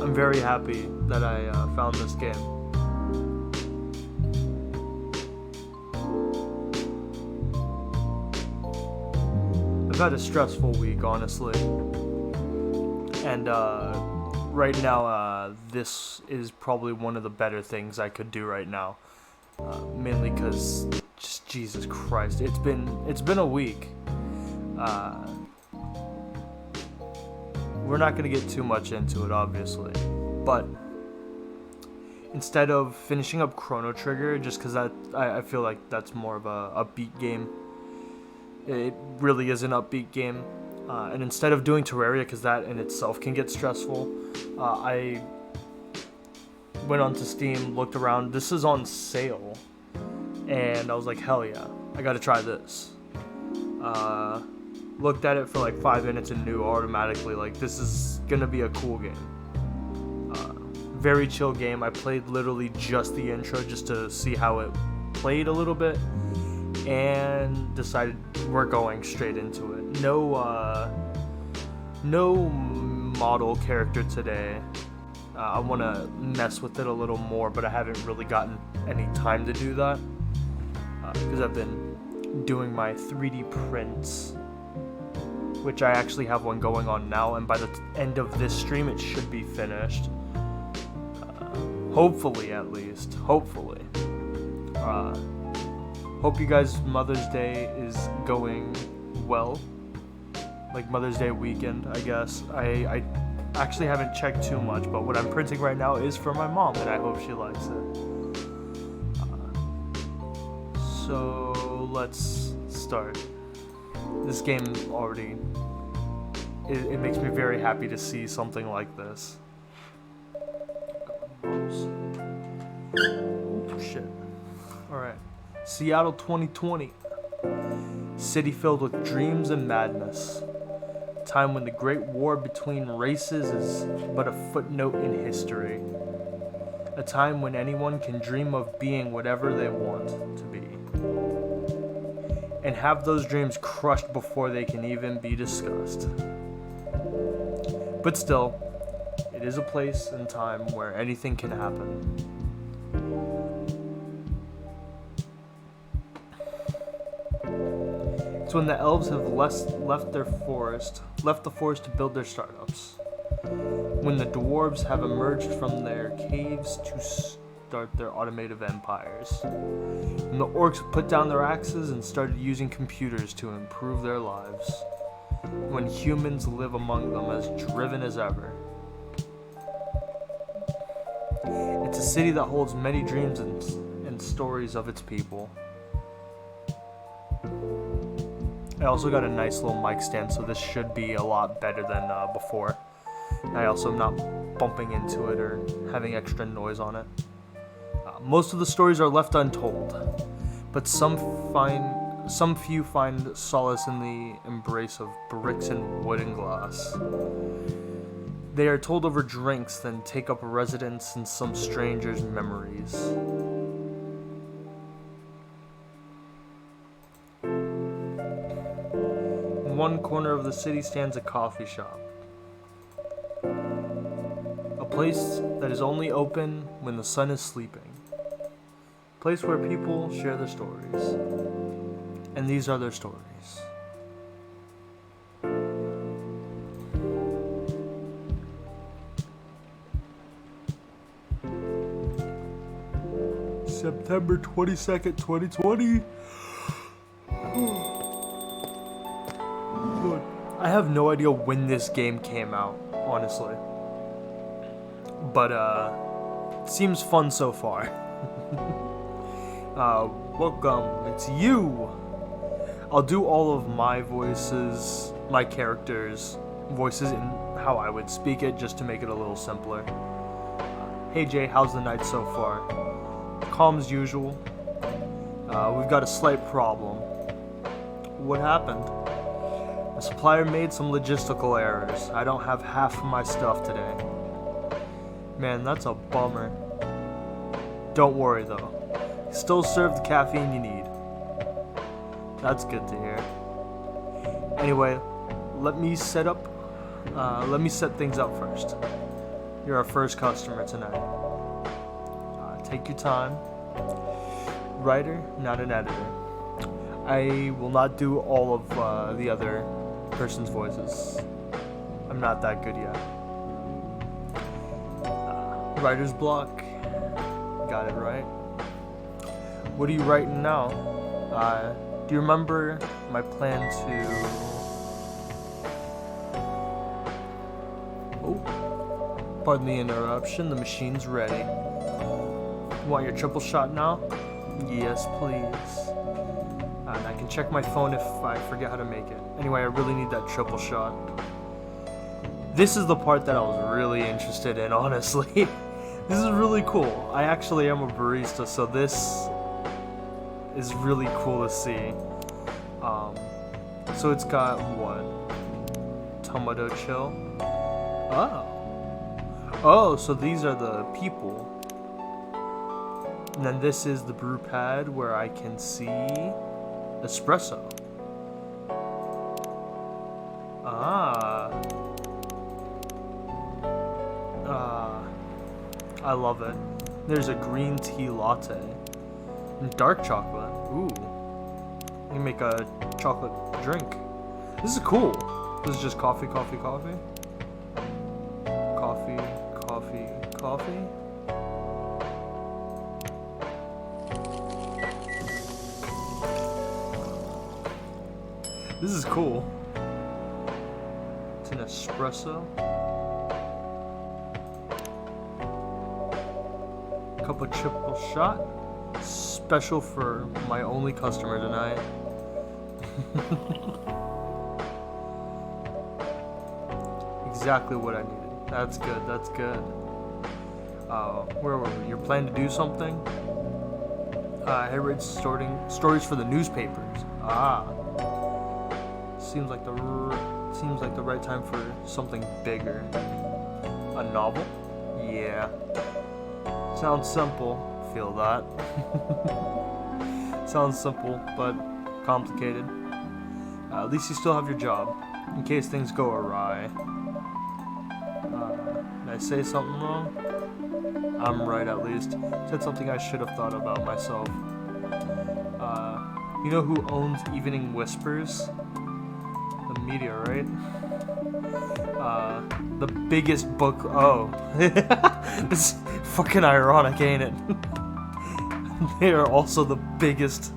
I'm very happy that I found this game. I've had a stressful week, honestly. And right now, this is probably one of the better things I could do right now. Mainly because, just Jesus Christ, it's been a week. We're not going to get too much into it, obviously, but instead of finishing up Chrono Trigger, just because I feel like that's more of a upbeat game, it really is an upbeat game, and instead of doing Terraria, because that in itself can get stressful, I went onto Steam, looked around. This is on sale, and I was like, hell yeah, I gotta try this. Looked at it for like 5 minutes and knew automatically like this is gonna be a cool game. Very chill game. I played literally just the intro just to see how it played a little bit, and decided we're going straight into it. No model character today. I want to mess with it a little more, but I haven't really gotten any time to do that because I've been doing my 3D prints, which I actually have one going on now, and by the end of this stream it should be finished. Hopefully, at least. Hopefully. Hope you guys' Mother's Day is going well. Like Mother's Day weekend, I guess. I actually haven't checked too much, but what I'm printing right now is for my mom, and I hope she likes it. So let's start. This game already, it makes me very happy to see something like this. Oh shit. Alright. Seattle 2020. City filled with dreams and madness. A time when the great war between races is but a footnote in history. A time when anyone can dream of being whatever they want to be, and have those dreams crushed before they can even be discussed. But still, it is a place and time where anything can happen. It's when the elves have left the forest to build their startups. When the dwarves have emerged from their caves to start their automated empires. When the orcs put down their axes and started using computers to improve their lives. When humans live among them as driven as ever. It's a city that holds many dreams and stories of its people. I also got a nice little mic stand, so this should be a lot better than before. I also am not bumping into it or having extra noise on it. Most of the stories are left untold, but some few find solace in the embrace of bricks and wood and glass. They are told over drinks, then take up residence in some stranger's memories. In one corner of the city stands a coffee shop. A place that is only open when the sun is sleeping. A place where people share their stories. And these are their stories. September 22nd, 2020. I have no idea when this game came out, honestly. But, it seems fun so far. Welcome, it's you! I'll do all of my voices, my characters' voices in how I would speak it, just to make it a little simpler. Hey Jay, how's the night so far? Calm as usual. We've got a slight problem. What happened? The supplier made some logistical errors. I don't have half my stuff today. Man, that's a bummer. Don't worry though. Still serve the caffeine you need. That's good to hear. Anyway, let me set things up first. You're our first customer tonight. Take your time. Writer, not an editor. I will not do all of the other person's voices. I'm not that good yet. Writer's block. Got it right. What are you writing now? Do you remember my plan to... Oh, pardon the interruption, the machine's ready. You want your triple shot now? Yes, please. And I can check my phone if I forget how to make it. Anyway, I really need that triple shot. This is the part that I was really interested in, honestly. This is really cool. I actually am a barista, so this is really cool to see. So it's got what? Tomato chill. Oh, so these are the people. And then this is the brew pad where I can see espresso. I love it. There's a green tea latte. And dark chocolate. Ooh. You make a chocolate drink. This is cool. This is just coffee, coffee, coffee. Coffee, coffee, coffee. This is cool. It's an espresso. Cup of triple shot. Special for my only customer tonight. Exactly what I needed. That's good, that's good. Where were we? You're planning to do something? I read stories for the newspapers. Seems like the right time for something bigger. A novel? Yeah. Sounds simple. Feel that. Sounds simple, but complicated. At least you still have your job, in case things go awry. Did I say something wrong? I'm right, at least. Said something I should have thought about myself. You know who owns Evening Whispers? The media, right? The biggest book... Oh. It's fucking ironic, ain't it? They are also the biggest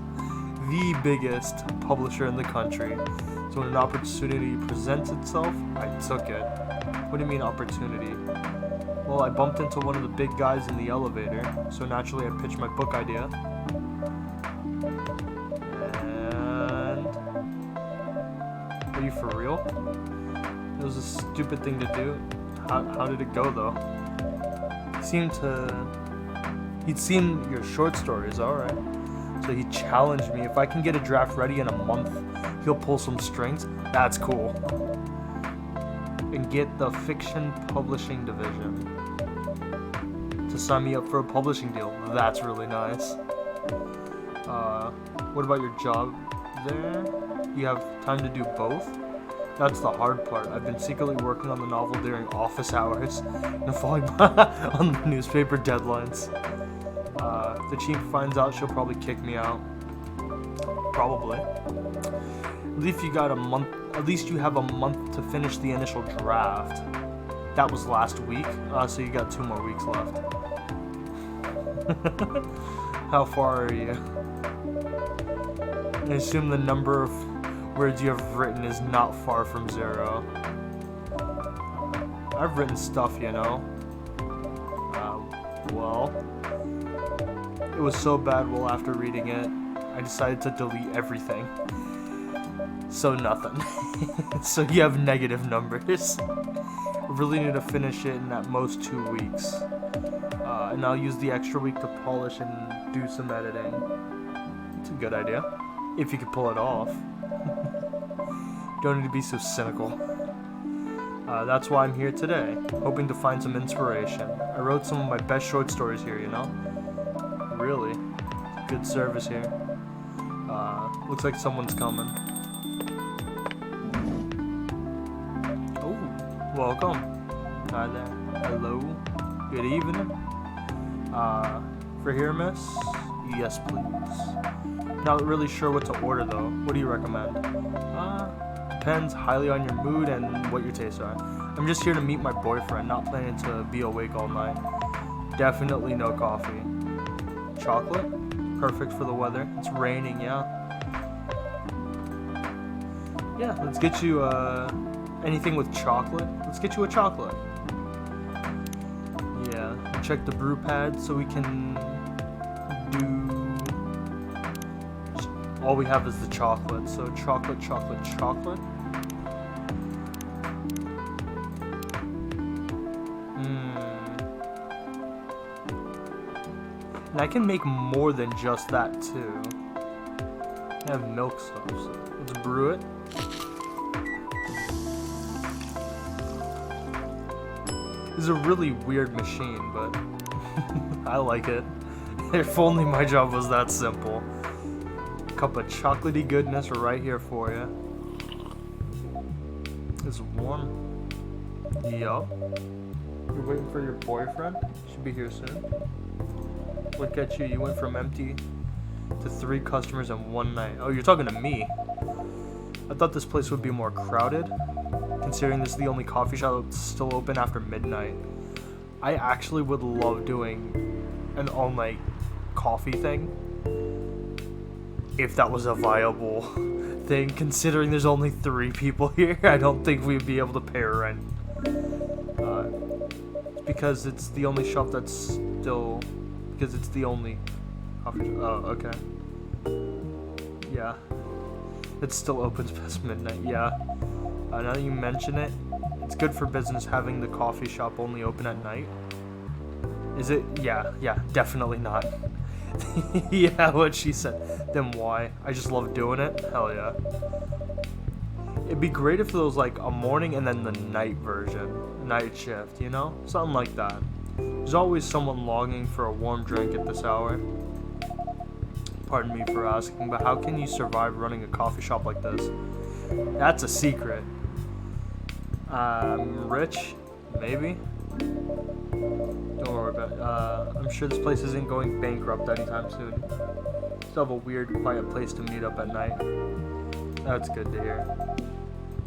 publisher in the country. So when an opportunity presents itself, I took it. What do you mean opportunity? Well, I bumped into one of the big guys in the elevator, so naturally I pitched my book idea. And... Are you for real? It was a stupid thing to do. How did it go, though? He'd seen your short stories, alright. So he challenged me. If I can get a draft ready in a month, he'll pull some strings. That's cool. And get the fiction publishing division to sign me up for a publishing deal. That's really nice. What about your job there? You have time to do both? That's the hard part. I've been secretly working on the novel during office hours and falling on the newspaper deadlines. If the chief finds out, she'll probably kick me out. Probably. At least you got a month. At least you have a month to finish the initial draft. That was last week, so you got 2 more weeks left. How far are you? I assume the number of words you have written is not far from 0. I've written stuff, you know. Well, it was so bad. Well, after reading it, I decided to delete everything. So nothing. So you have negative numbers. I really need to finish it in at most 2 weeks. And I'll use the extra week to polish and do some editing. It's a good idea. If you could pull it off. Don't need to be so cynical. That's why I'm here today, hoping to find some inspiration. I wrote some of my best short stories here, you know? Really? Good service here. Looks like someone's coming. Oh, welcome. Hi there. Hello. Good evening. For here, miss? Yes, please. Not really sure what to order, though. What do you recommend? Depends highly on your mood and what your tastes are. I'm just here to meet my boyfriend, not planning to be awake all night. Definitely no coffee. Chocolate? Perfect for the weather. It's raining, yeah. Yeah, let's get you, anything with chocolate. Let's get you a chocolate. Yeah, check the brew pad so we can do... All we have is the chocolate, so chocolate, chocolate, chocolate. And I can make more than just that too. I have milk stuff, so let's brew it. This is a really weird machine, but I like it. If only my job was that simple. Cup of chocolatey goodness right here for you. It's warm. Yup. You're waiting for your boyfriend? Should be here soon. Look at you, you went from empty to 3 customers in one night. Oh, you're talking to me. I thought this place would be more crowded, considering this is the only coffee shop that's still open after midnight. I actually would love doing an all-night coffee thing, if that was a viable thing, considering there's only 3 people here. I don't think we'd be able to pay rent. Because it's the only shop that's still... Because it's the only coffee shop. Oh, okay. Yeah. It still opens past midnight, yeah. Now that you mention it, it's good for business having the coffee shop only open at night. Is it? Yeah, definitely not. Yeah, what she said. Then why? I just love doing it? Hell yeah. It'd be great if there was like a morning and then the night version. Night shift, you know? Something like that. There's always someone longing for a warm drink at this hour. Pardon me for asking, but how can you survive running a coffee shop like this? That's a secret. Rich? Maybe? Don't worry about it. I'm sure this place isn't going bankrupt anytime soon. Still have a weird, quiet place to meet up at night. That's good to hear.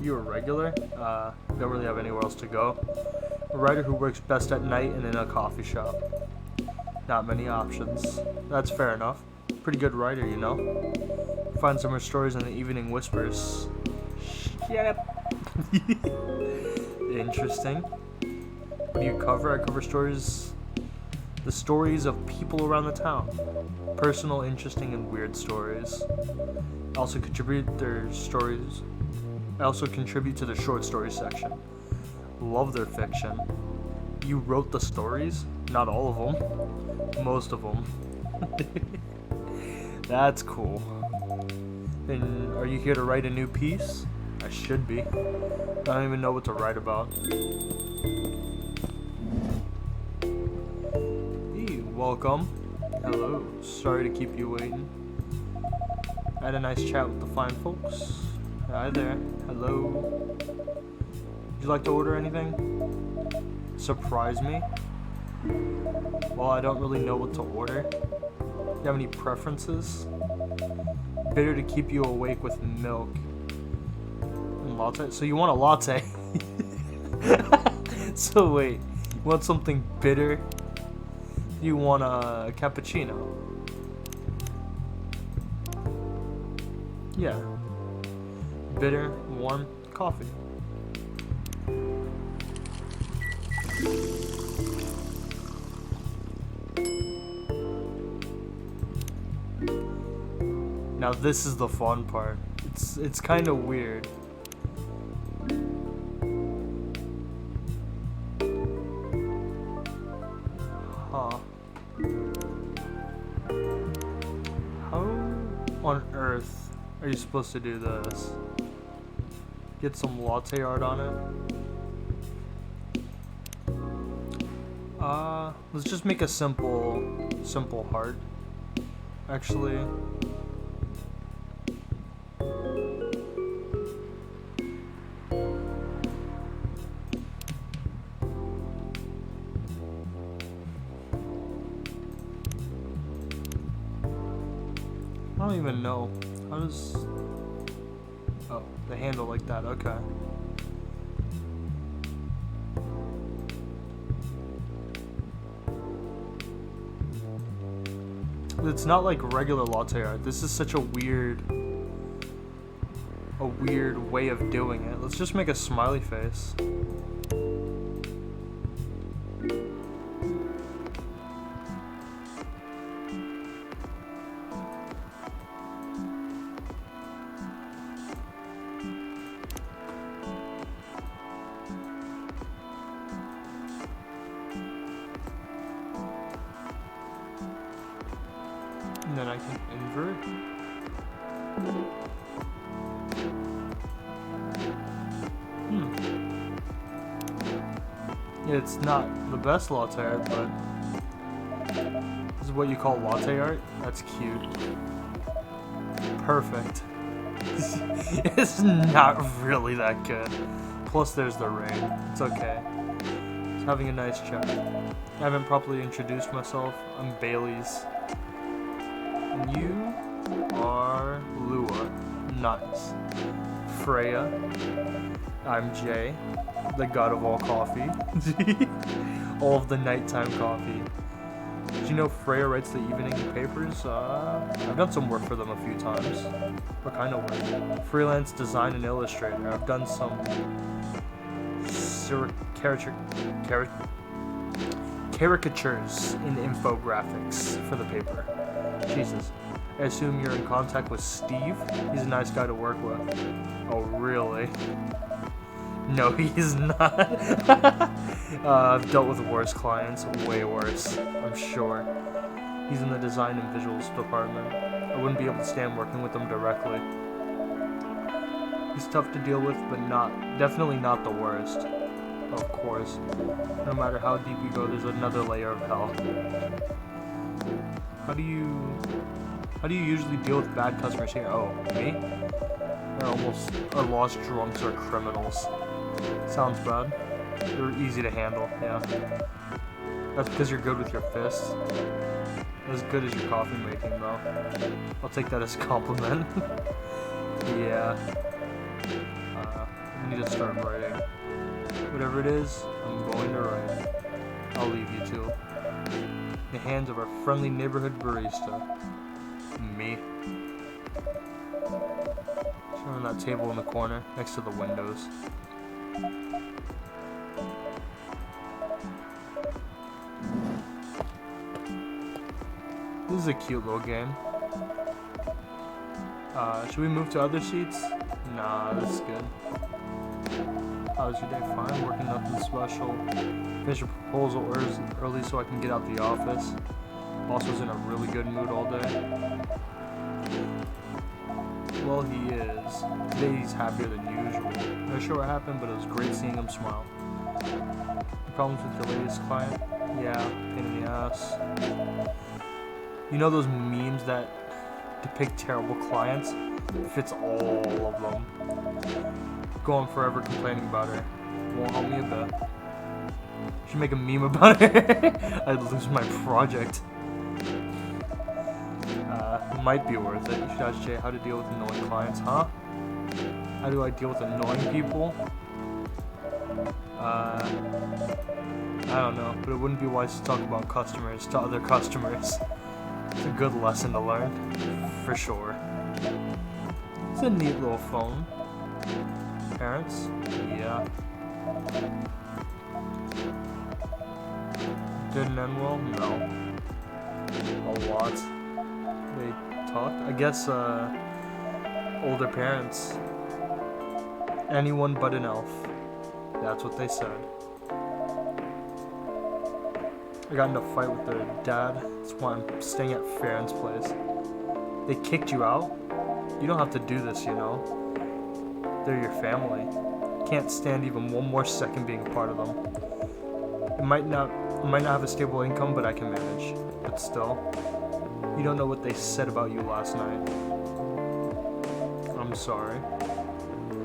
You a regular? Don't really have anywhere else to go. A writer who works best at night and in a coffee shop. Not many options. That's fair enough. Pretty good writer, you know? Find some more stories in the Evening Whispers. Yep. Interesting. What do you cover? I cover stories... The stories of people around the town. Personal, interesting, and weird stories. I also contribute to the short story section. Love their fiction. You wrote the stories? Not all of them. Most of them. That's cool. And are you here to write a new piece? I should be. I don't even know what to write about. Hey, welcome. Hello. Sorry to keep you waiting. I had a nice chat with the fine folks. Hi there. Hello. Would you like to order anything? Surprise me? Well, I don't really know what to order. Do you have any preferences? Bitter to keep you awake with milk. And latte? So you want a latte? So wait, you want something bitter? You want a cappuccino? Yeah. Bitter, warm, coffee. Now this is the fun part. It's kind of weird. Huh. How on earth are you supposed to do this? Get some latte art on it? Let's just make a simple heart. Actually. I don't even know. How does... Oh, the handle like that, okay. It's not like regular latte art. This is such a weird way of doing it. Let's just make a smiley face. And then I can invert. It's not the best latte art, but this is what you call latte art? That's cute. Perfect. It's not really that good. Plus there's the rain. It's okay. Just having a nice chat. I haven't properly introduced myself. I'm Bailey's. And you are Lua. Nice. Freya. I'm Jay, the god of all coffee. All of the nighttime coffee. Did you know Freya writes the evening papers? I've done some work for them a few times. What kind of work? Freelance design and illustrator. I've done some caricatures in infographics for the paper. Jesus. I assume you're in contact with Steve? He's a nice guy to work with. Oh, really? No, he's not. I've dealt with worse clients, way worse, I'm sure. He's in the design and visuals department. I wouldn't be able to stand working with him directly. He's tough to deal with, but definitely not the worst. Of course. No matter how deep you go, there's another layer of hell. How do you usually deal with bad customers here? Oh, me? They're lost drunks or criminals. Sounds bad. They're easy to handle, yeah. That's because you're good with your fists. As good as your coffee making, though. I'll take that as a compliment. Yeah. I need to start writing. Whatever it is, I'm going to write. I'll leave you to. In the hands of our friendly neighborhood barista. Me. Sitting on that table in the corner, next to the windows. This is a cute little game. Should we move to other seats? Nah, this is good. How's your day? Fine, working nothing special. Finish a proposal early so I can get out the office. Boss was in a really good mood all day. Well, he is. Today he's happier than usual. Not sure what happened, but it was great seeing him smile. Problems with your latest client? Yeah, pain in the ass. You know those memes that depict terrible clients? It fits all of them. Go on forever complaining about her. Won't help me a bit. Should make a meme about her. I'd lose my project. Might be worth it. You should ask Jay how to deal with annoying clients, huh? How do I deal with annoying people? I don't know, but it wouldn't be wise to talk about customers to other customers. It's a good lesson to learn, for sure. It's a neat little phone. Parents? Yeah. Didn't end well? No. A lot. They talked? I guess, older parents. Anyone but an elf. That's what they said. I got in a fight with their dad. That's why I'm staying at Farron's place. They kicked you out? You don't have to do this, you know. They're your family. Can't stand even one more second being a part of them. I might not have a stable income, but I can manage. But still, you don't know what they said about you last night. I'm sorry.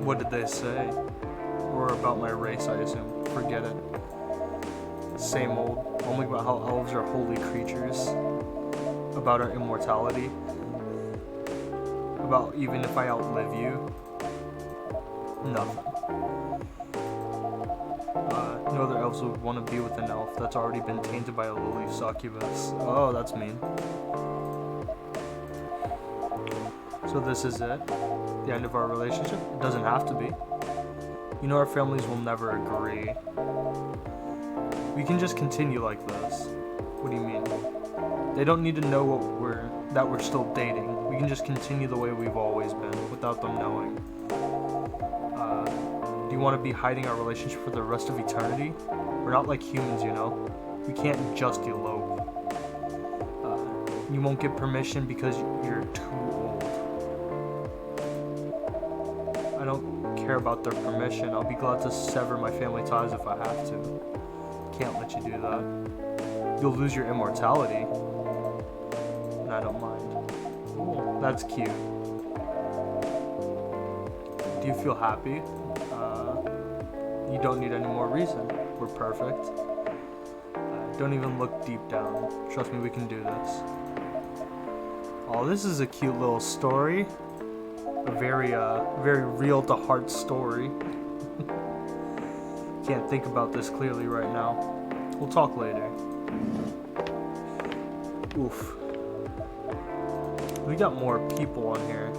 What did they say? Or about my race, I assume. Forget it. Same old. Only about how elves are holy creatures. About our immortality. about even if I outlive you? Nothing. No other elves would want to be with an elf that's already been tainted by a lily succubus. Oh, that's mean. So this is it? The end of our relationship? It doesn't have to be. You know our families will never agree. We can just continue like this. What do you mean? They don't need to know that we're still dating. We can just continue the way we've always been, without them knowing. Do you want to be hiding our relationship for the rest of eternity? We're not like humans, you know? We can't just elope. You won't get permission because you're too old. I don't care about their permission. I'll be glad to sever my family ties if I have to. Can't let you do that. You'll lose your immortality. And I don't mind. Ooh, that's cute. Do you feel happy? You don't need any more reason. We're perfect. Don't even look deep down. Trust me, we can do this. Oh, this is a cute little story. A very real to heart story. Can't think about this clearly right now. We'll talk later. Oof. We got more people on here.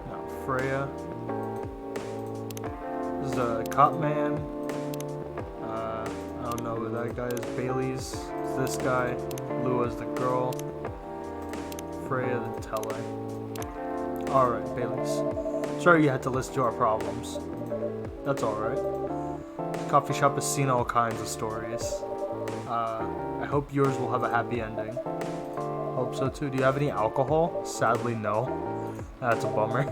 Now, Freya. This is a cop man. I don't know who that guy is. Bailey's this guy. Lua's the girl. Freya the teller. Alright, Bailey's. Sorry you had to listen to our problems. That's alright. The coffee shop has seen all kinds of stories. I hope yours will have a happy ending. Hope so too. Do you have any alcohol? Sadly, no. That's a bummer.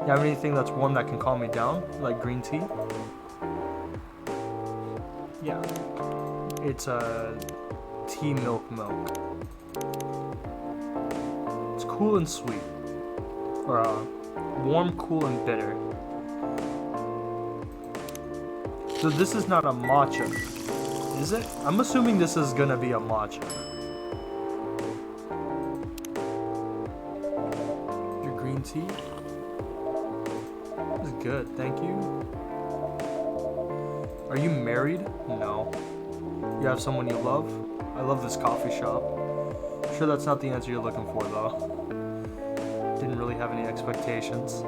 You have anything that's warm that can calm me down? Like green tea? Yeah. It's tea milk. It's cool and sweet. Or warm, cool, and bitter. So this is not a matcha, is it? I'm assuming this is gonna be a matcha. Your green tea? This is good, thank you. Are you married? No. You have someone you love? I love this coffee shop. I'm sure that's not the answer you're looking for, though. Didn't really have any expectations.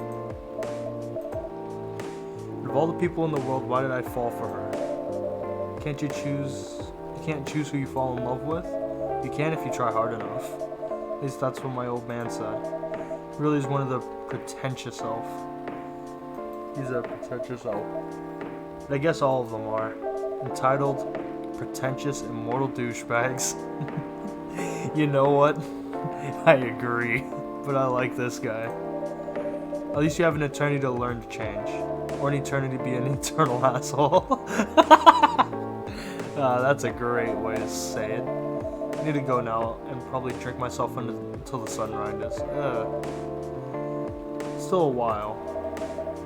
Of all the people in the world, why did I fall for her? Can't you choose? You can't choose who you fall in love with? You can if you try hard enough. At least that's what my old man said. Really is one of the pretentious elf. He's a pretentious elf. But I guess all of them are. Entitled, pretentious, immortal douchebags. You know what? I agree. But I like this guy. At least you have an eternity to learn to change. Or an eternity to be an eternal asshole. That's a great way to say it. I need to go now and probably drink myself until the sun rises. Still a while.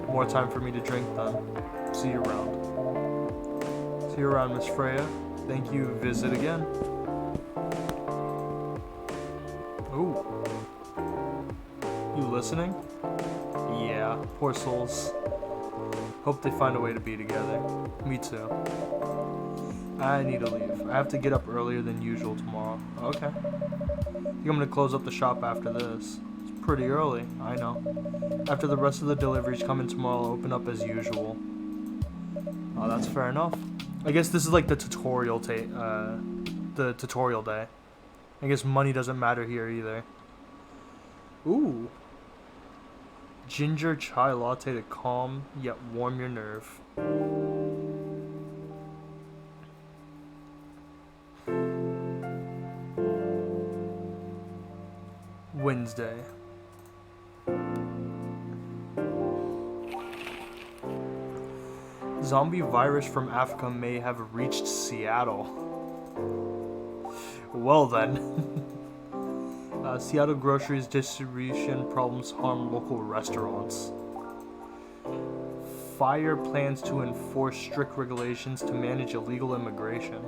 More time for me to drink then. See you around. See you around, Miss Freya. Thank you. Visit again. Ooh. You listening? Yeah, poor souls. Hope they find a way to be together. Me too. I need to leave. I have to get up earlier than usual tomorrow. Okay. I think I'm gonna close up the shop after this. It's pretty early, I know. After the rest of the deliveries come in tomorrow, I'll open up as usual. Oh, that's fair enough. I guess this is like the tutorial day. I guess money doesn't matter here either. Ooh. Ginger chai latte to calm yet warm your nerve. Wednesday. Zombie virus from Africa may have reached Seattle. Well then. Seattle groceries distribution problems harm local restaurants. Fire plans to enforce strict regulations to manage illegal immigration.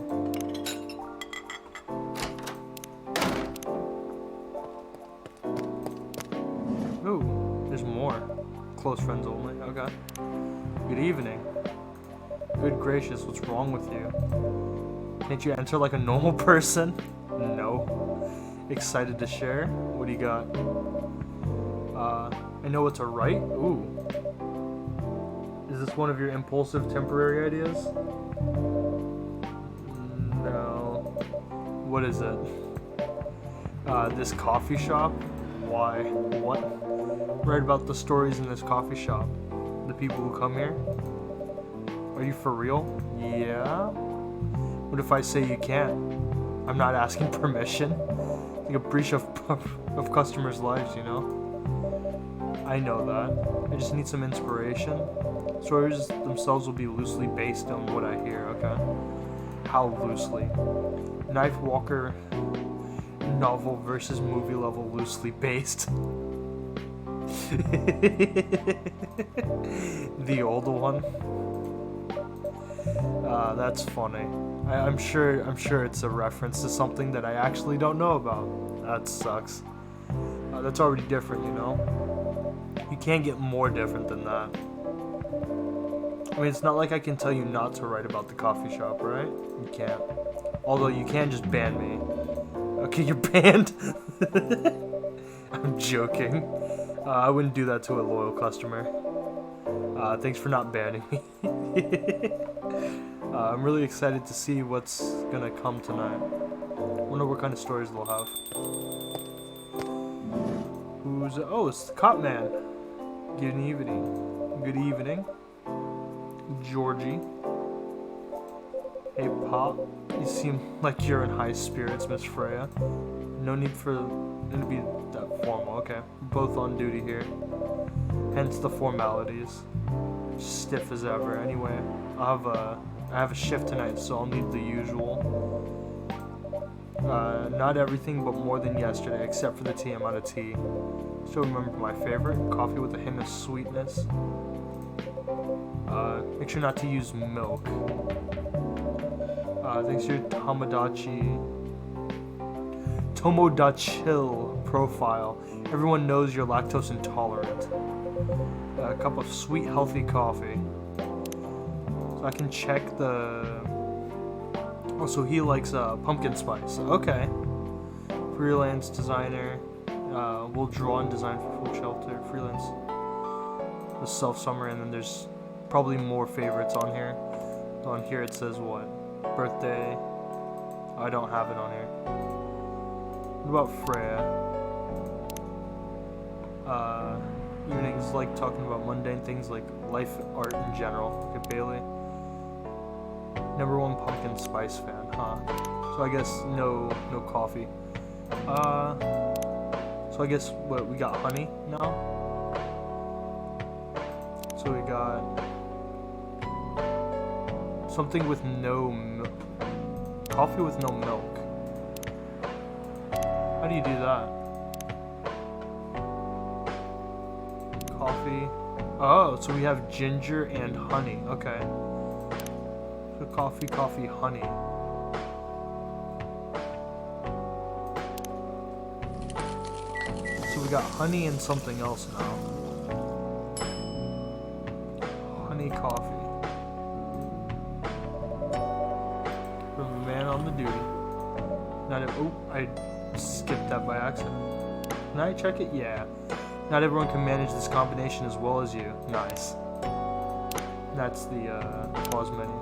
Ooh, there's more. Close friends only. Okay. Good evening. Good gracious, what's wrong with you? Can't you enter like a normal person? No. Excited to share? What do you got? I know what to write? Ooh. Is this one of your impulsive temporary ideas? No. What is it? This coffee shop? Why? What? Write about the stories in this coffee shop. The people who come here? Are you for real? Yeah? What if I say you can't? I'm not asking permission. Like a breach of customers' lives, you know? I know that. I just need some inspiration. Stories themselves will be loosely based on what I hear, okay? How loosely? Knife Walker novel versus movie level loosely based. The old one. That's funny. I'm sure it's a reference to something that I actually don't know about. That sucks. That's already different, you know? You can't get more different than that. I mean, it's not like I can tell you not to write about the coffee shop, right? You can't. Although you can just ban me. Okay, you're banned? I'm joking. I wouldn't do that to a loyal customer. Thanks for not banning me. I'm really excited to see what's gonna come tonight. Wonder what kind of stories they'll have. Who's... Oh, it's the Cop Man. Good evening. Good evening. Georgie. Hey, Pop. You seem like you're in high spirits, Miss Freya. No need for it to be that formal. Okay, we're both on duty here. Hence the formalities. Stiff as ever. Anyway, I have a shift tonight, so I'll need the usual. Not everything, but more than yesterday, except for the tea. I'm out of tea. Still remember my favorite, coffee with a hint of sweetness. Make sure not to use milk. Thanks to your Tomodachil profile, everyone knows you're lactose intolerant. A cup of sweet, healthy coffee. So I can check the... Also, he likes pumpkin spice. Okay. Freelance designer. Will draw and design for Food Shelter. Freelance. The self-summer, and then there's probably more favorites on here. On here it says what? Birthday. I don't have it on here. What about Freya? Evenings like talking about mundane things like life, art in general. Okay, Bailey. Number one pumpkin spice fan, huh? So I guess no coffee. So I guess what, we got honey now? So we got something with no milk. Coffee with no milk. How do you do that? Coffee. Oh, so we have ginger and honey. Okay. So coffee, honey. So we got honey and something else now. Honey coffee. From the man on the duty. Oh, I skipped that by accident. Can I check it? Yeah. Not everyone can manage this combination as well as you. Nice. That's the pause menu.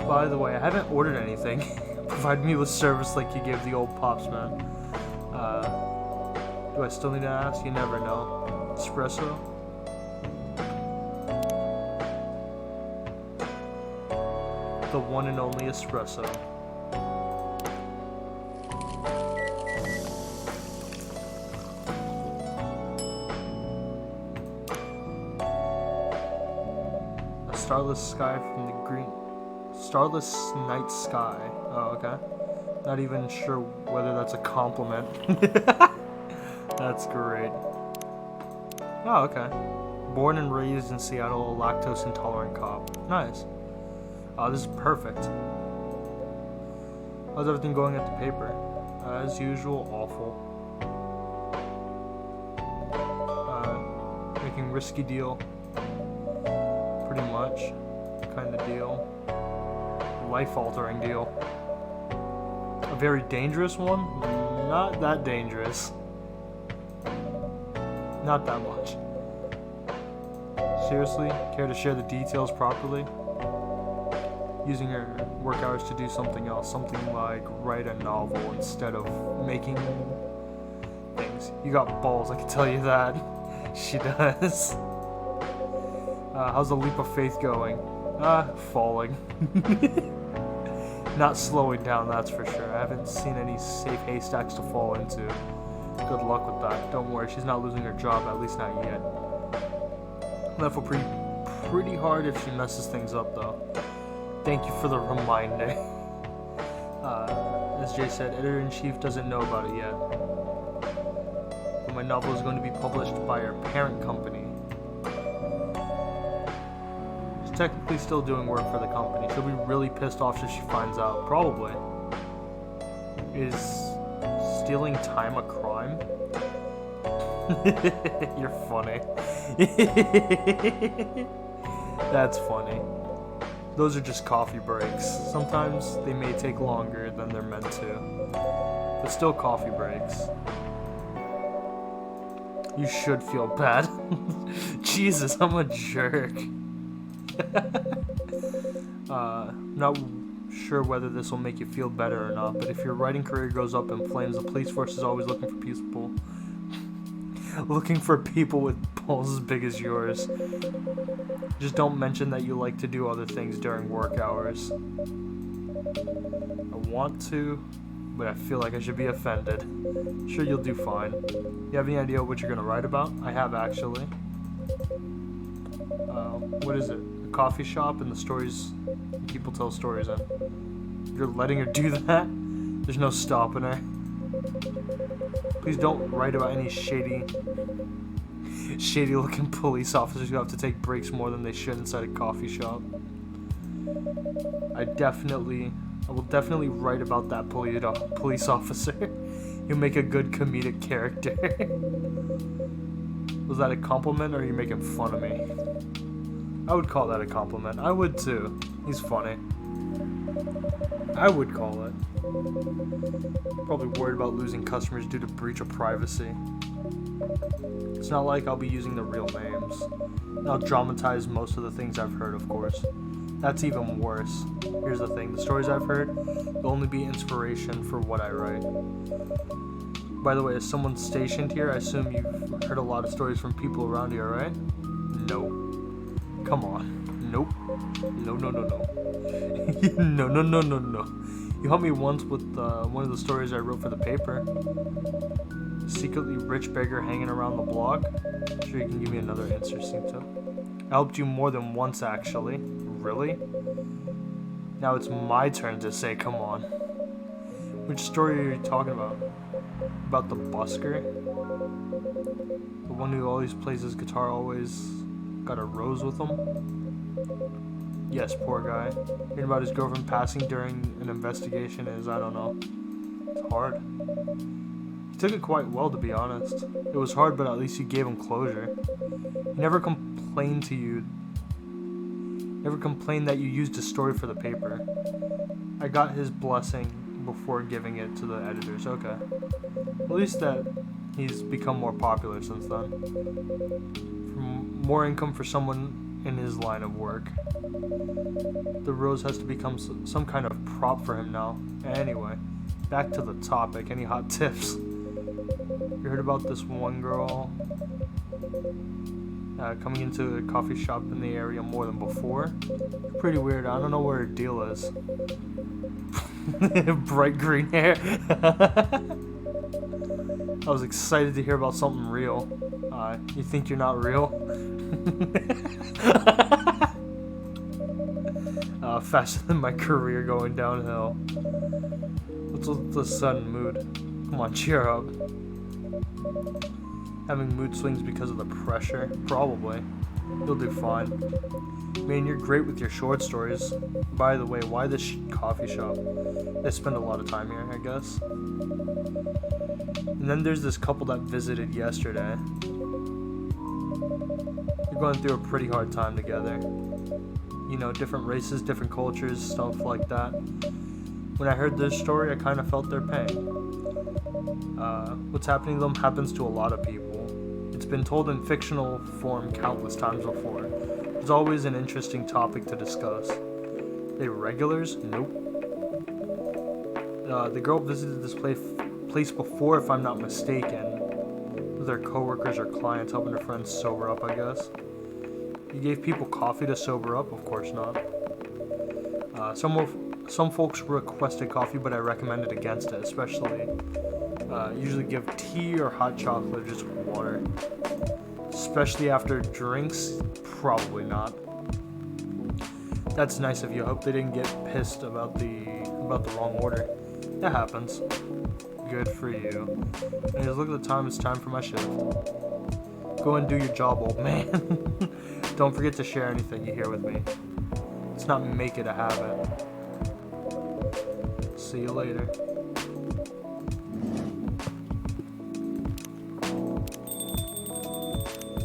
By the way, I haven't ordered anything. Provide me with service like you gave the old Pops, man. Do I still need to ask? You never know. Espresso? The one and only espresso. A starless sky from the green. Starless night sky. Oh, okay. Not even sure whether that's a compliment. That's great. Oh, okay. Born and raised in Seattle, a lactose intolerant cop. Nice. Oh, this is perfect. How's everything going at the paper? As usual, awful. taking risky deal. Pretty much. Kind of deal. Life-altering deal. A very dangerous one? Not that dangerous. Not that much. Seriously, care to share the details properly? Using your work hours to do something else, something like write a novel instead of making things. You got balls, I can tell you that. She does. How's the leap of faith going? Falling. Not slowing down, that's for sure. I haven't seen any safe haystacks to fall into. Good luck with that. Don't worry, she's not losing her job, at least not yet. That will pretty hard if she messes things up, though. Thank you for the reminder. As Jay said, editor-in-chief doesn't know about it yet. But my novel is going to be published by her parent company. She's technically still doing work for the company. She'll be really pissed off if she finds out. Probably. Is stealing time a crime? You're funny. That's funny. Those are just coffee breaks. Sometimes they may take longer than they're meant to. But still coffee breaks. You should feel bad. Jesus, I'm a jerk. Not sure whether this will make you feel better or not, but if your writing career goes up in flames, the police force is always looking for people. Looking for people with balls as big as yours. Just don't mention that you like to do other things during work hours. I want to, but I feel like I should be offended. Sure, you'll do fine. You have any idea what you're gonna write about? I have, actually. What is it? A coffee shop and the stories people tell stories in. You're letting her do that? There's no stopping her. Please don't write about any shady looking police officers who have to take breaks more than they should inside a coffee shop. I will definitely write about that police officer. You'll make a good comedic character. Was that a compliment or are you making fun of me? I would call that a compliment. I would too. He's funny. I would call it. Probably worried about losing customers due to breach of privacy. It's not like I'll be using the real names. And I'll dramatize most of the things I've heard, of course. That's even worse. Here's the thing, the stories I've heard will only be inspiration for what I write. By the way, as someone stationed here, I assume you've heard a lot of stories from people around here, right? No. Come on. Nope. No. No. You helped me once with one of the stories I wrote for the paper. Secretly rich beggar hanging around the block. Sure, you can give me another answer, Cinto. I helped you more than once, actually. Really? Now it's my turn to say, come on. Which story are you talking about? About the busker? The one who always plays his guitar, always got a rose with him? Yes, poor guy. Hearing about his girlfriend passing during an investigation is, I don't know. It's hard. He took it quite well, to be honest. It was hard, but at least you gave him closure. He never complained to you. Never complained that you used his story for the paper. I got his blessing before giving it to the editors. Okay. At least that he's become more popular since then. More income for someone in his line of work. The rose has to become some kind of prop for him now. Anyway, back to the topic. Any hot tips? You heard about this one girl coming into a coffee shop in the area more than before? Pretty weird. I don't know where her deal is. Bright green hair. I was excited to hear about something real. You think you're not real? Faster than my career going downhill. What's with the sudden mood? Come on, cheer up. Having mood swings because of the pressure? Probably. You'll do fine. Man, you're great with your short stories. By the way, why this coffee shop? They spend a lot of time here, I guess. And then there's this couple that visited yesterday. We're going through a pretty hard time together. You know, different races, different cultures, stuff like that. When I heard their story, I kind of felt their pain. What's happening to them happens to a lot of people. It's been told in fictional form countless times before. It's always an interesting topic to discuss. They regulars? Nope. The girl visited this place before, if I'm not mistaken, with their coworkers or clients, helping her friends sober up, I guess. You gave people coffee to sober up? Of course not. Some folks requested coffee, but I recommended against it, especially. Usually give tea or hot chocolate or just water. Especially after drinks, probably not. That's nice of you. I hope they didn't get pissed about the wrong order. That happens. Good for you. Anyways, look at the time. It's time for my shift. Go and do your job, old man. Don't forget to share anything you hear with me. Let's not make it a habit. See you later.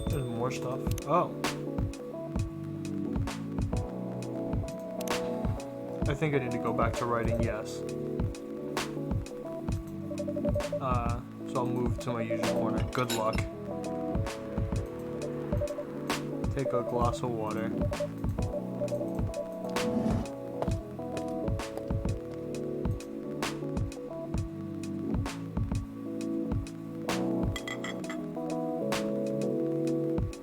There's more stuff. Oh. I think I need to go back to writing yes. So I'll move to my usual corner. Good luck. Take a glass of water.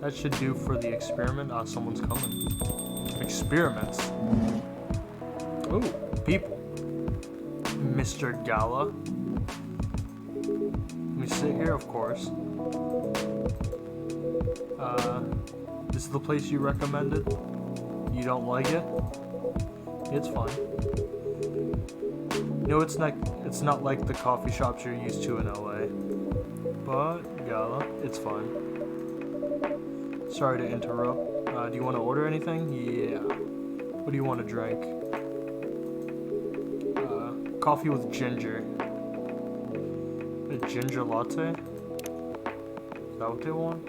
That should do for the experiment. Someone's coming. Experiments. Ooh, people. Mr. Gala. Let me sit here, of course. This is the place you recommended? You don't like it? It's fine. No, it's not like the coffee shops you're used to in LA. But, Gala, it's fine. Sorry to interrupt. Do you want to order anything? Yeah. What do you want to drink? Coffee with ginger. A ginger latte? Is that what they want?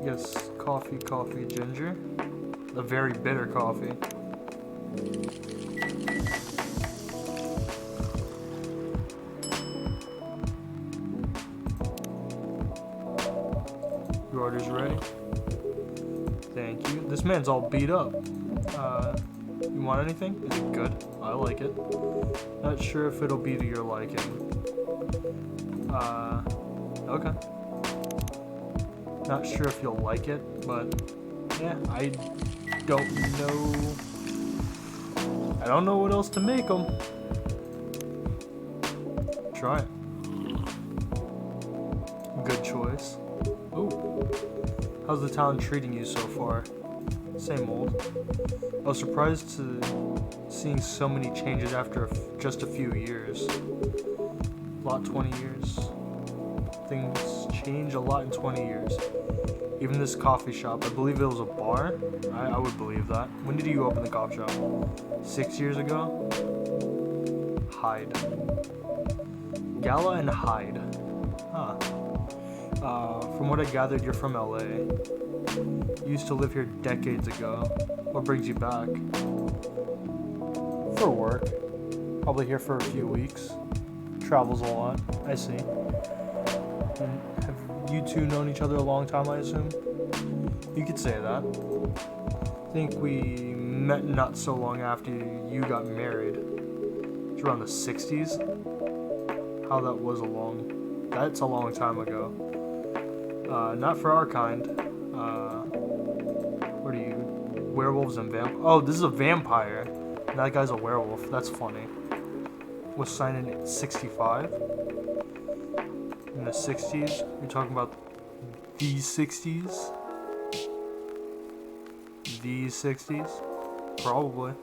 Yes, coffee, ginger. A very bitter coffee. Your order's ready. Thank you. This man's all beat up. You want anything? Is it good? I like it. Not sure if it'll be to your liking. Okay. Not sure if you'll like it, but yeah, I don't know what else to make them. Try it. Good choice. Ooh. How's the town treating you so far? Same old. I was surprised to seeing so many changes after just a few years. 20 years. Things change a lot in 20 years. Even this coffee shop, I believe it was a bar. I would believe that. When did you open the coffee shop? 6 years ago? Hyde. Gala and Hyde. Huh. From what I gathered, you're from LA. You used to live here decades ago. What brings you back? For work. Probably here for a few weeks. Travels a lot. I see. And have you two known each other a long time, I assume? You could say that. I think we met not so long after you got married. It's around the 60s. How that was that's a long time ago. Not for our kind. What are you? Werewolves and oh, this is a vampire. And that guy's a werewolf. That's funny. Was signed in 65. In the 60s? You're talking about these 60s? These 60s? Probably.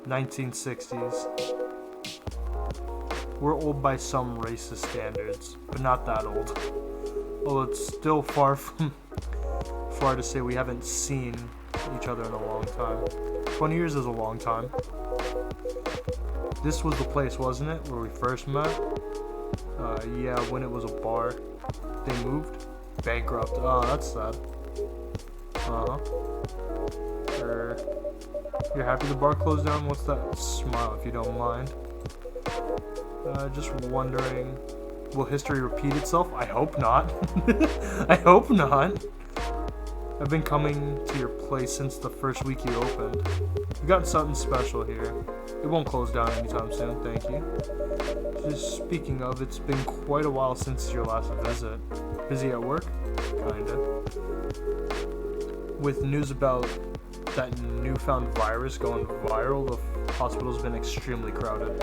1960s. We're old by some racist standards, but not that old. Well, it's still far to say we haven't seen each other in a long time. 20 years is a long time. This was the place, wasn't it, where we first met? Yeah, when it was a bar. They moved? Bankrupt. Oh, that's sad. Uh-huh. You're happy the bar closed down? What's that smile, if you don't mind? Just wondering, will history repeat itself? I hope not. I hope not. I've been coming to your place since the first week you opened. We got something special here. It won't close down anytime soon, thank you. Just speaking of, it's been quite a while since your last visit. Busy at work? Kinda. With news about that newfound virus going viral, the hospital's been extremely crowded.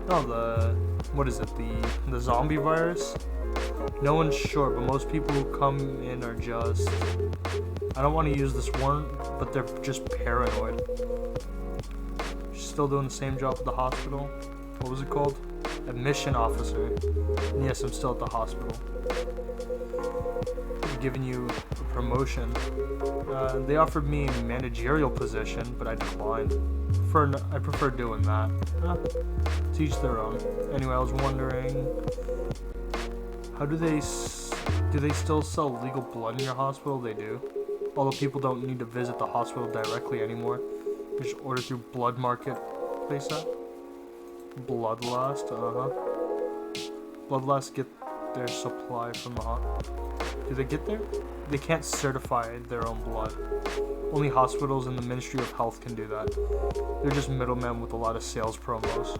Oh, what is it, the zombie virus? No one's sure, but most people who come in are just, I don't want to use this word, but they're just paranoid. She's still doing the same job at the hospital. What was it called? Admission officer. And yes, I'm still at the hospital. They're giving you a promotion. They offered me a managerial position, but I declined. I prefer doing that. To each their own. Anyway, I was wondering, how do they still sell legal blood in your hospital? They do. Although people don't need to visit the hospital directly anymore. You just order through Blood Market. Place that? Bloodlust, Bloodlust get their supply from the Do they get there? They can't certify their own blood. Only hospitals and the Ministry of Health can do that. They're just middlemen with a lot of sales promos.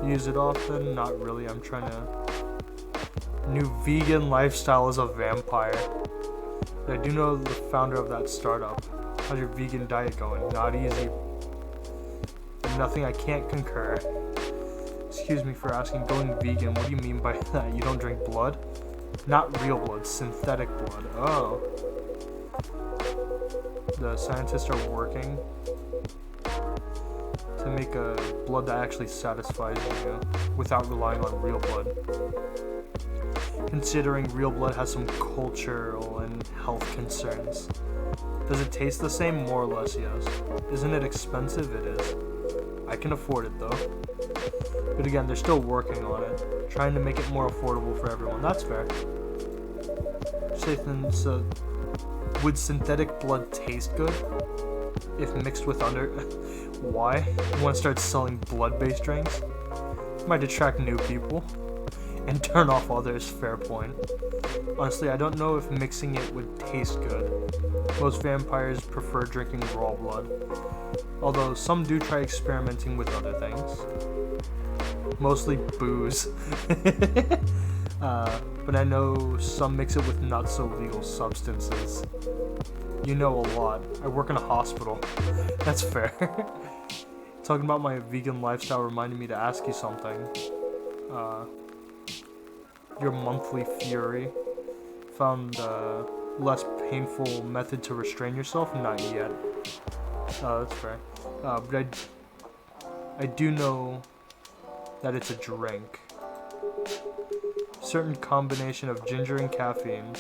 Use it often? Not really. I'm trying to... New vegan lifestyle as a vampire. I do know the founder of that startup. How's your vegan diet going? Not easy. But nothing I can't concur. Excuse me for asking, going vegan, what do you mean by that? You don't drink blood? Not real blood, synthetic blood. Oh. The scientists are working to make a blood that actually satisfies you without relying on real blood. Considering real blood has some cultural and health concerns. Does it taste the same? More or less, yes. Isn't it expensive? It is. I can afford it though. But again, they're still working on it. Trying to make it more affordable for everyone. That's fair. So, would synthetic blood taste good? If mixed with Why? You want to start selling blood-based drinks? Might attract new people. And turn off others, fair point. Honestly, I don't know if mixing it would taste good. Most vampires prefer drinking raw blood. Although some do try experimenting with other things. Mostly booze. But I know some mix it with not so legal substances. You know a lot. I work in a hospital. That's fair. Talking about my vegan lifestyle reminded me to ask you something. Your monthly fury found a less painful method to restrain yourself? Not yet. That's fair. But I do know that it's a drink. Certain combination of ginger and caffeine.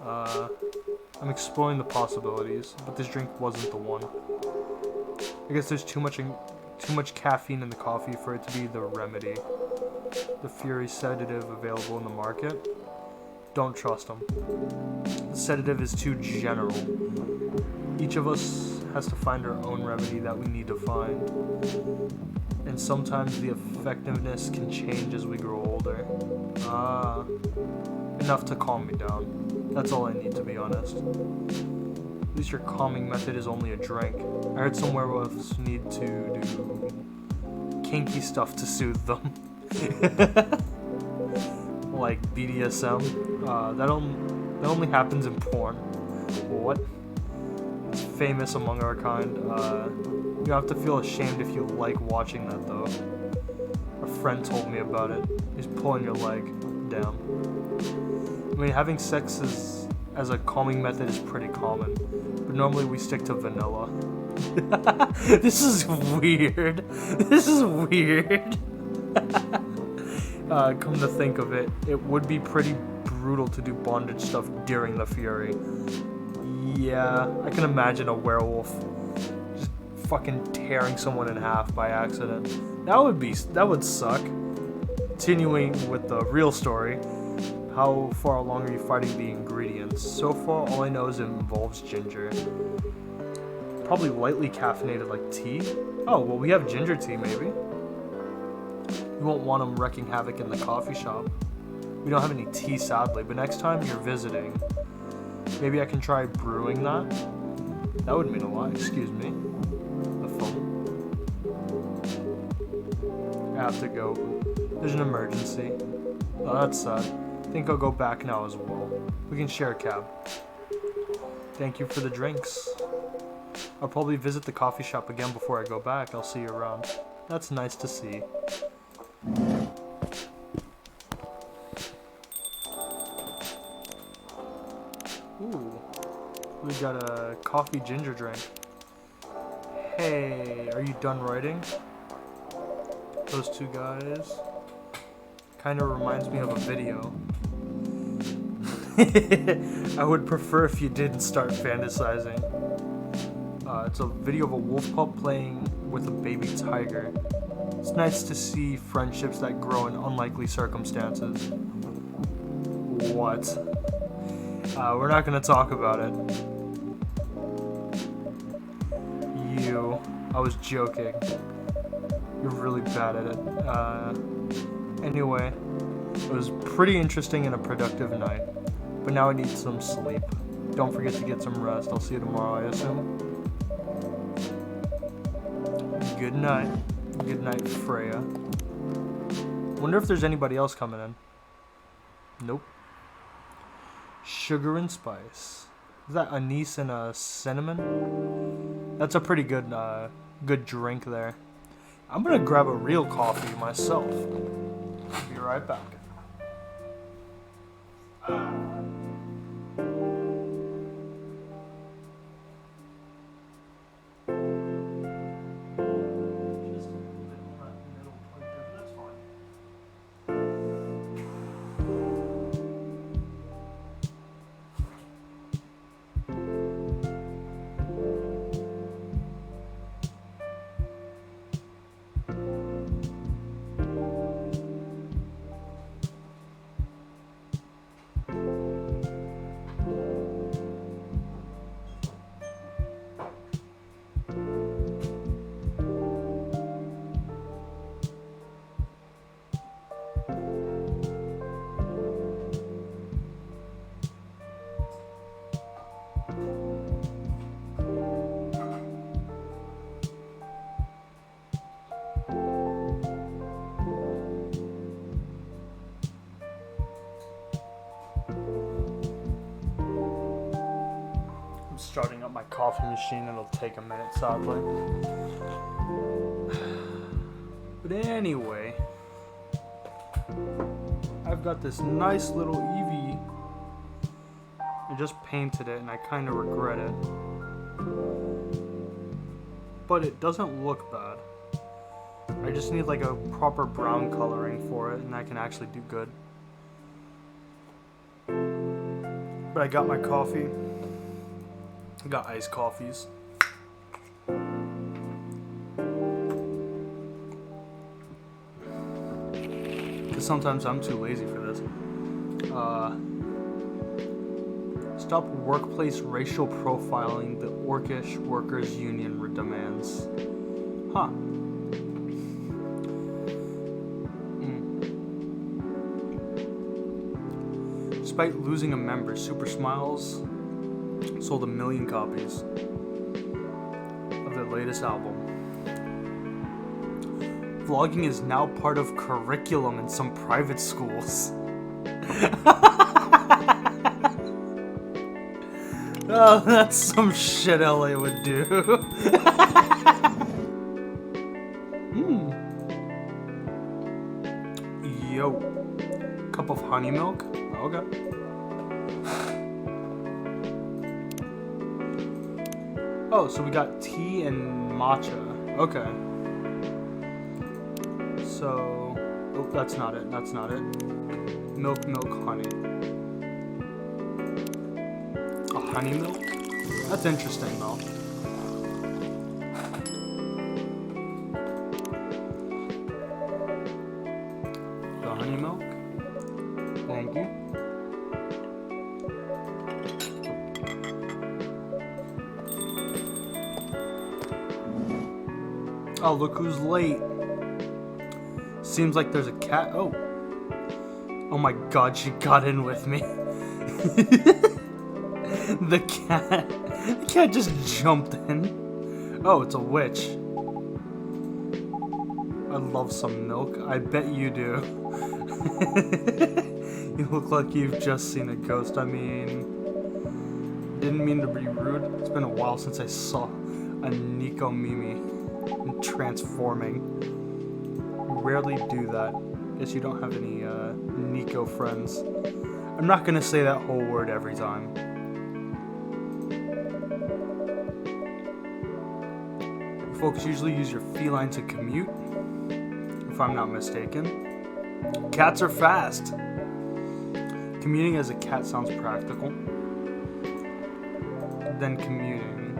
I'm exploring the possibilities, but this drink wasn't the one. I guess there's too much caffeine in the coffee for it to be the remedy. The Fury sedative available in the market? Don't trust them. The sedative is too general. Each of us has to find our own remedy that we need to find. And sometimes the effectiveness can change as we grow older. Enough to calm me down. That's all I need, to be honest. At least your calming method is only a drink. I heard some werewolves need to do kinky stuff to soothe them. Like BDSM. That only happens in porn. What? It's famous among our kind. You don't have to feel ashamed if you like watching that though. A friend told me about it. He's pulling your leg. Damn. I mean, having sex as a calming method is pretty common, but normally we stick to vanilla. This is weird. This is weird. Come to think of it, it would be pretty brutal to do bondage stuff during the Fury. Yeah, I can imagine a werewolf just fucking tearing someone in half by accident. That would suck. Continuing with the real story. How far along are you fighting the ingredients? So far, all I know is it involves ginger. Probably lightly caffeinated like tea. Oh, well, we have ginger tea, maybe. You won't want them wrecking havoc in the coffee shop. We don't have any tea, sadly, but next time you're visiting, maybe I can try brewing that. That would mean a lot. Excuse me. The phone. I have to go. There's an emergency. Oh, that's sad. I think I'll go back now as well. We can share a cab. Thank you for the drinks. I'll probably visit the coffee shop again before I go back. I'll see you around. That's nice to see. Ooh. We got a coffee ginger drink. Hey, are you done writing? Those two guys. Kinda reminds me of a video. I would prefer if you didn't start fantasizing. It's a video of a wolf pup playing with a baby tiger. It's nice to see friendships that grow in unlikely circumstances. What? We're not gonna talk about it. I was joking. You're really bad at it. Anyway, it was pretty interesting and a productive night. But now I need some sleep. Don't forget to get some rest. I'll see you tomorrow, I assume. Good night. Good night, Freya. Wonder if there's anybody else coming in. Nope. Sugar and spice. Is that anise and a cinnamon? That's a pretty good good drink there. I'm gonna grab a real coffee myself. Be right back. Starting up my coffee machine. It'll take a minute, sadly. But anyway, I've got this nice little Eevee. I just painted it and I kind of regret it. But it doesn't look bad. I just need like a proper brown coloring for it and I can actually do good. But I got my coffee. I got iced coffees. Because sometimes I'm too lazy for this. Stop workplace racial profiling, the Orcish Workers Union demands. Huh. Despite losing a member, Super Smiles sold 1 million copies of their latest album. Vlogging is now part of curriculum in some private schools. Oh, that's some shit LA would do. Yo. Cup of honey milk? Okay. Oh, so we got tea and matcha. Okay. So... Oh, that's not it. That's not it. Milk, honey. A honey milk? That's interesting, though. Thank you. Oh, look who's late. Seems like there's a cat. Oh. Oh my god, she got in with me. The cat just jumped in. Oh, it's a witch. I love some milk. I bet you do. You look like you've just seen a ghost. I mean, didn't mean to be rude. It's been a while since I saw a Nico Mimi transforming. You rarely do that. Guess you don't have any Nico friends. I'm not gonna say that whole word every time. Folks usually use your feline to commute, if I'm not mistaken. Cats are fast. Commuting as a cat sounds practical. Then commuting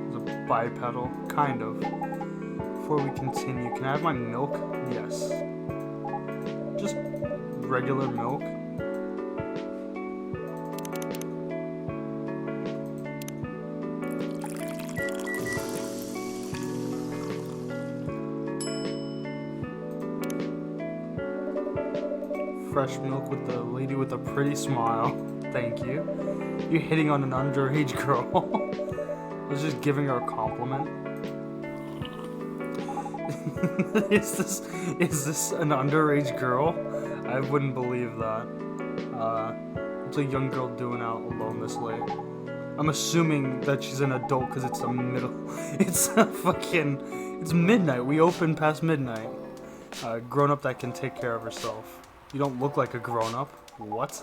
is a bipedal, kind of. Before we continue, can I have my milk? Yes. Just regular milk. Fresh milk with the lady with a pretty smile. Thank you. You're hitting on an underage girl. I was just giving her a compliment. Is this an underage girl? I wouldn't believe that. What's a young girl doing out alone this late? I'm assuming that she's an adult because it's it's midnight. We open past midnight. Grown up that can take care of herself. You don't look like a grown up. What?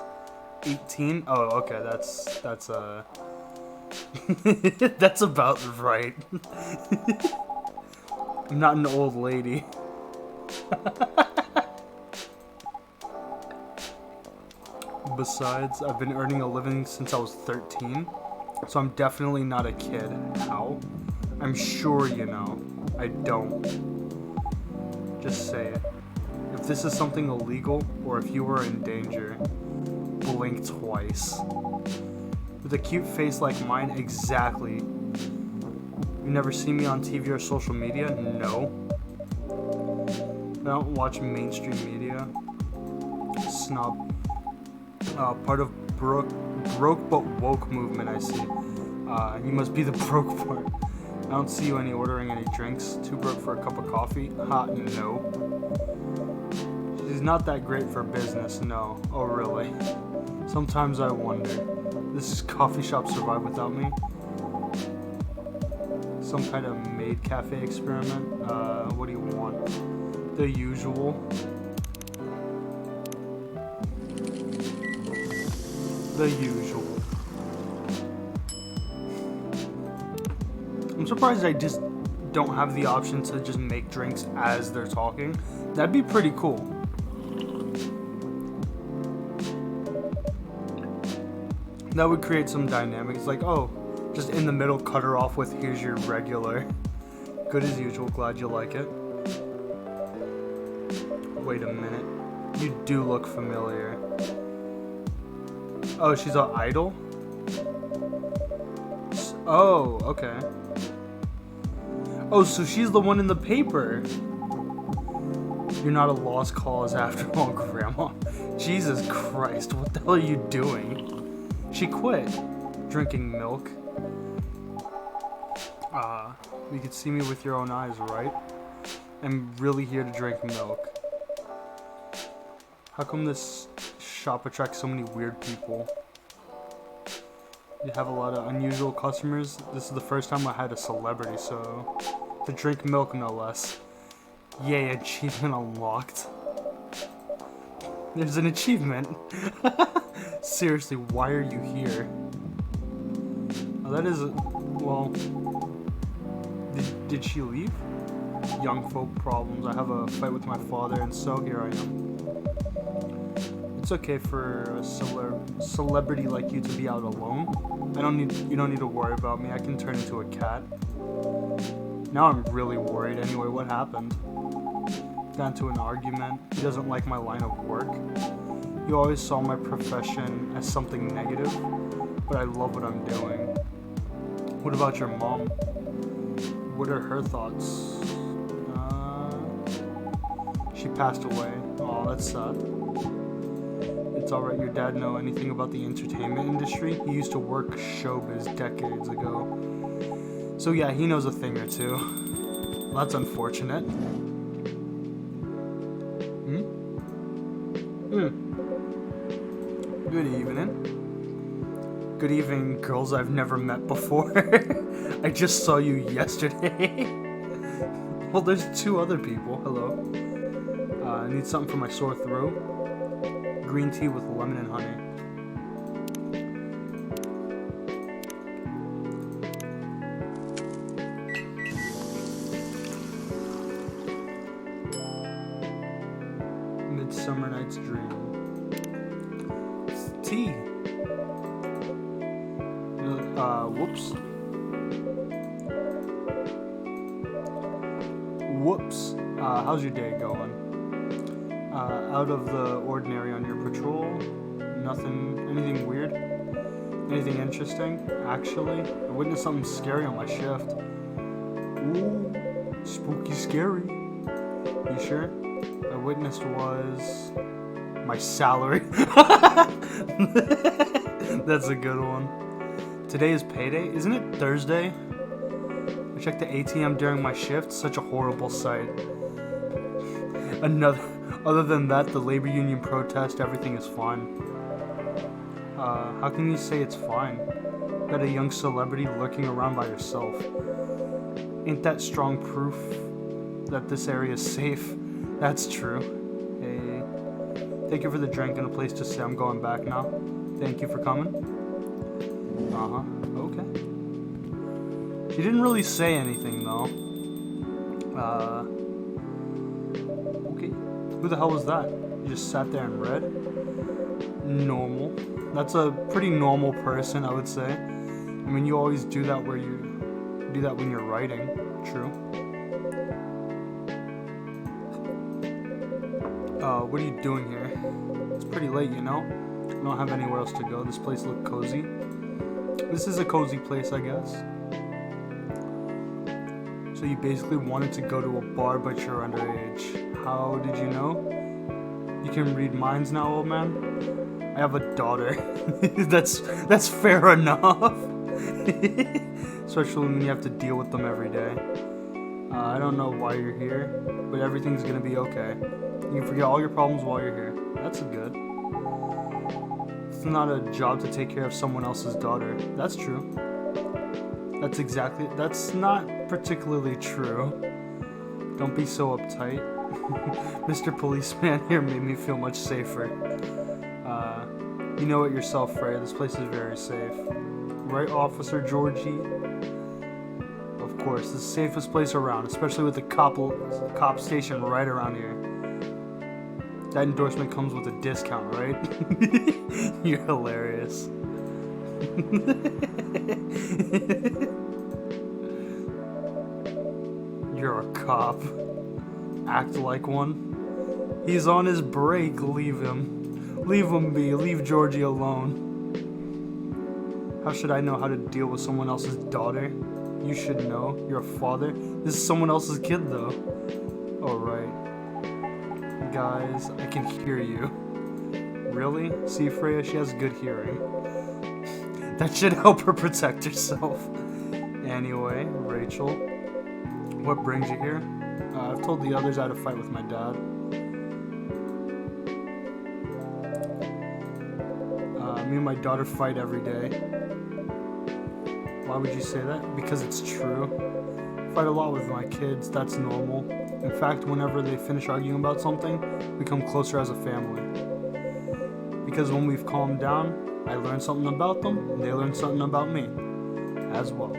18? Oh, okay. That's that's about right. I'm not an old lady. Besides, I've been earning a living since I was 13, so I'm definitely not a kid. How? I'm sure you know. I don't. Just say it. If this is something illegal, or if you were in danger, blink twice. With a cute face like mine, exactly. You never see me on TV or social media? No. I don't watch mainstream media. Snob. Part of broke but woke movement, I see. You must be the broke part. I don't see you ordering any drinks. Too broke for a cup of coffee? Ha, no. She's not that great for business, no. Oh, really? Sometimes I wonder. Does this coffee shop survive without me? Some kind of maid cafe experiment? What do you want? The usual. The usual. I'm surprised I just don't have the option to just make drinks as they're talking. That'd be pretty cool. That would create some dynamics, like, oh, just in the middle, cut her off with, here's your regular. Good as usual, glad you like it. Wait a minute. You do look familiar. Oh, she's an idol? Oh, okay. Oh, so she's the one in the paper. You're not a lost cause after all, Grandma. Jesus Christ, what the hell are you doing? She quit drinking milk. You could see me with your own eyes, right? I'm really here to drink milk. How come this shop attracts so many weird people? You have a lot of unusual customers. This is the first time I had a celebrity, so to drink milk, no less. Yay, achievement unlocked. There's an achievement. Seriously, why are you here? Oh, that is well, did she leave? Young folk problems. I have a fight with my father, and so here I am. It's okay for a celebrity like you to be out alone. You don't need to worry about me. I can turn into a cat. Now I'm really worried. Anyway, what happened? Got into an argument. He doesn't like my line of work. You always saw my profession as something negative, but I love what I'm doing. What about your mom? What are her thoughts? She passed away. Oh, that's sad. It's alright, your dad know anything about the entertainment industry? He used to work showbiz decades ago. So yeah, he knows a thing or two. Well, that's unfortunate. Good evening. Good evening, girls I've never met before. I just saw you yesterday. Well, there's 2 other people. Hello. I need something for my sore throat. Green tea with lemon and honey. Midsummer Night's Dream. It's tea. Whoops. Whoops. How's your day going? Out of the ordinary on your patrol? Nothing, anything weird? Anything interesting? Actually, I witnessed something scary on my shift. Ooh, spooky scary. You sure? I witnessed was my salary. That's a good one. Today is payday? Isn't it Thursday? I checked the ATM during my shift. Such a horrible sight. Other than that, the labor union protest, everything is fine. How can you say it's fine? Got a young celebrity lurking around by herself. Ain't that strong proof that this area is safe? That's true. Hey, thank you for the drink and a place to stay. I'm going back now. Thank you for coming. Okay. She didn't really say anything though. Okay. Who the hell was that? You just sat there and read? Normal. That's a pretty normal person, I would say. I mean, you always do that when you're writing. True. What are you doing here? It's pretty late, you know? I don't have anywhere else to go. This place looks cozy. This is a cozy place, I guess. So you basically wanted to go to a bar, but you're underage. How did you know? You can read minds now, old man? I have a daughter. That's fair enough. Especially when you have to deal with them every day. I don't know why you're here, but everything's gonna be okay. You can forget all your problems while you're here. That's good. It's not a job to take care of someone else's daughter. That's true. That's not particularly true. Don't be so uptight. Mr. Policeman here made me feel much safer. You know it yourself, Freya. This place is very safe. Right, Officer Georgie? Of course, the safest place around, especially with the cop station right around here. That endorsement comes with a discount, right? You're hilarious. You're a cop. Act like one. He's on his break. Leave him. Leave him be. Leave Georgie alone. How should I know how to deal with someone else's daughter? You should know. You're a father. This is someone else's kid, though. Alright. Guys, I can hear you. Really? See, Freya, she has good hearing. That should help her protect herself. Anyway, Rachel, what brings you here? I've told the others I had a fight with my dad. Me and my daughter fight every day. Why would you say that? Because it's true. I fight a lot with my kids, that's normal. In fact, whenever they finish arguing about something, we come closer as a family. Because when we've calmed down, I learn something about them, and they learn something about me, as well.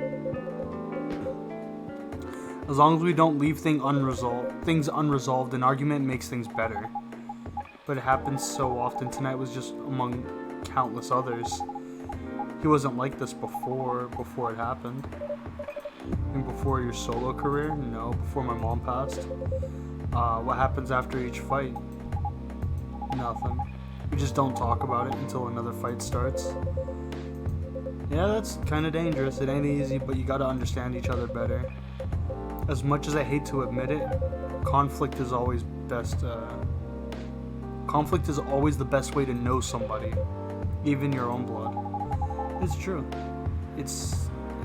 As long as we don't leave things unresolved, an argument makes things better. But it happens so often. Tonight was just among countless others. He wasn't like this before it happened. And before your solo career? No, before my mom passed. What happens after each fight? Nothing. We just don't talk about it until another fight starts. Yeah, that's kind of dangerous. It ain't easy, but you gotta understand each other better. As much as I hate to admit it, conflict is always best. Conflict is always the best way to know somebody, even your own blood. It's true. It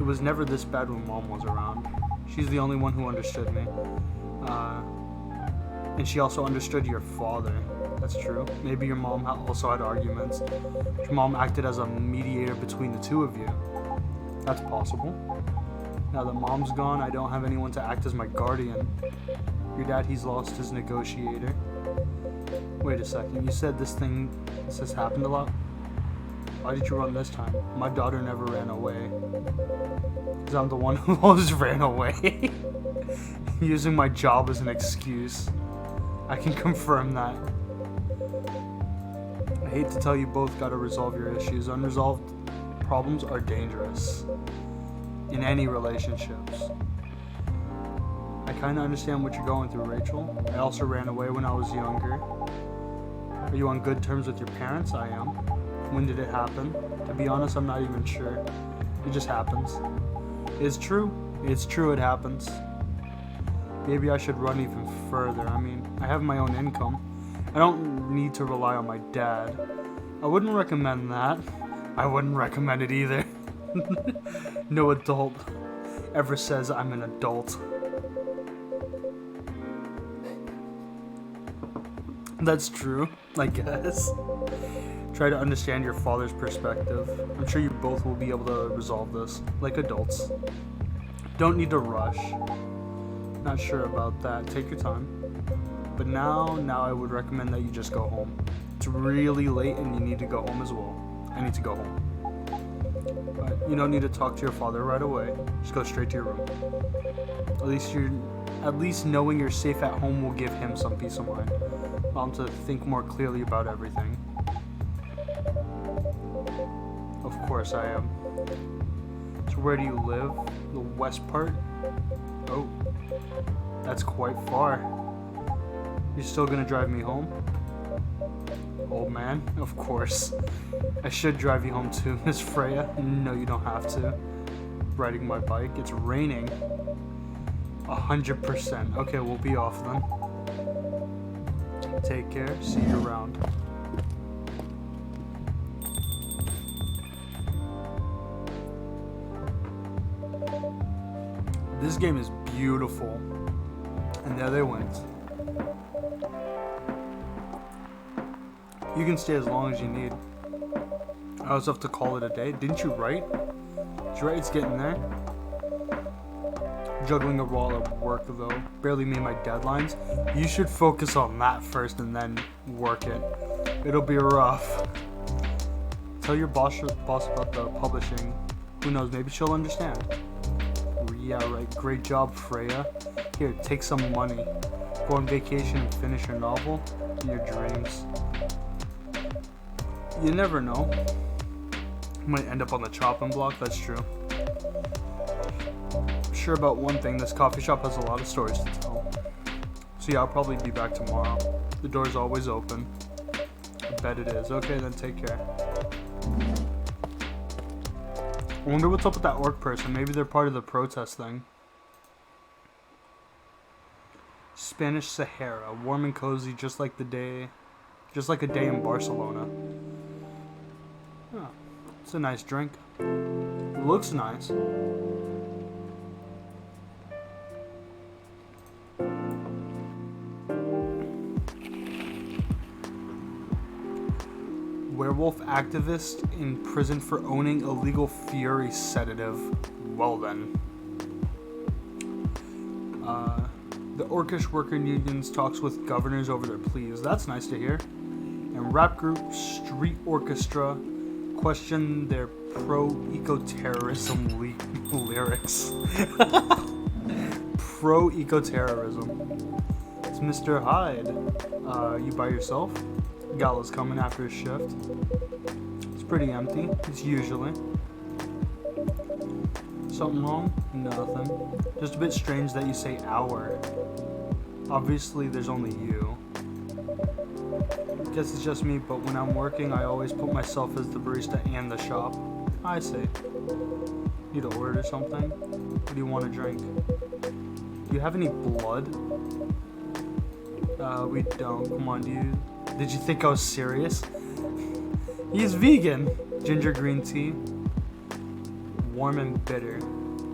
was never this bad when Mom was around. She's the only one who understood me. And she also understood your father. That's true. Maybe your mom also had arguments. Your mom acted as a mediator between the two of you. That's possible. Now that Mom's gone, I don't have anyone to act as my guardian. Your dad, he's lost his negotiator. Wait a second, you said this has happened a lot? Why did you run this time? My daughter never ran away. Because I'm the one who always ran away. Using my job as an excuse. I can confirm that. I hate to tell you both gotta resolve your issues. Unresolved problems are dangerous. In any relationships. I kinda understand what you're going through, Rachel. I also ran away when I was younger. Are you on good terms with your parents? I am. When did it happen? To be honest, I'm not even sure. It just happens. It's true. It's true it happens. Maybe I should run even further. I mean, I have my own income. I don't need to rely on my dad. I wouldn't recommend that. I wouldn't recommend it either. No adult ever says I'm an adult. That's true, I guess. Try to understand your father's perspective. I'm sure you both will be able to resolve this, like adults. Don't need to rush. Not sure about that. Take your time. But now I would recommend that you just go home. It's really late and you need to go home as well. I need to go home. But you don't need to talk to your father right away. Just go straight to your room. At least knowing you're safe at home will give him some peace of mind. To think more clearly about everything. Of course I am. So where do you live? The west part? Oh, that's quite far. You're still gonna drive me home? Old man, of course. I should drive you home too, Miss Freya. No, you don't have to. Riding my bike. It's raining. 100%. Okay, we'll be off then. Take care. See you around. This game is beautiful. And there they went. You can stay as long as you need. I also have to call it a day. Didn't you write? Did you write it's getting there? Juggling a role at work though. Barely made my deadlines. You should focus on that first and then work it. It'll be rough. Tell your boss about the publishing. Who knows, maybe she'll understand. Yeah, right. Great job, Freya. Here, take some money. Go on vacation and finish your novel in your dreams. You never know. You might end up on the chopping block, that's true. I'm sure about one thing, this coffee shop has a lot of stories to tell. So yeah, I'll probably be back tomorrow. The door's always open. I bet it is. Okay, then take care. I wonder what's up with that orc person. Maybe they're part of the protest thing. Spanish Sahara, warm and cozy, just like a day in Barcelona. Oh, it's a nice drink. It looks nice. Werewolf activist in prison for owning illegal Fury sedative. Well then. The Orcish worker unions talks with governors over their pleas. That's nice to hear. And rap group Street Orchestra question their pro-eco-terrorism lyrics. Pro-eco-terrorism. It's Mr. Hyde. You by yourself? Gala's coming after his shift. It's pretty empty. It's usually. Something wrong? Nothing. Just a bit strange that you say our. Obviously, there's only you. Guess it's just me, but when I'm working, I always put myself as the barista and the shop. I see. Need to order something? What do you want to drink? Do you have any blood? We don't. Come on, did you think I was serious? He's vegan. Ginger green tea. Warm and bitter.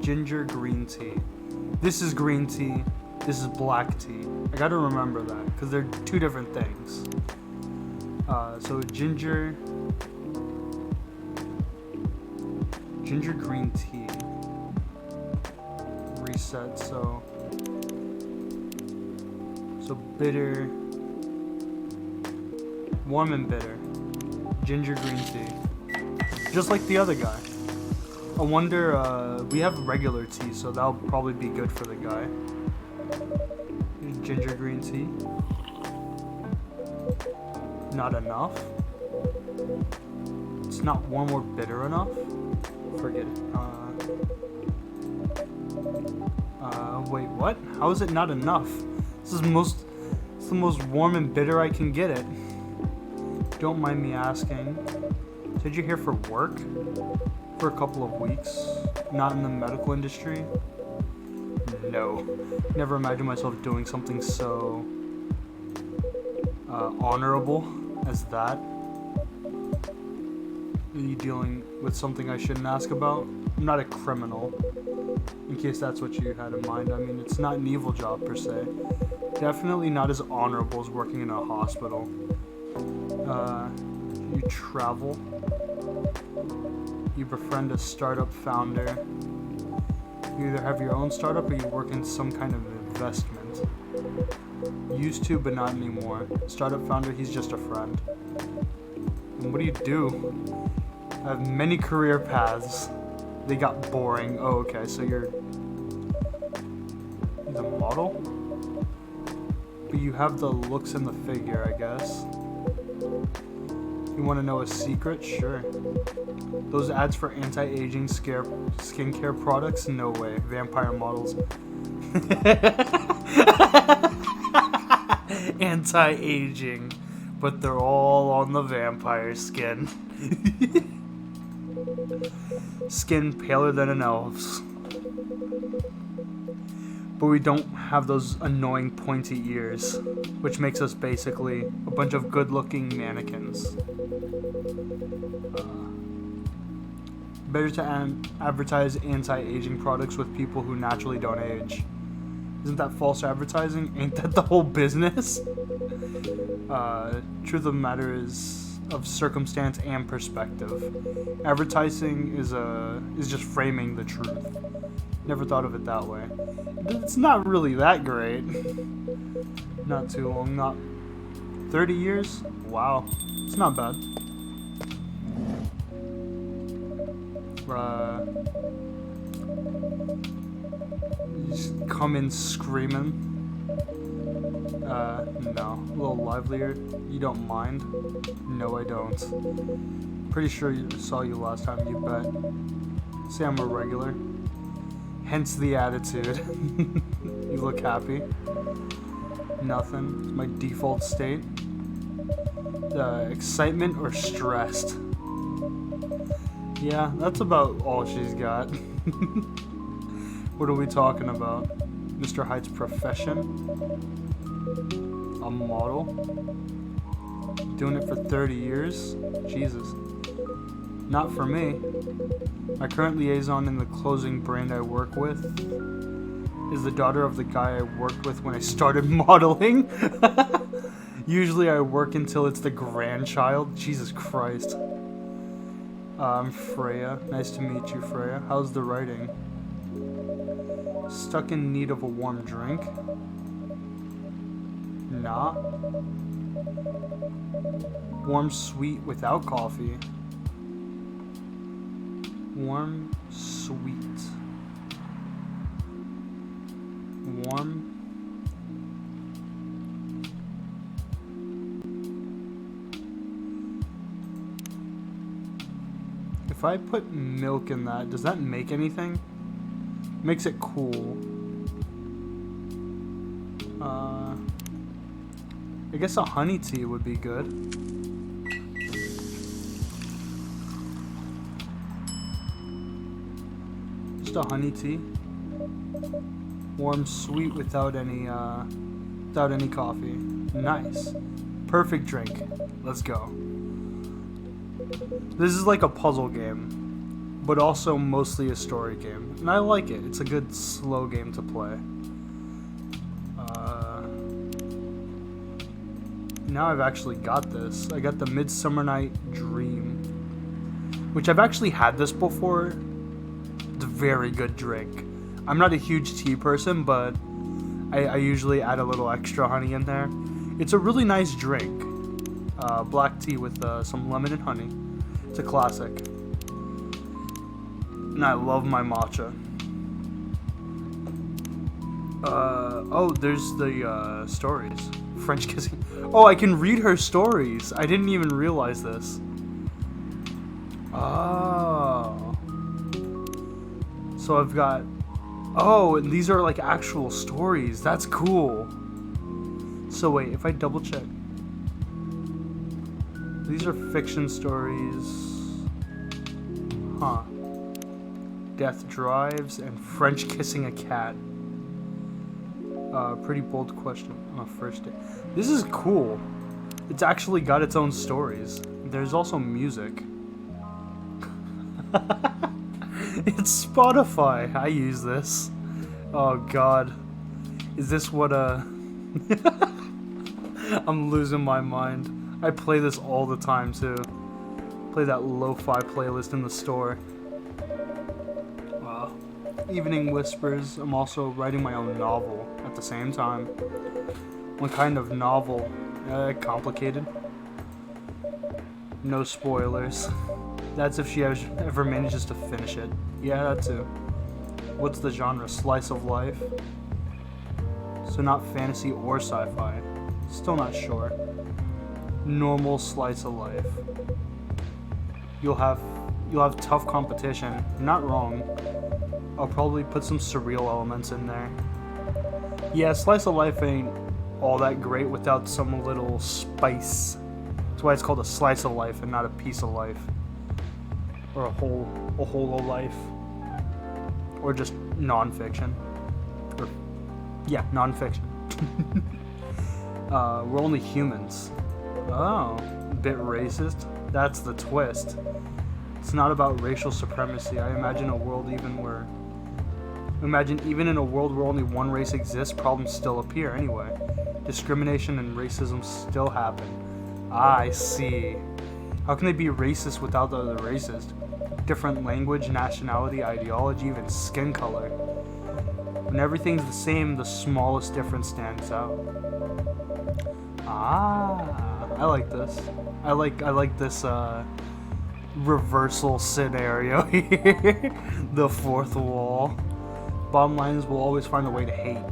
Ginger green tea. This is green tea. This is black tea. I gotta remember that, because they're two different things. So ginger green tea. Reset, so bitter. Warm and bitter. Ginger green tea. Just like the other guy. I wonder, we have regular tea, so that'll probably be good for the guy. Ginger green tea. Not enough. It's not warm or bitter enough. Forget it. Wait, what? How is it not enough? It's the most warm and bitter I can get it. Don't mind me asking. Said you're here for work? For a couple of weeks? Not in the medical industry? No. Never imagined myself doing something so honorable as that. Are you dealing with something I shouldn't ask about? I'm not a criminal, in case that's what you had in mind. I mean, it's not an evil job per se. Definitely not as honorable as working in a hospital. You travel. You befriend a startup founder. You either have your own startup or you work in some kind of investment. Used to, but not anymore. Startup founder, he's just a friend. And what do? I have many career paths. They got boring. Oh, okay, so he's a model? But you have the looks and the figure, I guess. You want to know a secret? Sure. Those ads for anti-aging skincare products? No way. Vampire models. Anti-aging. But they're all on the vampire skin. Skin paler than an elf's. But we don't have those annoying pointy ears, which makes us basically a bunch of good-looking mannequins. Better to advertise anti-aging products with people who naturally don't age. Isn't that false advertising? Ain't that the whole business? Truth of the matter is of circumstance and perspective. Advertising is just framing the truth. Never thought of it that way. It's not really that great. Not too long. Not 30 years? Wow. It's not bad. Just come in screaming. No. A little livelier. You don't mind? No, I don't. Pretty sure I saw you last time, you bet. Say I'm a regular. Hence the attitude. You look happy. Nothing. It's my default state. Excitement or stressed? Yeah, that's about all she's got. What are we talking about? Mr. Hyde's profession? A model? Doing it for 30 years? Jesus. Not for me. My current liaison in the clothing brand I work with is the daughter of the guy I worked with when I started modeling. Usually I work until it's the grandchild. Jesus Christ. I'm Freya. Nice to meet you, Freya. How's the writing? Stuck in need of a warm drink? Nah. Warm sweet without coffee. Warm sweet. Warm. If I put milk in that, does that make anything? Makes it cool. I guess a honey tea would be good. Just a honey tea. Warm, sweet, without any coffee. Nice. Perfect drink. Let's go. This is like a puzzle game, but also mostly a story game. And I like it. It's a good slow game to play. Now I've actually got this. I got the Midsummer Night Dream, which I've actually had this before. It's a very good drink. I'm not a huge tea person, but I usually add a little extra honey in there. It's a really nice drink. Black tea with some lemon and honey. It's a classic. And I love my matcha. Oh, there's the stories. French kissing. Oh, I can read her stories. I didn't even realize this. Oh. So I've got... Oh, and these are like actual stories. That's cool. So wait, if I double check. These are fiction stories. Huh. Death drives and French kissing a cat. Pretty bold question on a first date. This is cool. It's actually got its own stories. There's also music. It's Spotify. I use this. Oh god. Is this what I'm losing my mind. I play this all the time too. Play that lo-fi playlist in the store. Wow. Evening Whispers. I'm also writing my own novel at the same time. What kind of novel? Complicated. No spoilers. That's if she ever manages to finish it. Yeah, that too. What's the genre? Slice of life? So not fantasy or sci-fi. Still not sure. Normal slice of life. You'll have tough competition. Not wrong. I'll probably put some surreal elements in there. Yeah, slice of life ain't all that great without some little spice. That's why it's called a slice of life and not a piece of life. Or a whole of life. Or just non-fiction. Or, yeah, non-fiction. We're only humans. Oh, a bit racist. That's the twist. It's not about racial supremacy. I imagine a world even in a world where only one race exists, problems still appear anyway. Discrimination and racism still happen. I see. How can they be racist without the other racist? Different language, nationality, ideology, even skin color. When everything's the same, the smallest difference stands out. Ah, I like this. I like this reversal scenario here. The fourth wall. Bottom line is we'll always find a way to hate.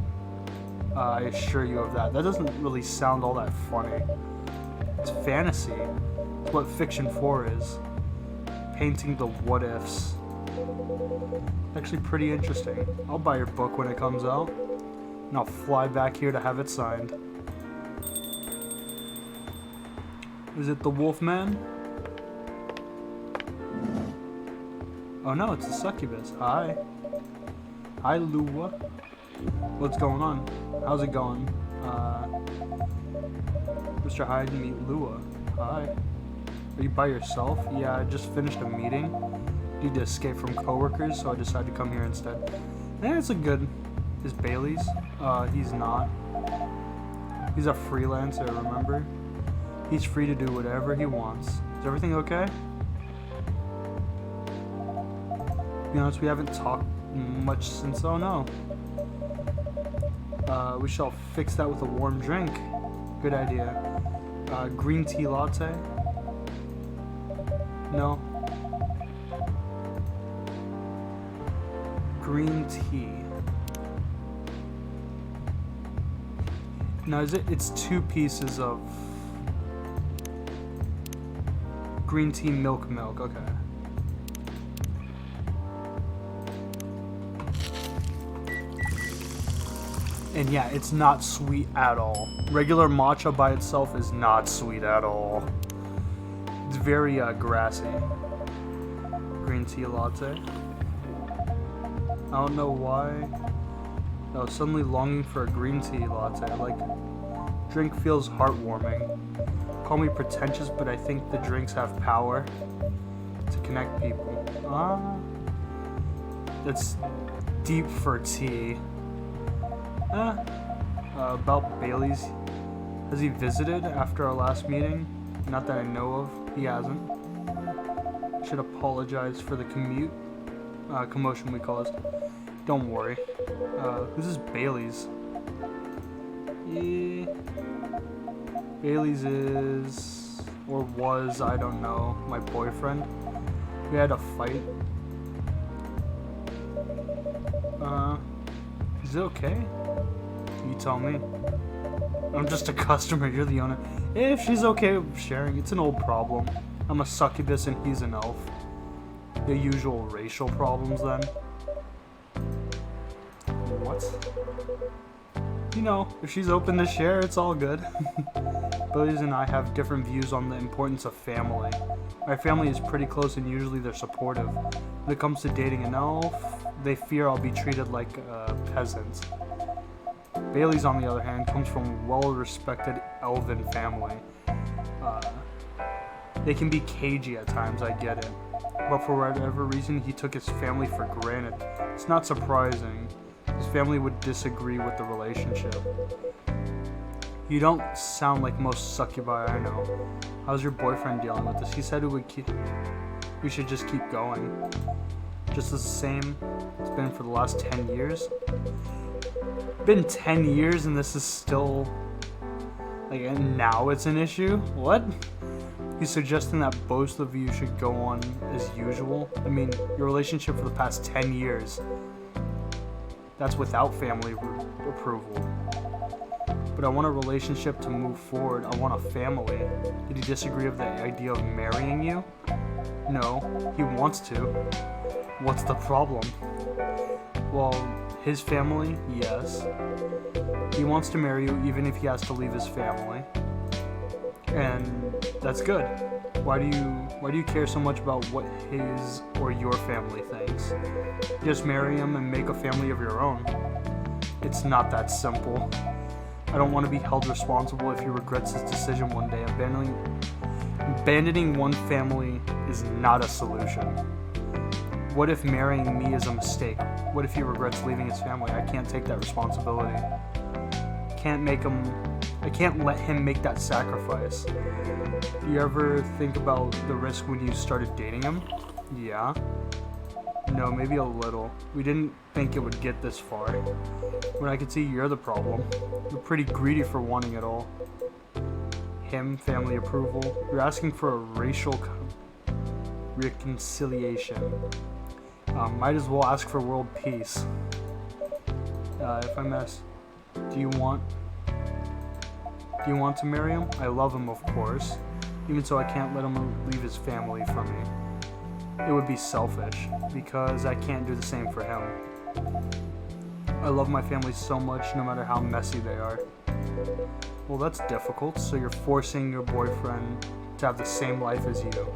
I assure you of that. That doesn't really sound all that funny. It's fantasy. It's what Fiction 4 is. Painting the what ifs. Actually pretty interesting. I'll buy your book when it comes out. And I'll fly back here to have it signed. Is it the Wolfman? Oh no, it's the Succubus. Hi. Hi, Lua. What's going on? How's it going? Mr. Hyde, meet Lua. Hi. Are you by yourself? Yeah, I just finished a meeting. Need to escape from coworkers, so I decided to come here instead. Yeah, it's a good... Is Bailey's? He's not. He's a freelancer, remember? He's free to do whatever he wants. Is everything okay? To be honest, we haven't talked much since... Oh no. We shall fix that with a warm drink. Good idea. Green tea latte? No. Green tea. Now is it? It's 2 pieces of green tea milk. Okay. And yeah, it's not sweet at all. Regular matcha by itself is not sweet at all. It's very grassy. Green tea latte. I don't know why. I was suddenly longing for a green tea latte. Like, drink feels heartwarming. Call me pretentious, but I think the drinks have power to connect people. That's deep for tea. About Bailey's. Has he visited after our last meeting? Not that I know of. He hasn't. Should apologize for the commotion we caused. Don't worry. Who's this Bailey's? Yeah. Bailey's is, or was, I don't know, my boyfriend. We had a fight. Is it okay? You tell me. I'm just a customer, you're the owner. If she's okay with sharing, it's an old problem. I'm a succubus and he's an elf. The usual racial problems then. What? You know, if she's open to share, it's all good. Bailey's and I have different views on the importance of family. My family is pretty close and usually they're supportive. When it comes to dating an elf, they fear I'll be treated like a peasant. Bailey's, on the other hand, comes from a well-respected elven family. They can be cagey at times, I get it. But for whatever reason, he took his family for granted. It's not surprising. His family would disagree with the relationship. You don't sound like most succubi I know. How's your boyfriend dealing with this? He said we should just keep going. Just the same it's been for the last 10 years. Been 10 years and this is still, like, and now it's an issue? What? He's suggesting that both of you should go on as usual. I mean, your relationship for the past 10 years. That's without family approval. But I want a relationship to move forward. I want a family. Did he disagree with the idea of marrying you? No, he wants to. What's the problem? Well, his family, yes. He wants to marry you even if he has to leave his family. And that's good. Why do you care so much about what his or your family thinks? Just marry him and make a family of your own. It's not that simple. I don't want to be held responsible if he regrets his decision one day. Abandoning one family is not a solution. What if marrying me is a mistake? What if he regrets leaving his family? I can't take that responsibility. I can't let him make that sacrifice. Do you ever think about the risk when you started dating him? Yeah. No, maybe a little. We didn't think it would get this far. When I could see you're the problem. You're pretty greedy for wanting it all. Him, family approval. You're asking for a racial reconciliation. Might as well ask for world peace. If I'm asked, do you want to marry him? I love him, of course. Even so, I can't let him leave his family from me. It would be selfish, because I can't do the same for him. I love my family so much, no matter how messy they are. Well, that's difficult, so you're forcing your boyfriend to have the same life as you.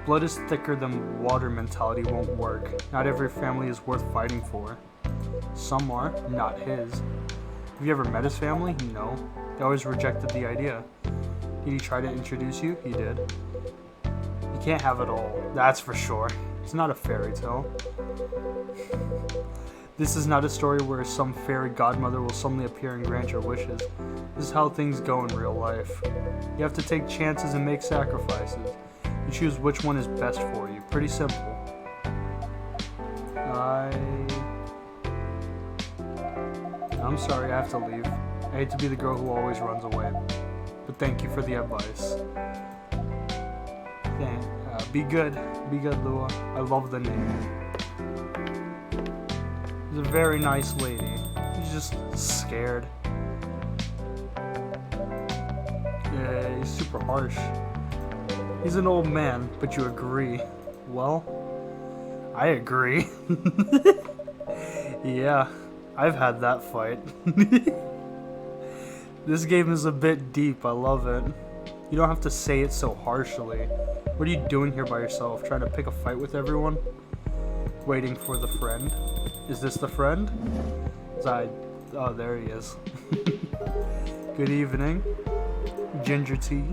Blood is thicker than water mentality won't work. Not every family is worth fighting for. Some are, not his. Have you ever met his family? No. They always rejected the idea. Did he try to introduce you? He did. You can't have it all, that's for sure. It's not a fairy tale. This is not a story where some fairy godmother will suddenly appear and grant your wishes. This is how things go in real life. You have to take chances and make sacrifices. You choose which one is best for you. Pretty simple. I'm sorry, I have to leave. I hate to be the girl who always runs away. But thank you for the advice. Be good. Be good, Lua. I love the name. She's a very nice lady. She's just scared. Yeah, he's super harsh. He's an old man, but you agree. Well, I agree. Yeah, I've had that fight. This game is a bit deep, I love it. You don't have to say it so harshly. What are you doing here by yourself? Trying to pick a fight with everyone? Waiting for the friend? Is this the friend? Oh, there he is. Good evening. Ginger tea.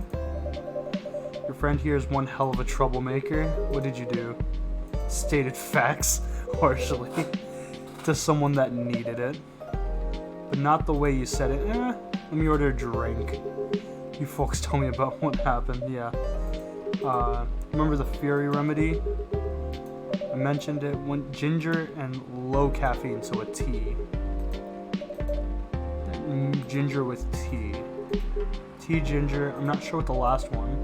Your friend here is one hell of a troublemaker. What did you do? Stated facts harshly to someone that needed it. But not the way you said it. Let me order a drink. You folks tell me about what happened, yeah. Remember the Fury remedy? I mentioned it. Went ginger and low caffeine, so a tea. Ginger with tea. Tea ginger. I'm not sure what the last one.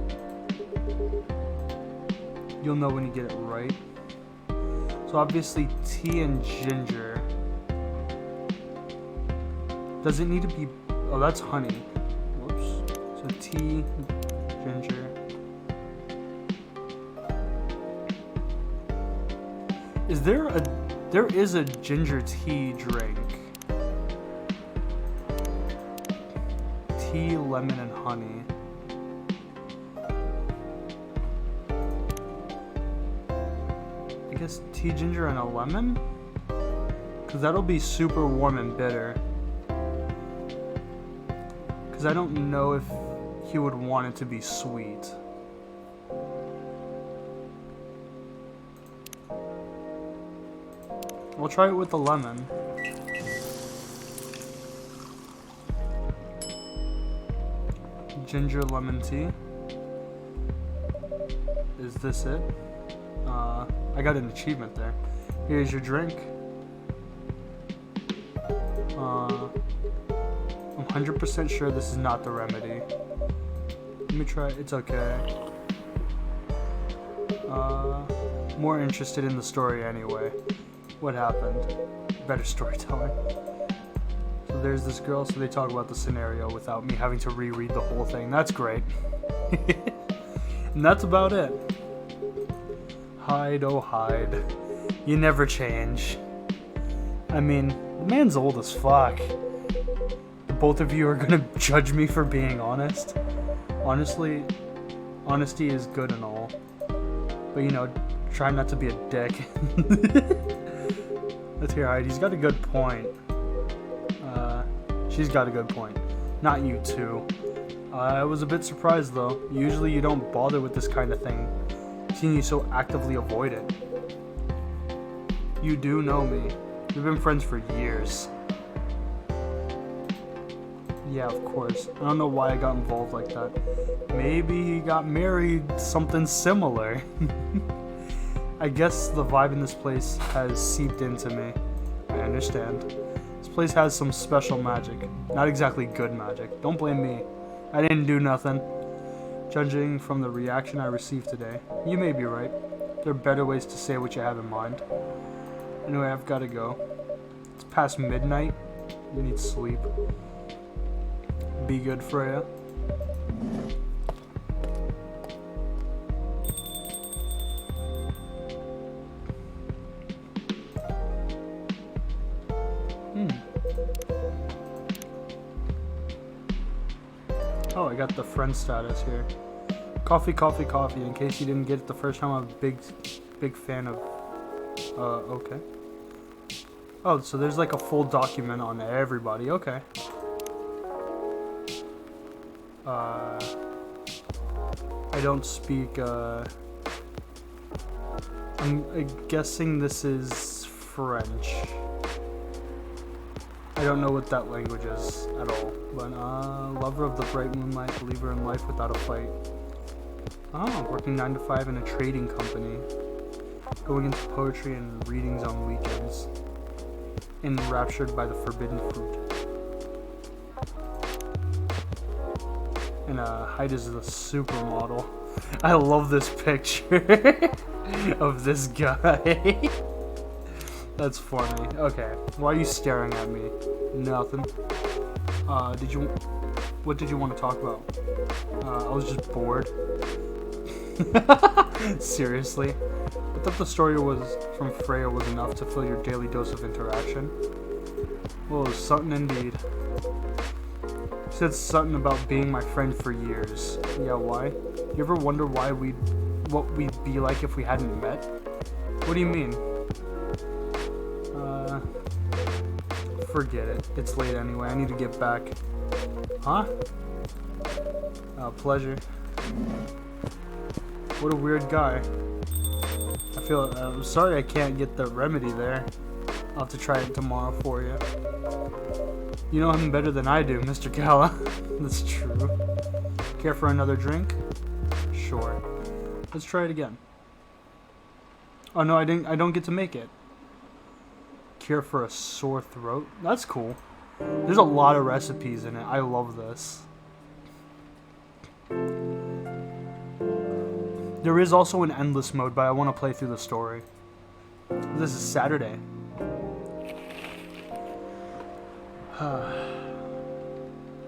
You'll know when you get it right. So obviously tea and ginger. Does it need to be... Oh, that's honey. Whoops. So tea, ginger. There is a ginger tea drink. Tea, lemon, and honey. I guess tea, ginger, and a lemon? Because that'll be super warm and bitter. Because I don't know if he would want it to be sweet. We'll try it with the lemon. Ginger lemon tea. Is this it? I got an achievement there. Here's your drink. I'm 100% sure this is not the remedy. Let me try. It's okay. More interested in the story anyway. What happened? Better storytelling. So there's this girl, so they talk about the scenario without me having to reread the whole thing. That's great. And that's about it. Hide, oh hide. You never change. I mean, the man's old as fuck. Both of you are gonna judge me for being honest. Honestly, honesty is good and all. But you know, try not to be a dick. Let's hear Heidi's got a good point. She's got a good point. Not you two. I was a bit surprised though. Usually you don't bother with this kind of thing, seeing you so actively avoid it. You do know me. We've been friends for years. Yeah, of course. I don't know why I got involved like that. Maybe he got married, something similar. I guess the vibe in this place has seeped into me. I understand. This place has some special magic. Not exactly good magic. Don't blame me. I didn't do nothing. Judging from the reaction I received today, you may be right. There are better ways to say what you have in mind. Anyway, I've got to go. It's past midnight. You need sleep. Be good, Freya. Oh, I got the friend status here. Coffee, coffee, coffee. In case you didn't get it the first time, I'm a big fan of... okay. Oh, so there's like a full document on everybody. Okay. I don't speak, I'm guessing this is French. I don't know what that language is at all. But, lover of the bright moonlight, believer in life without a fight. Oh, working 9 to 5 in a trading company. Going into poetry and readings on weekends. Enraptured by the forbidden fruit. And Hyde is the supermodel. I love this picture of this guy. That's funny. Okay, why are you staring at me? Nothing. What did you want to talk about? I was just bored. Seriously? I thought the story was from Freya was enough to fill your daily dose of interaction. Well, something indeed. Said something about being my friend for years. Yeah, why? You ever wonder what we'd be like if we hadn't met? What do you mean? Forget it. It's late anyway. I need to get back. Huh? Pleasure. What a weird guy. I'm sorry I can't get the remedy there. I'll have to try it tomorrow for you. You know him better than I do, Mr. Gala. That's true. Care for another drink? Sure. Let's try it again. Oh no, I don't get to make it. Cure for a sore throat? That's cool. There's a lot of recipes in it. I love this. There is also an endless mode, but I want to play through the story. This is Saturday.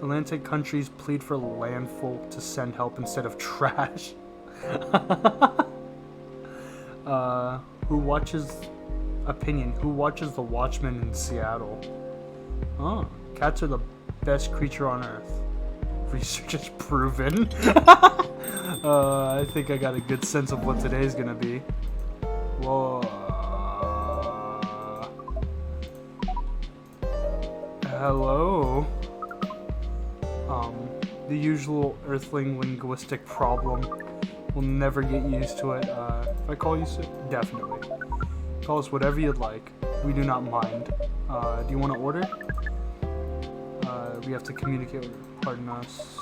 Atlantic countries plead for landfolk to send help instead of trash. Who watches The Watchmen in Seattle? Oh, cats are the best creature on Earth. Research has proven. I think I got a good sense of what today's gonna be. Whoa. Hello. The usual Earthling linguistic problem. We'll never get used to it. If I call you definitely. Call us whatever you'd like. We do not mind. Do you want to order? We have to communicate with you. Pardon us.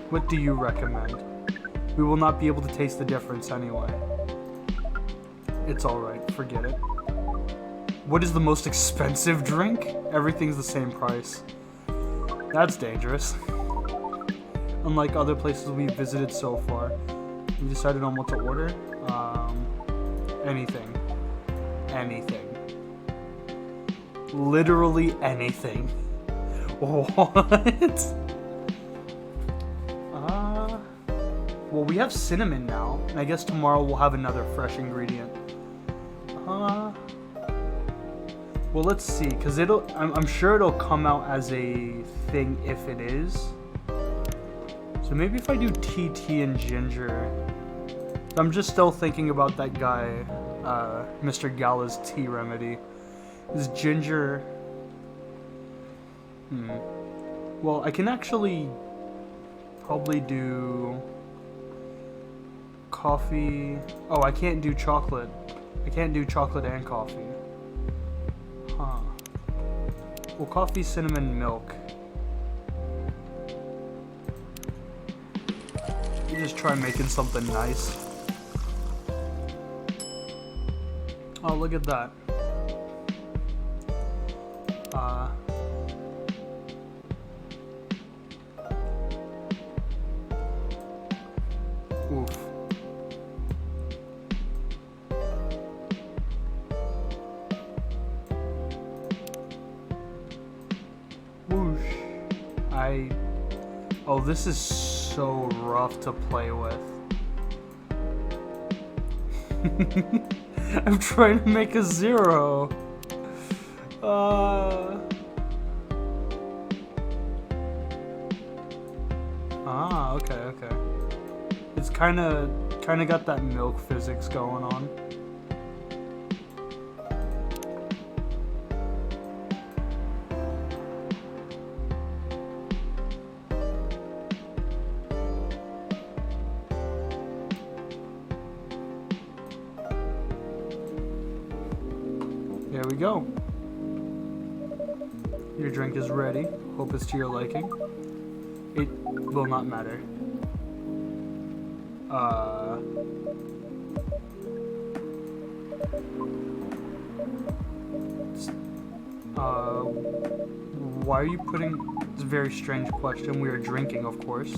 What do you recommend? We will not be able to taste the difference anyway. It's alright. Forget it. What is the most expensive drink? Everything's the same price. That's dangerous. Unlike other places we've visited so far. We decided on what to order. Anything. Anything. Literally anything. What? Well, we have cinnamon now, and I guess tomorrow we'll have another fresh ingredient. Well, let's see, because I'm sure it'll come out as a thing if it is. So maybe if I do tea and ginger. I'm just still thinking about that guy, Mr. Gala's tea remedy. Is ginger... Well, I can actually probably do coffee. Oh, I can't do chocolate. I can't do chocolate and coffee. Huh. Well, coffee, cinnamon, milk. You just try making something nice. Oh, look at that. Oof. Whoosh. Oh, this is so rough to play with. I'm trying to make a 0. Okay. It's kind of got that milk physics going on. There we go. Your drink is ready. Hope it's to your liking. It will not matter. Why are you putting... It's a very strange question. We are drinking, of course.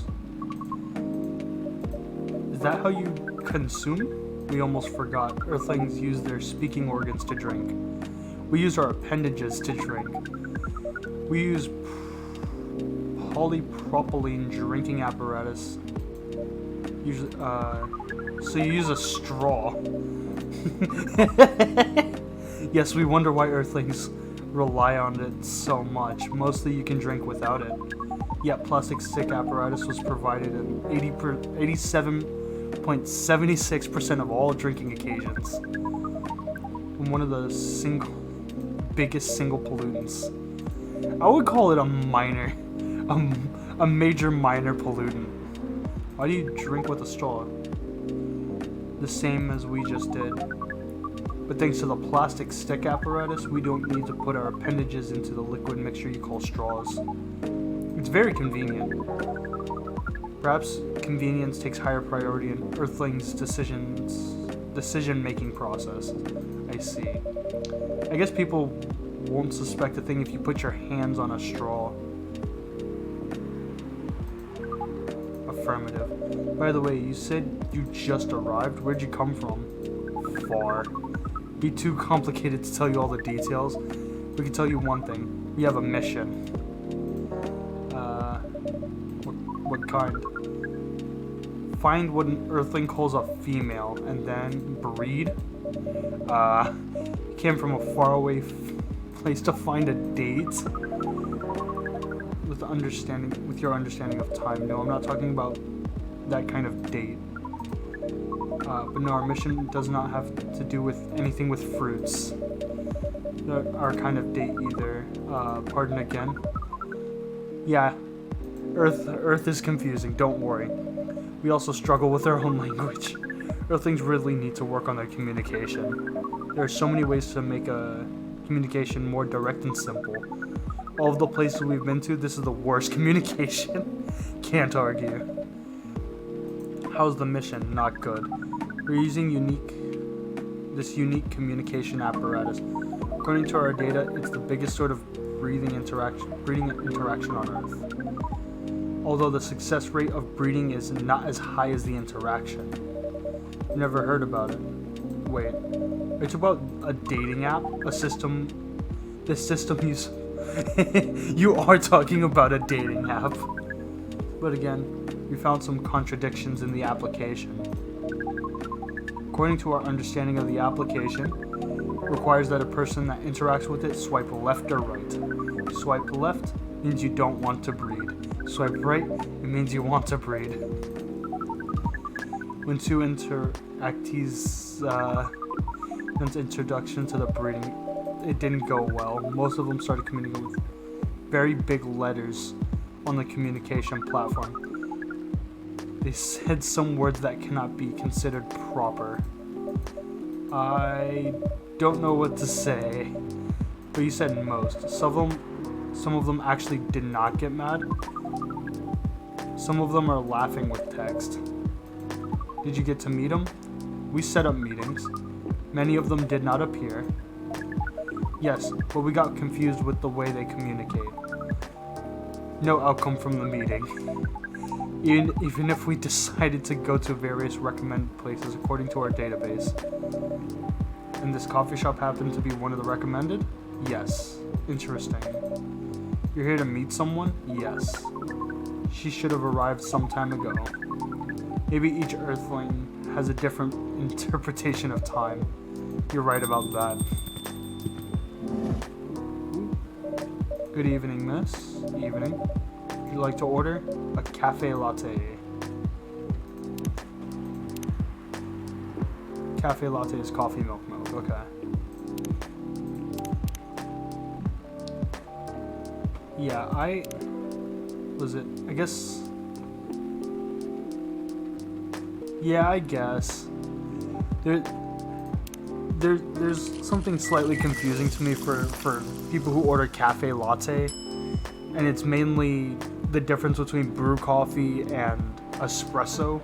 Is that how you consume? We almost forgot. Earthlings use their speaking organs to drink. We use our appendages to drink. We use polypropylene drinking apparatus. Usually, so you use a straw. Yes, we wonder why Earthlings rely on it so much. Mostly you can drink without it. Yet plastic stick apparatus was provided in 87.76% of all drinking occasions. One of the biggest single pollutants. I would call it a major minor pollutant. Why do you drink with a straw? The same as we just did. But thanks to the plastic stick apparatus, we don't need to put our appendages into the liquid mixture you call straws. It's very convenient. Perhaps convenience takes higher priority in Earthling's decision-making process. I see. I guess people won't suspect a thing if you put your hands on a straw. Affirmative. By the way, you said you just arrived. Where'd you come from? Far. Be too complicated to tell you all the details. We can tell you one thing. We have a mission. What kind? Find what an Earthling calls a female, and then breed? Came from a faraway place to find a date? With your understanding of time. No, I'm not talking about that kind of date. But no, our mission does not have to do with anything with fruits. Not our kind of date either. Pardon again? Yeah, Earth is confusing, don't worry. We also struggle with our own language. Earthlings really need to work on their communication. There are so many ways to make a communication more direct and simple. All of the places we've been to, this is the worst communication. Can't argue. How's the mission? Not good. We're using this unique communication apparatus. According to our data, it's the biggest sort of breeding interaction on Earth. Although the success rate of breeding is not as high as the interaction. Never heard about it. Wait, it's about a dating app? A system? This system you are talking about a dating app. But again, we found some contradictions in the application. According to our understanding of the application, it requires that a person that interacts with it swipe left or right. Swipe left means you don't want to breed. Swipe right, it means you want to breed. When two interactees introduction to the breeding, it didn't go well. Most of them started communicating with very big letters on the communication platform. They said some words that cannot be considered proper. I don't know what to say, but you said most. Some of them actually did not get mad. Some of them are laughing with text. Did you get to meet them? We set up meetings. Many of them did not appear. Yes, but we got confused with the way they communicate. No outcome from the meeting. Even if we decided to go to various recommended places according to our database. And this coffee shop happened to be one of the recommended? Yes. Interesting. You're here to meet someone? Yes. She should have arrived some time ago. Maybe each Earthling has a different interpretation of time. You're right about that. Good evening, miss. Evening. Would you like to order? A cafe latte. Cafe latte is coffee milk. Okay. Yeah, I guess. Yeah, I guess. There's something slightly confusing to me for people who order cafe latte, and it's mainly the difference between brew coffee and espresso.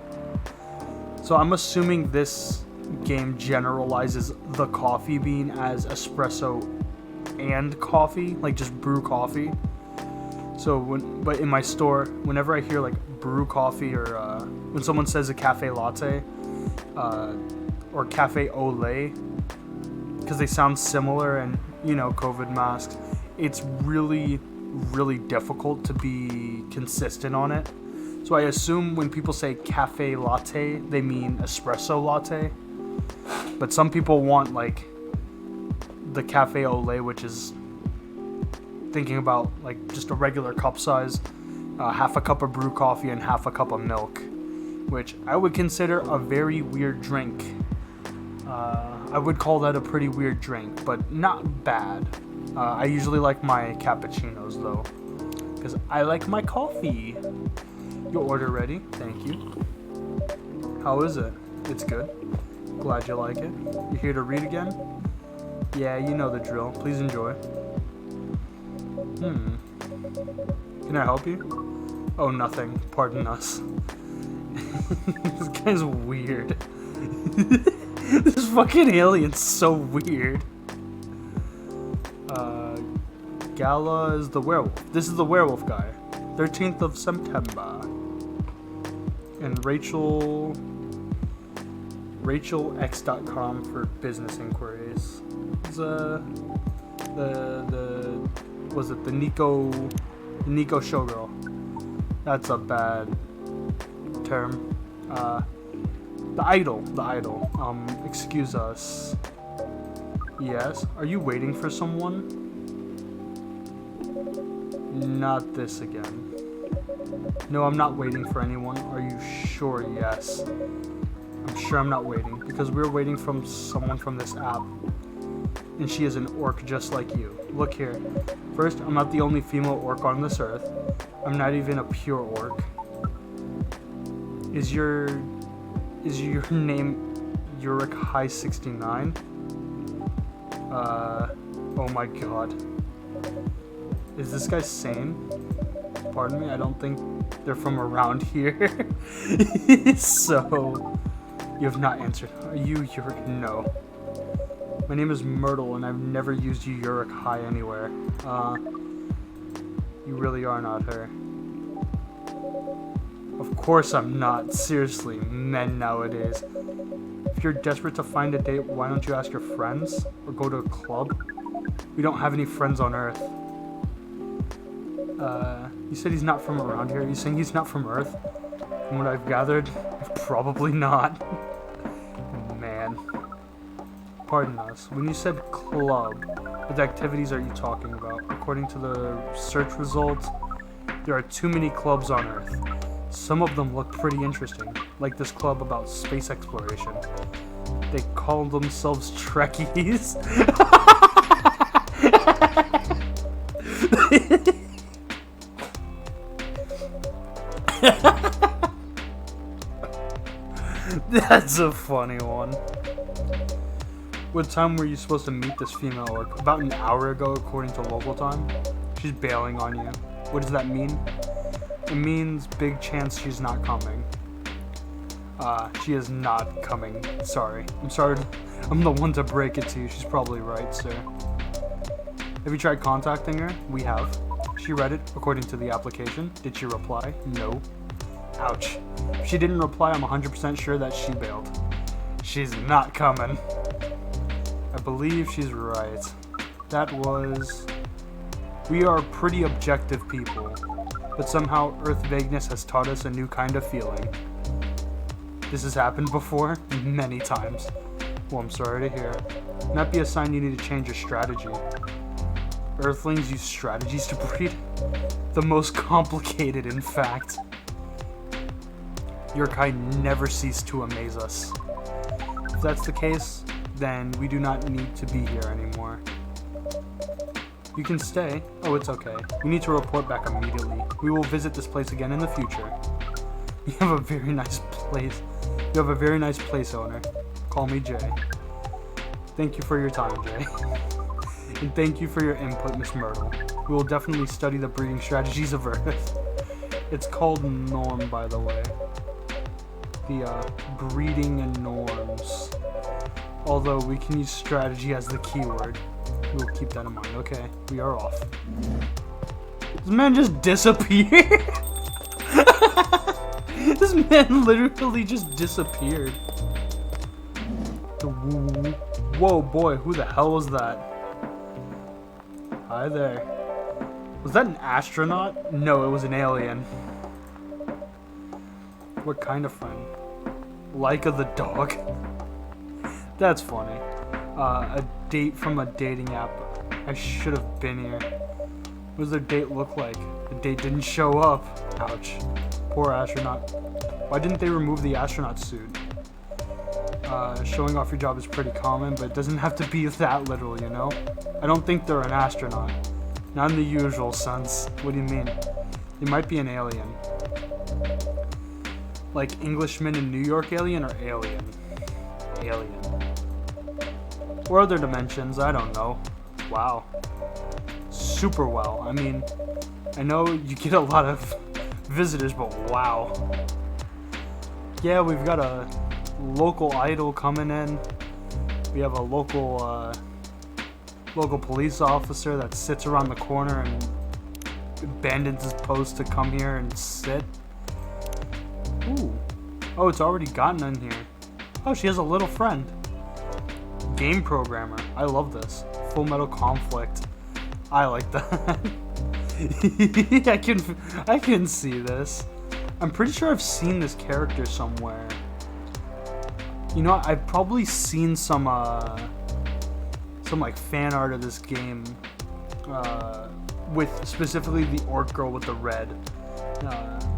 So I'm assuming this game generalizes the coffee bean as espresso and coffee, like just brew coffee. So but in my store, whenever I hear like brew coffee or when someone says a cafe latte or cafe au lait, because they sound similar, and COVID masks, it's really difficult to be consistent on it. So I assume when people say cafe latte, they mean espresso latte. But some people want like the cafe au lait, which is thinking about like just a regular cup size, half a cup of brew coffee and half a cup of milk, which I would consider a very weird drink. I would call that a pretty weird drink, but not bad. I usually like my cappuccinos though, because I like my coffee. Your order ready? Thank you. How is it? It's good. Glad you like it. You here to read again? Yeah, you know the drill. Please enjoy. Can I help you? Oh, nothing. Pardon us. This guy's weird. This fucking alien's so weird. Gala is the werewolf. This is the werewolf guy. 13th of September. And RachelX.com for business inquiries. It's the Nico showgirl. That's a bad term. The idol. Excuse us. Yes. Are you waiting for someone? Not this again. No, I'm not waiting for anyone. Are you sure? Yes. I'm sure I'm not waiting, because we're waiting from someone from this app. And she is an orc just like you. Look here. First, I'm not the only female orc on this earth. I'm not even a pure orc. Is your name Yurik High 69? Oh my god. Is this guy sane? Pardon me, I don't think they're from around here. So, you have not answered. Are you Yurik? No. My name is Myrtle, and I've never used Yurik High anywhere. You really are not her. Of course I'm not. Seriously, men nowadays. If you're desperate to find a date, why don't you ask your friends? Or go to a club? We don't have any friends on Earth. You said he's not from around here. Are you saying he's not from Earth? From what I've gathered, probably not. Man. Pardon us. When you said club, what activities are you talking about? According to the search results, there are too many clubs on Earth. Some of them look pretty interesting, like this club about space exploration. They call themselves Trekkies. That's a funny one. What time were you supposed to meet this female orc? About an hour ago, according to local time. She's bailing on you. What does that mean? It means big chance she's not coming. She is not coming. Sorry. I'm sorry. I'm the one to break it to you. She's probably right, sir. Have you tried contacting her? We have. She read it according to the application. Did she reply? No. Ouch. If she didn't reply, I'm 100% sure that she bailed. She's not coming. I believe she's right. That was... We are pretty objective people, but somehow Earth vagueness has taught us a new kind of feeling. This has happened before, many times. Well, I'm sorry to hear. Might be a sign you need to change your strategy. Earthlings use strategies to breed? The most complicated, in fact. Your kind never cease to amaze us. If that's the case, then we do not need to be here anymore. You can stay. Oh, it's okay. We need to report back immediately. We will visit this place again in the future. You have a very nice place. You have a very nice place, owner. Call me Jay. Thank you for your time, Jay. And thank you for your input, Miss Myrtle. We will definitely study the breeding strategies of Earth. It's called Norm, by the way. The breeding and norms. Although we can use strategy as the keyword. We'll keep that in mind. Okay, we are off. This man just disappeared. This man literally just disappeared. Whoa, boy, who the hell was that? Hi there. Was that an astronaut? No, it was an alien. What kind of friend? Laika the dog? That's funny. A date from a dating app. I should have been here. What does their date look like? The date didn't show up. Ouch. Poor astronaut. Why didn't they remove the astronaut suit? Showing off your job is pretty common, but it doesn't have to be that literal, you know? I don't think they're an astronaut. Not in the usual sense. What do you mean? They might be an alien. Like Englishman in New York alien or alien? Alien. Or other dimensions, I don't know. Wow. Super well. I mean, I know you get a lot of visitors, but wow. Yeah, we've got a local idol coming in. We have a local police officer that sits around the corner and abandons his post to come here and sit. Ooh. Oh, it's already gotten in here. Oh, she has a little friend. Game programmer. I love this. Full Metal Conflict. I like that. I can see this. I'm pretty sure I've seen this character somewhere. You know, I've probably seen some like fan art of this game, with specifically the orc girl with the red.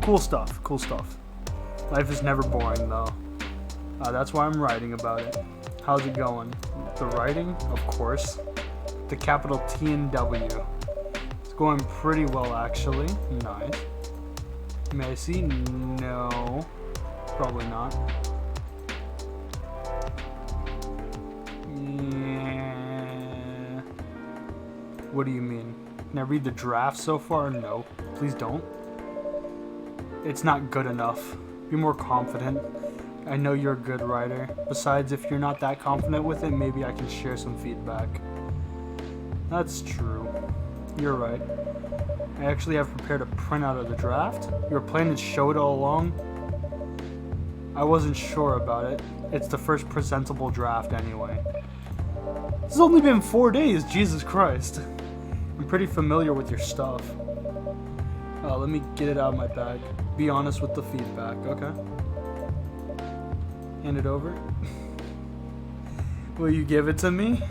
Cool stuff. Cool stuff. Life is never boring though. That's why I'm writing about it. How's it going? The writing, of course. The capital T and W. It's going pretty well actually. Nice. May I see? No. Probably not. Yeah. What do you mean? Can I read the draft so far? No. Please don't. It's not good enough. Be more confident. I know you're a good writer. Besides, if you're not that confident with it, maybe I can share some feedback. That's true. You're right. I actually have prepared a printout of the draft. You were planning to show it all along? I wasn't sure about it. It's the first presentable draft anyway. This has only been 4 days, Jesus Christ. I'm pretty familiar with your stuff. Let me get it out of my bag. Be honest with the feedback, okay? Hand it over. Will you give it to me?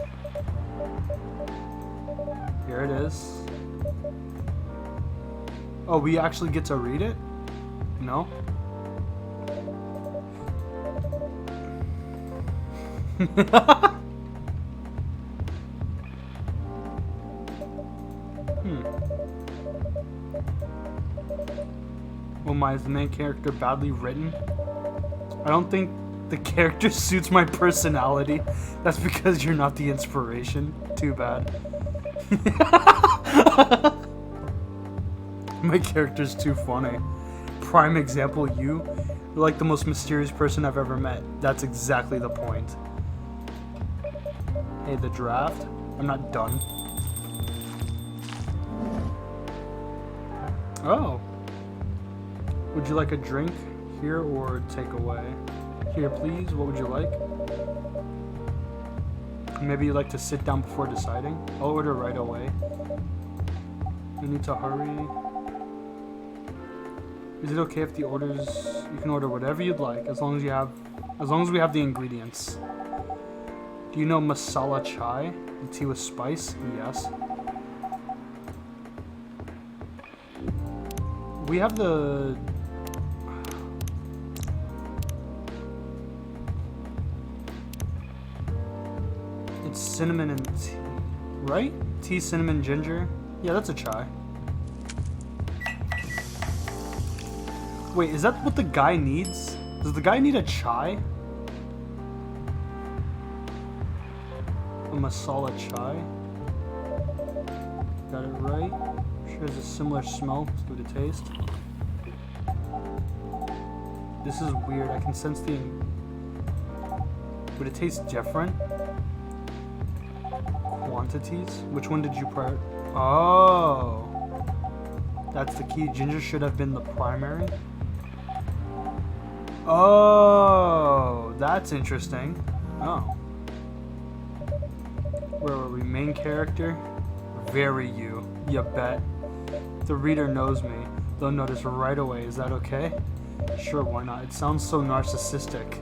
Here it is. Oh, we actually get to read it? No? Oh my, is the main character badly written? I don't think the character suits my personality. That's because you're not the inspiration. Too bad. My character's too funny. Prime example, you're like the most mysterious person I've ever met. That's exactly the point. Hey, the draft? I'm not done. Oh. Would you like a drink here or takeaway? Here, please. What would you like? Maybe you'd like to sit down before deciding? I'll order right away. You need to hurry. Is it okay if the orders... You can order whatever you'd like as long as we have the ingredients. Do you know masala chai? The tea with spice? Yes. We have the... It's cinnamon and tea, right? Tea, cinnamon, ginger. Yeah, that's a chai. Wait, is that what the guy needs? Does the guy need a chai? A masala chai. Got it right. Sure, there's a similar smell. Let's give it a taste. This is weird. I can sense the... Would it taste different? Quantities? Which one did you prior... Oh! That's the key. Ginger should have been the primary. Oh! That's interesting. Oh. Where were we? Main character? Very you. You bet. The reader knows me. They'll notice right away. Is that okay? Sure, why not? It sounds so narcissistic.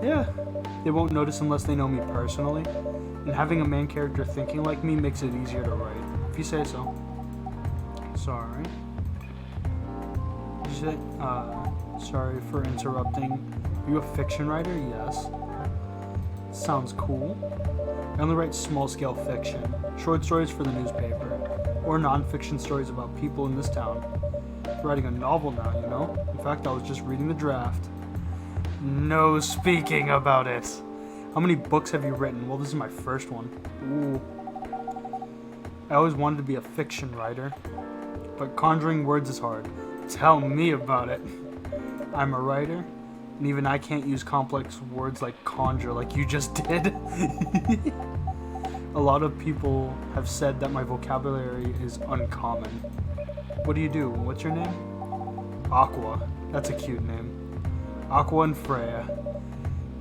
Yeah. They won't notice unless they know me personally. And having a main character thinking like me makes it easier to write. If you say so. Sorry. Did you say, sorry for interrupting. Are you a fiction writer? Yes. Sounds cool. I only write small-scale fiction, short stories for the newspaper, or non-fiction stories about people in this town. I'm writing a novel now, you know? In fact, I was just reading the draft. No speaking about it. How many books have you written? Well, this is my first one. Ooh. I always wanted to be a fiction writer, but conjuring words is hard. Tell me about it. I'm a writer, and even I can't use complex words like conjure like you just did. A lot of people have said that my vocabulary is uncommon. What do you do? What's your name? Aqua. That's a cute name. Aqua and Freya.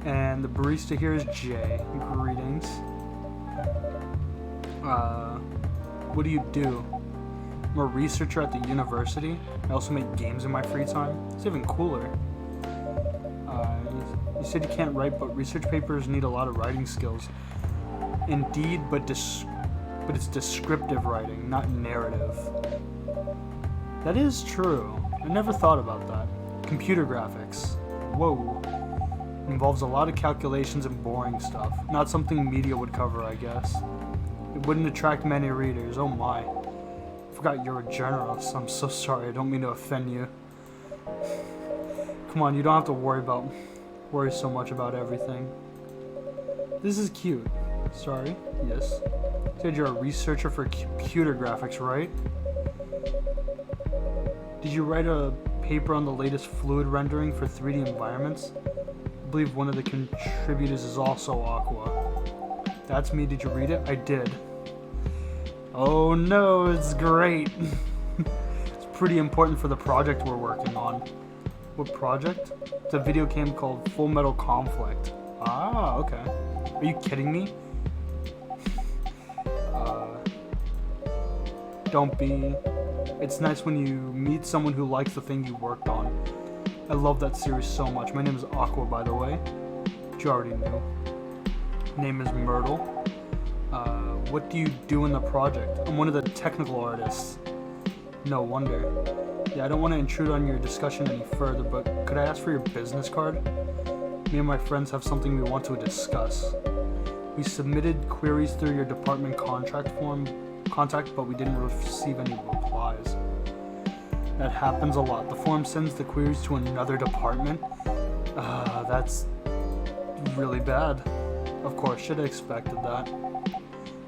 And the barista here is Jay. Greetings. What do you do? I'm a researcher at the university. I also make games in my free time. It's even cooler. You said you can't write, but research papers need a lot of writing skills. Indeed, but it's descriptive writing, not narrative. That is true. I never thought about that. Computer graphics. Whoa. Involves a lot of calculations and boring stuff. Not something media would cover, I guess. It wouldn't attract many readers. Oh my. I forgot you're a journalist. I'm so sorry. I don't mean to offend you. Come on, you don't have to worry so much about everything. This is cute. Sorry. Yes. You said you're a researcher for computer graphics, right? Did you write a paper on the latest fluid rendering for 3D environments? I believe one of the contributors is also Aqua. That's me. Did you read it? I did. Oh no, it's great. It's pretty important for the project we're working on. What project? It's a video game called Full Metal Conflict. Ah, okay. Are you kidding me? Don't be. It's nice when you meet someone who likes the thing you worked on. I love that series so much. My name is Aqua, by the way. But you already knew. Name is Myrtle. What do you do in the project? I'm one of the technical artists. No wonder. Yeah, I don't want to intrude on your discussion any further, but could I ask for your business card? Me and my friends have something we want to discuss. We submitted queries through your department contact, but we didn't receive any replies. That happens a lot. The form sends the queries to another department. That's really bad. Of course, should have expected that.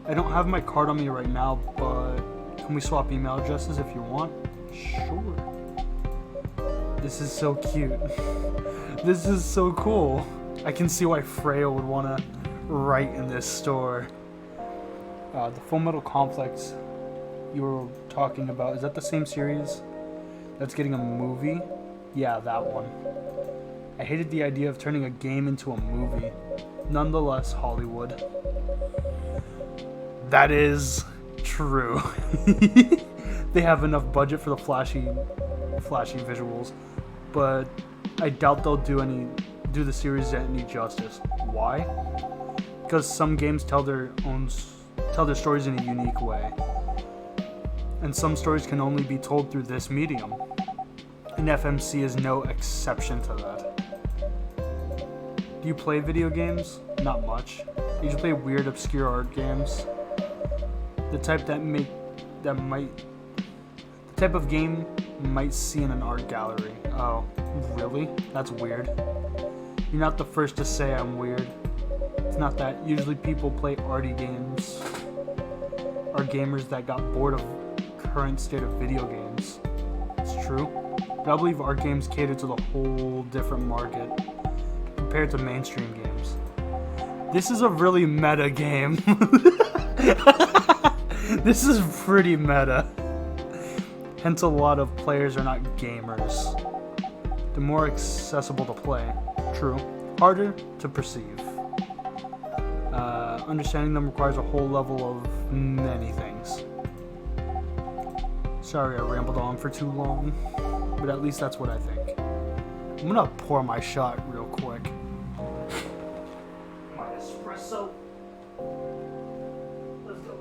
I don't have my card on me right now, but can we swap email addresses if you want? Sure. This is so cute. This is so cool. I can see why Freya would want to write in this store. The Full Metal Conflict you were talking about, is that the same series that's getting a movie? Yeah, that one. I hated the idea of turning a game into a movie. Nonetheless, Hollywood. That is true. They have enough budget for the flashy visuals, but I doubt they'll do the series any justice. Why? Because some games tell their stories in a unique way, and some stories can only be told through this medium, and FMC is no exception to that. Do you play video games? Not much. I usually play weird, obscure art games. The type of game might see in an art gallery. Oh, really? That's weird. You're not the first to say I'm weird. It's not that. Usually people play arty games. Are gamers that got bored of current state of video games. It's true. But I believe art games cater to the whole different market compared to mainstream games. This is a really meta game. This is pretty meta. Hence a lot of players are not gamers. They're more accessible to play. True. Harder to perceive. Understanding them requires a whole level of many things. Sorry I rambled on for too long, but at least that's what I think. I'm gonna pour my shot real quick. My espresso. Let's go.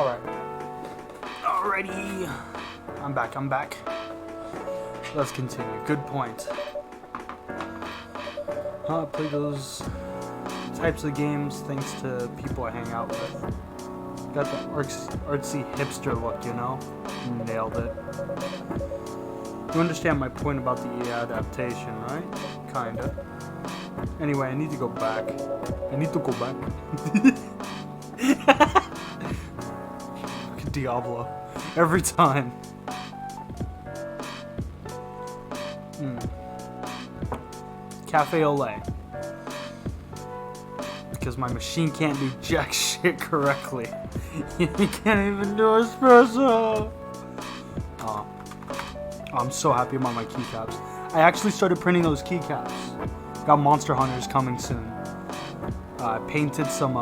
Alright. Alrighty. I'm back. Let's continue. Good point. I play those types of games thanks to people I hang out with. Got the artsy hipster look, you know? Nailed it. You understand my point about the adaptation, right? Kinda. Anyway, I need to go back. Diablo. Every time. Cafe au lait. Because my machine can't do jack shit correctly. You can't even do espresso. Oh, I'm so happy about my keycaps. I actually started printing those keycaps. Got Monster Hunters coming soon. I painted some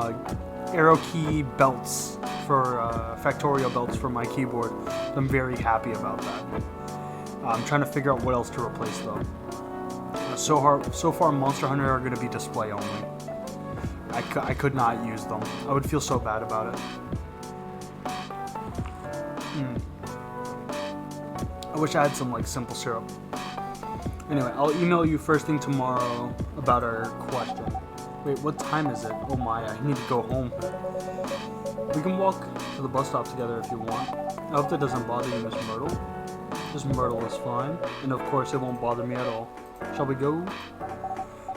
arrow key belts for Factorio belts for my keyboard. I'm very happy about that. I'm trying to figure out what else to replace though. So far, Monster Hunter are going to be display only. I could not use them. I would feel so bad about it. I wish I had some like simple syrup. Anyway, I'll email you first thing tomorrow about our question. Wait, what time is it? Oh my, I need to go home. We can walk to the bus stop together if you want. I hope that doesn't bother you, Miss Myrtle. Miss Myrtle is fine, and of course it won't bother me at all. Shall we go?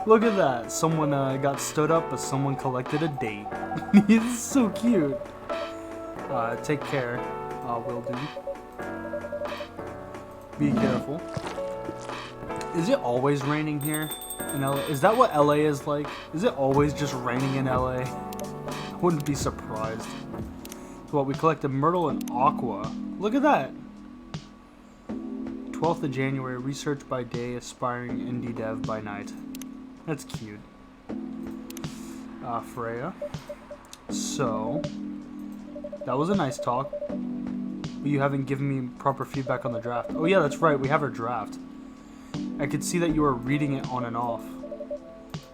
Look at that. Someone got stood up, but someone collected a date. It's so cute. Take care. Will do. Be careful. Is it always raining here in LA? Is that what LA is like? Is it always just raining in LA? I wouldn't be surprised. So what, we collected Myrtle and Aqua. Look at that. 12th of January, research by day, aspiring indie dev by night. That's cute. Freya. So, that was a nice talk. But you haven't given me proper feedback on the draft. Oh yeah, that's right, we have our draft. I could see that you were reading it on and off.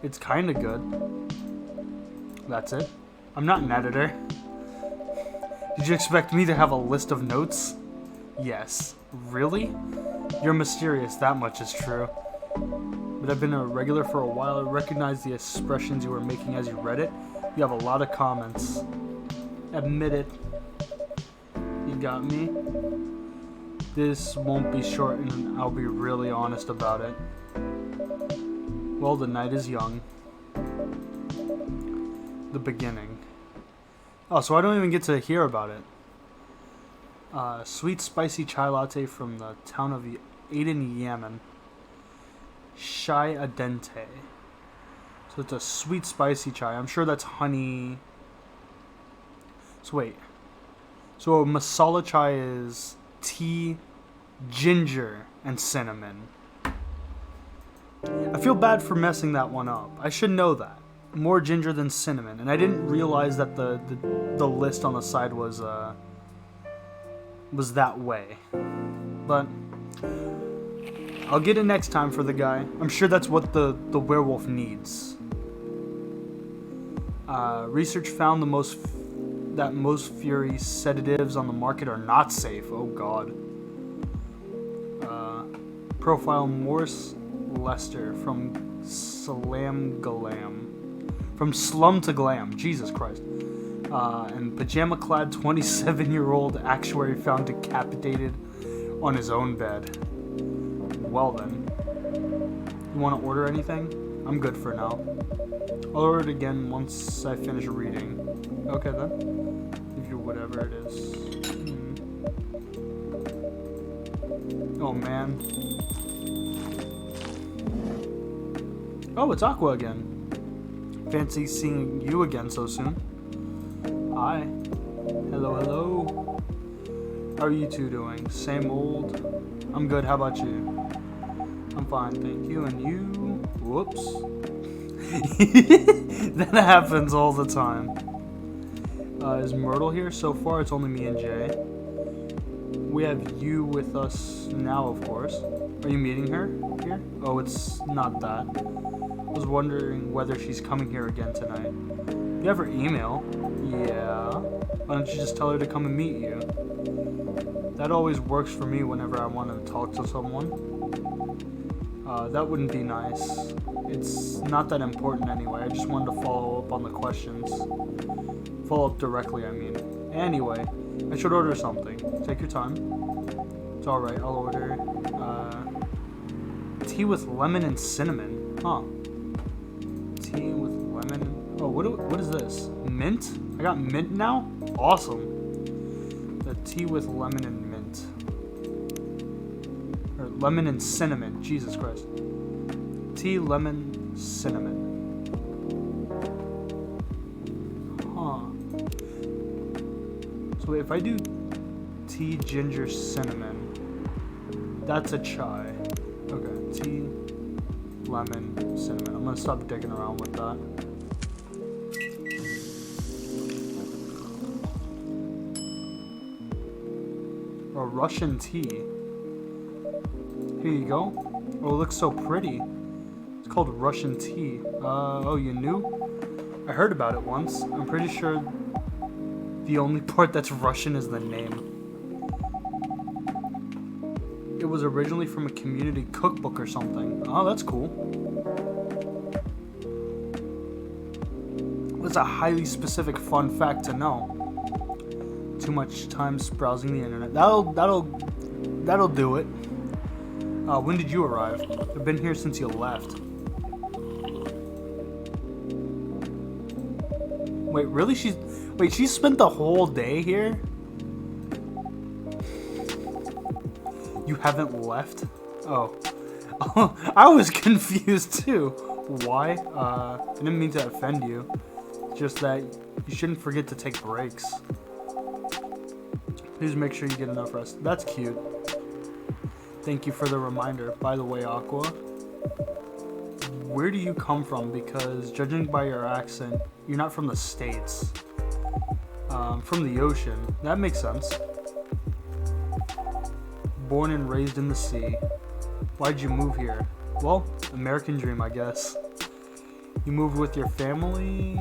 It's kinda good. That's it. I'm not an editor. Did you expect me to have a list of notes? Yes. Really? You're mysterious, that much is true. But I've been a regular for a while. I recognize the expressions you were making as you read it. You have a lot of comments. Admit it. You got me? This won't be short and I'll be really honest about it. Well, the night is young. The beginning. Oh, so I don't even get to hear about it. Sweet spicy chai latte from the town of Aden, Yemen. Chai Adente. So it's a sweet spicy chai. I'm sure that's honey. So wait. So a masala chai is tea, ginger, and cinnamon. I feel bad for messing that one up. I should know that. More ginger than cinnamon. And I didn't realize that the list on the side was that way. But I'll get it next time for the guy. I'm sure that's what the werewolf needs. Research found that most Fury sedatives on the market are not safe. Oh god. Profile Morse Lester from Slum to Glam. Jesus Christ. And pajama-clad 27-year-old actuary found decapitated on his own bed. Well then. You want to order anything? I'm good for now. I'll order it again once I finish reading. Okay then. If you whatever it is. Oh man. Oh, it's Aqua again. Fancy seeing you again so soon. Hi. Hello, hello. How are you two doing? Same old? I'm good, how about you? I'm fine, thank you. And you? Whoops. That happens all the time. Is Myrtle here? So far, it's only me and Jay. We have you with us now, of course. Are you meeting her here? Oh, it's not that. I was wondering whether she's coming here again tonight. You have her email? Yeah. Why don't you just tell her to come and meet you? That always works for me whenever I want to talk to someone. That wouldn't be nice. It's not that important anyway. I just wanted to follow up on the questions. Follow up directly, I mean. Anyway, I should order something. Take your time. It's alright, I'll order tea with lemon and cinnamon. Huh. Tea with lemon. Oh, what is this? Mint? I got mint now? Awesome. The tea with lemon and mint. Or lemon and cinnamon. Jesus Christ. Tea, lemon, cinnamon. Huh. So if I do tea, ginger, cinnamon, that's a chai. Okay, tea, lemon, cinnamon. I'm gonna stop digging around with that. A Russian tea. Here you go. Oh, it looks so pretty. It's called Russian tea. Oh, you knew? I heard about it once. I'm pretty sure the only part that's Russian is the name. It was originally from a community cookbook or something. Oh, that's cool. That's a highly specific fun fact to know. Too much time browsing the internet. That'll do it. When did you arrive? I've been here since you left. Wait, really? She spent the whole day here? You haven't left? Oh. I was confused too. Why? I didn't mean to offend you. Just that you shouldn't forget to take breaks. Please make sure you get enough rest. That's cute. Thank you for the reminder. By the way, Aqua, where do you come from? Because judging by your accent, you're not from the States. From the ocean. That makes sense. Born and raised in the sea. Why'd you move here? Well, American dream, I guess. You moved with your family?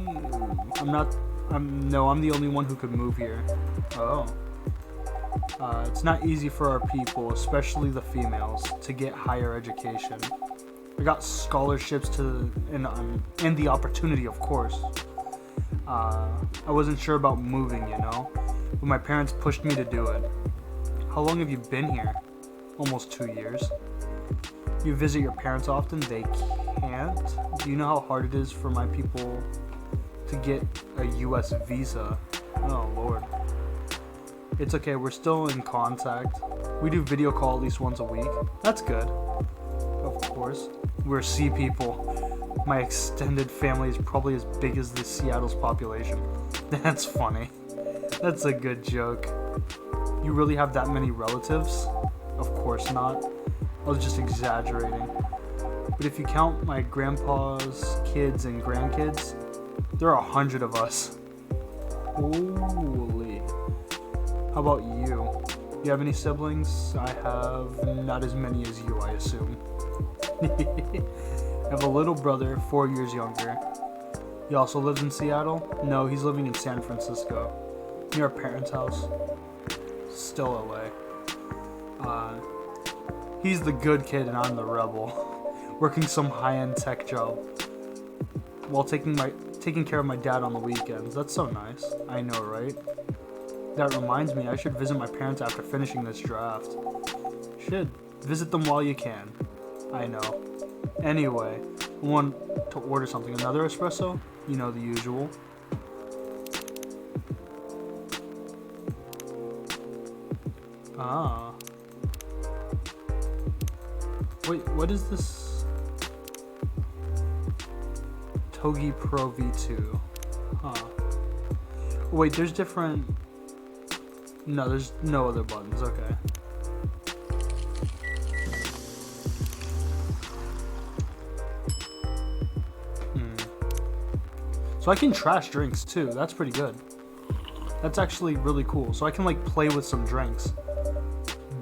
I'm the only one who could move here. Oh. It's not easy for our people, especially the females, to get higher education. I got scholarships and the opportunity, of course. I wasn't sure about moving, you know, but my parents pushed me to do it. How long have you been here? Almost 2 years. You visit your parents often? They can't? Do you know how hard it is for my people to get a US visa? Oh, Lord. It's okay, we're still in contact. We do video call at least once a week. That's good. Of course. We're sea people. My extended family is probably as big as the Seattle's population. That's funny. That's a good joke. You really have that many relatives? Of course not. I was just exaggerating. But if you count my grandpa's kids and grandkids, there are 100 of us. Holy. How about you? You have any siblings? I have not as many as you, I assume. I have a little brother, 4 years younger. He also lives in Seattle? No, he's living in San Francisco, near our parents' house. Still LA. He's the good kid and I'm the rebel, working some high-end tech job while taking care of my dad on the weekends. That's so nice. I know, right? That reminds me, I should visit my parents after finishing this draft. Should visit them while you can. I know. Anyway, I want to order something. Another espresso? You know, the usual. Ah. Wait, what is this? Togi Pro V2. Huh. Wait, there's different... No, there's no other buttons. Okay. So I can trash drinks too. That's pretty good. That's actually really cool. So I can like play with some drinks.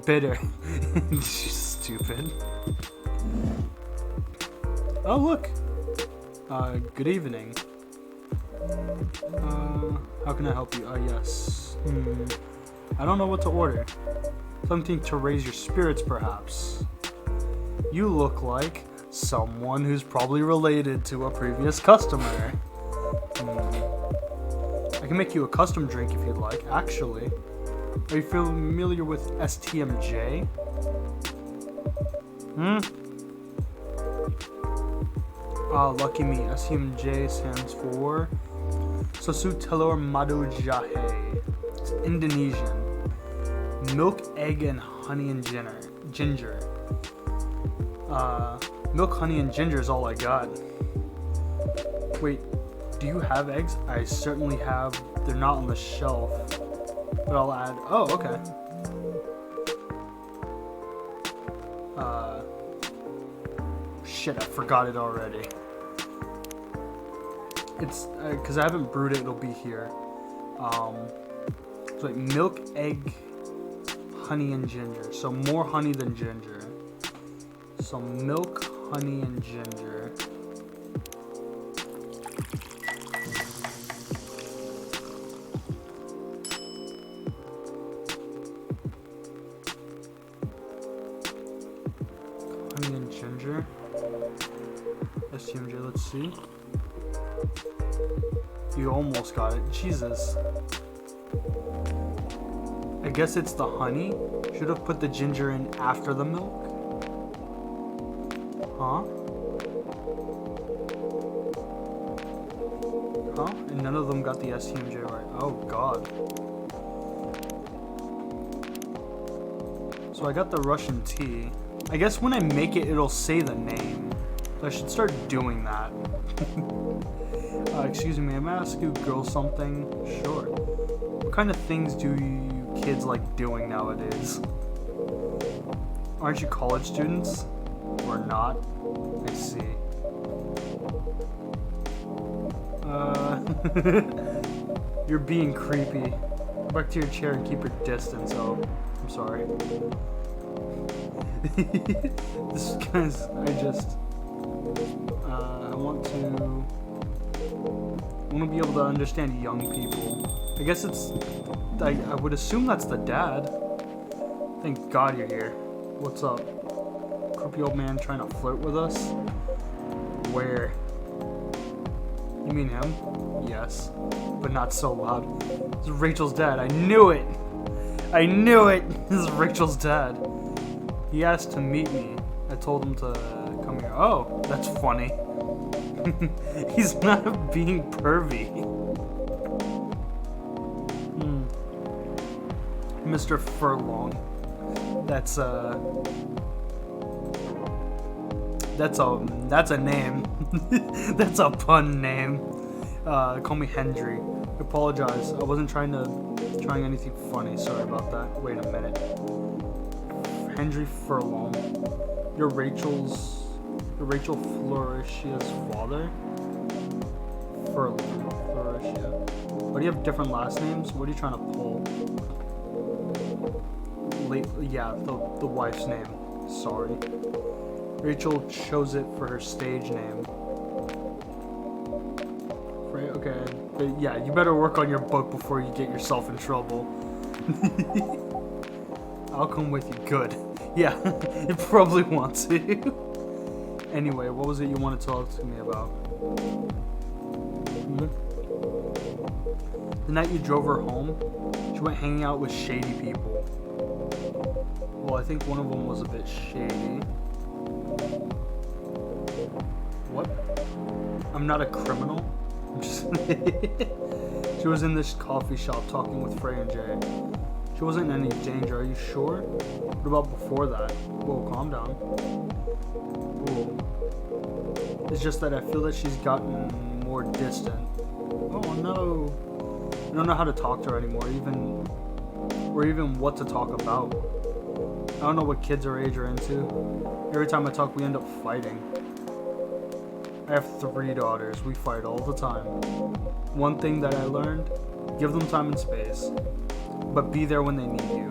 Bitter. Stupid. Oh look. Good evening. How can I help you? Yes. I don't know what to order. Something to raise your spirits, perhaps. You look like someone who's probably related to a previous customer. I can make you a custom drink if you'd like, actually. Are you familiar with STMJ? Lucky me. STMJ stands for Susu Telur Madu Jahe. It's Indonesian. Milk, egg, and honey and ginger. Milk, honey, and ginger is all I got. Wait, do you have eggs? I certainly have. They're not on the shelf. But I'll add. Oh, okay. Shit, I forgot it already. It's because I haven't brewed it. It'll be here. It's like milk, egg, honey, and ginger. So more honey than ginger. So milk, honey, and ginger. Honey and ginger. STMJ, let's see. You almost got it. Jesus. I guess it's the honey. Should have put the ginger in after the milk. Huh? Huh? And none of them got the STMJ right. Oh god. So I got the Russian tea. I guess when I make it, it'll say the name. I should start doing that. Excuse me, I'm gonna ask you girls something. Sure. What kind of things do you kids like doing nowadays? Aren't you college students? Or not? I see. You're being creepy. Go back to your chair and keep your distance. Oh, I'm sorry. This guy's. I want to be able to understand young people. I guess it's. I would assume that's the dad. Thank God you're here. What's up? Creepy old man trying to flirt with us? Where? You mean him? Yes. But not so loud. This is Rachel's dad. I knew it! I knew it! This is Rachel's dad. He asked to meet me. I told him to come here. Oh, that's funny. He's not being pervy. Mr. Furlong. That's a name. That's a pun name. Call me Hendry. I apologize. I wasn't trying anything funny. Sorry about that. Wait a minute. Hendry Furlong. You're Rachel Floricia's father? Furlong. Floricia. Why do you have different last names? What are you trying to pull? Yeah, the wife's name. Sorry. Rachel chose it for her stage name. Right, okay. But yeah, you better work on your book before you get yourself in trouble. I'll come with you. Good. Yeah, you probably want to. Anyway, what was it you wanted to talk to me about? The night you drove her home, she went hanging out with shady people. Well, I think one of them was a bit shady. What? I'm not a criminal. I'm just. She was in this coffee shop talking with Frey and Jay. She wasn't in any danger. Are you sure? What about before that? Whoa, calm down. Whoa. It's just that I feel that she's gotten more distant. Oh no. I don't know how to talk to her anymore, or even what to talk about. I don't know what kids her age are into. Every time I talk, we end up fighting. I have 3 daughters. We fight all the time. One thing that I learned, give them time and space, but be there when they need you.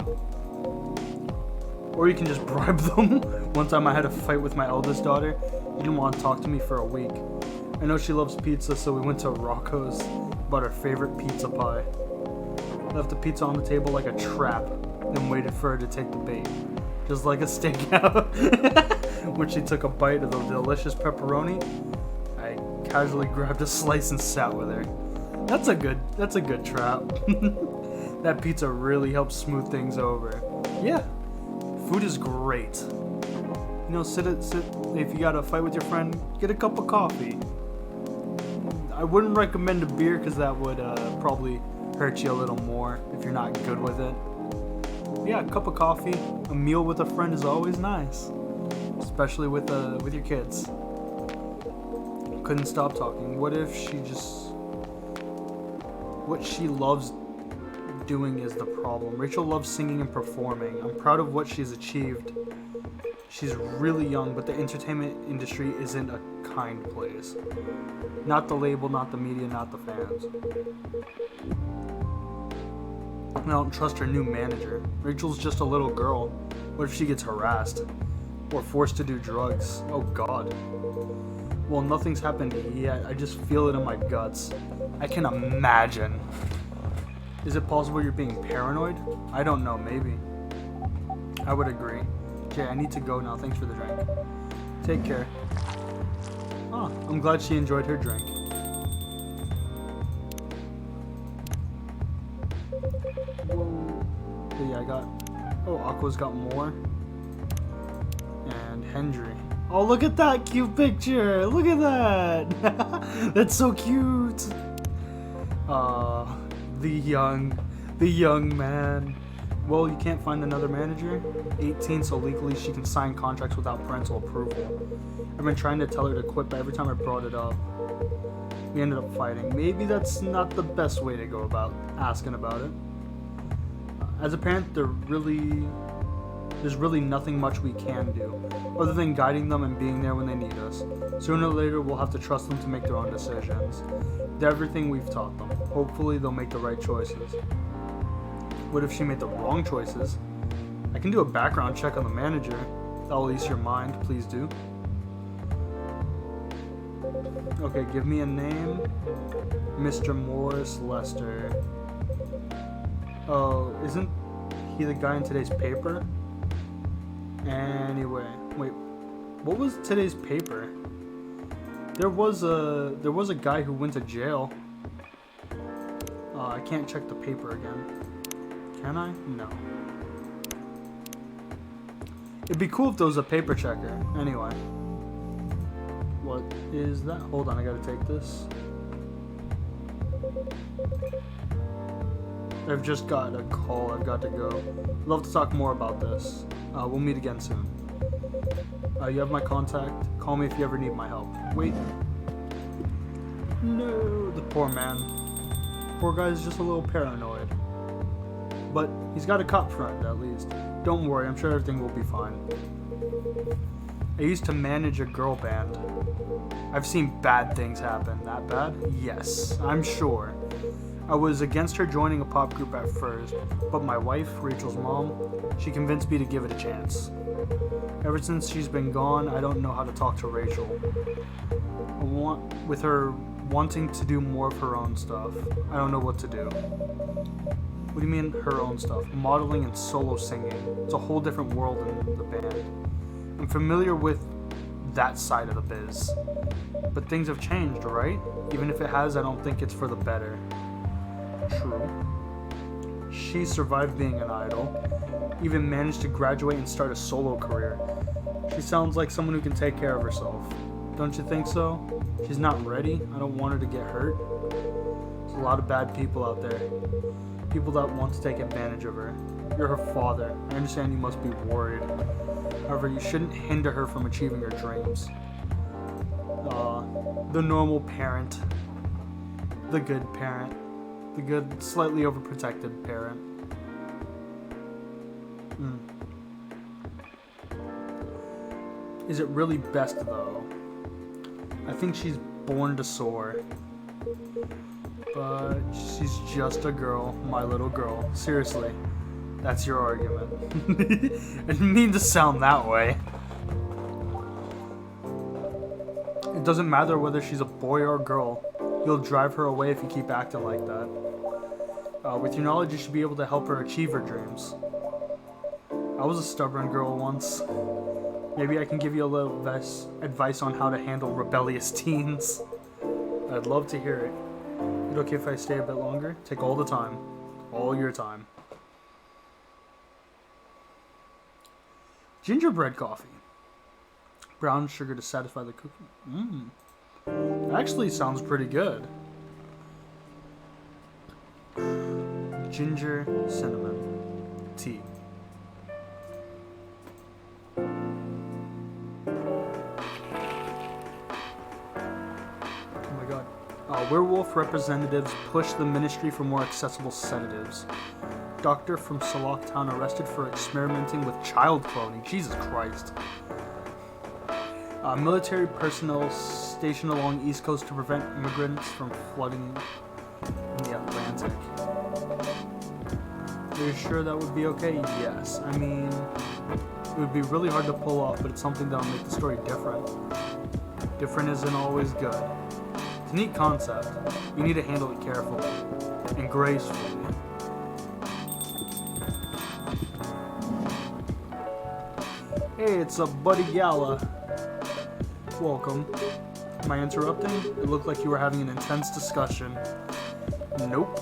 Or you can just bribe them. One time I had a fight with my eldest daughter. She didn't want to talk to me for a week. I know she loves pizza, so we went to Rocco's, bought her favorite pizza pie. Left the pizza on the table like a trap, then waited for her to take the bait. Just like a stakeout. When she took a bite of the delicious pepperoni, I casually grabbed a slice and sat with her. That's a good trap. That pizza really helps smooth things over. Yeah, food is great. You know, sit. If you got a fight with your friend, get a cup of coffee. I wouldn't recommend a beer because that would probably hurt you a little more if you're not good with it. But yeah, a cup of coffee, a meal with a friend is always nice, especially with your kids. Couldn't stop talking. What if what she loves doing is the problem? Rachel loves singing and performing. I'm proud of what she's achieved. She's really young, but the entertainment industry isn't a kind place. Not the label, not the media, not the fans. I don't trust her new manager. Rachel's just a little girl. What if she gets harassed? Or forced to do drugs? Oh god. Well, nothing's happened yet. I just feel it in my guts. I can imagine. Is it possible you're being paranoid? I don't know, maybe. I would agree. Okay, I need to go now. Thanks for the drink. Take care. Oh, I'm glad she enjoyed her drink. Whoa. But yeah, oh, Aqua's got more. And Hendry. Oh, look at that cute picture. Look at that. That's so cute. The young man. Well, you can't find another manager. 18, so legally she can sign contracts without parental approval. I've been trying to tell her to quit, but every time I brought it up, we ended up fighting. Maybe that's not the best way to go about asking about it. As a parent, there's really nothing much we can do, other than guiding them and being there when they need us. Sooner or later, we'll have to trust them to make their own decisions. With everything we've taught them, hopefully they'll make the right choices. What if she made the wrong choices? I can do a background check on the manager. That'll ease your mind, please do. Okay, give me a name. Mr. Morris Lester. Oh, isn't he the guy in today's paper? Anyway, wait, what was today's paper? There was a guy who went to jail. I can't check the paper again. Can I? No. It'd be cool if there was a paper checker. Anyway. What is that? Hold on, I gotta take this. I've just got a call. I've got to go. Love to talk more about this. We'll meet again soon. You have my contact. Call me if you ever need my help. Wait. No, the poor man. Poor guy's just a little paranoid. But he's got a cop friend, at least. Don't worry, I'm sure everything will be fine. I used to manage a girl band. I've seen bad things happen. That bad? Yes, I'm sure. I was against her joining a pop group at first, but my wife, Rachel's mom, she convinced me to give it a chance. Ever since she's been gone, I don't know how to talk to Rachel. With her wanting to do more of her own stuff, I don't know what to do. What do you mean, her own stuff? Modeling and solo singing. It's a whole different world in the band. I'm familiar with that side of the biz. But things have changed, right? Even if it has, I don't think it's for the better. True. She survived being an idol, even managed to graduate and start a solo career. She sounds like someone who can take care of herself. Don't you think so? She's not ready. I don't want her to get hurt. There's a lot of bad people out there. People that want to take advantage of her. You're her father. I understand you must be worried. However, you shouldn't hinder her from achieving her dreams. The normal parent. The good parent. The good, slightly overprotected parent. Is it really best, though? I think she's born to soar. But she's just a girl, my little girl. Seriously, that's your argument. I didn't mean to sound that way. It doesn't matter whether she's a boy or a girl. You'll drive her away if you keep acting like that. With your knowledge, you should be able to help her achieve her dreams. I was a stubborn girl once. Maybe I can give you a little advice on how to handle rebellious teens. I'd love to hear it. Is it okay if I stay a bit longer? Take all the time. All your time. Gingerbread coffee. Brown sugar to satisfy the cookie. Actually sounds pretty good. Ginger cinnamon tea. Oh my god. Werewolf representatives push the ministry for more accessible sedatives. Doctor from Salok Town arrested for experimenting with child cloning. Jesus Christ. Military personnel stationed along East Coast to prevent immigrants from flooding in the Atlantic. Are you sure that would be okay? Yes. I mean, it would be really hard to pull off, but it's something that'll make the story different. Different isn't always good. It's a neat concept. You need to handle it carefully and gracefully. Hey, it's a Buddy Gala. Welcome. Am I interrupting? It looked like you were having an intense discussion. Nope.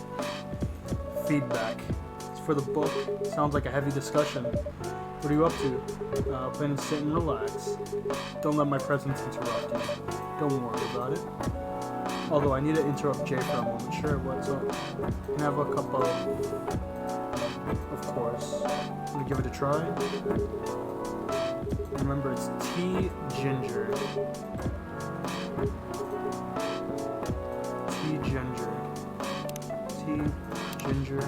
Feedback. It's for the book. Sounds like a heavy discussion. What are you up to? Plan to sit and relax. Don't let my presence interrupt you. Don't worry about it. Although I need to interrupt Jay for a moment. Sure, what's up? Can I have a cup of... Of course. I'm gonna give it a try. Remember, it's tea ginger. Tea ginger. Tea ginger.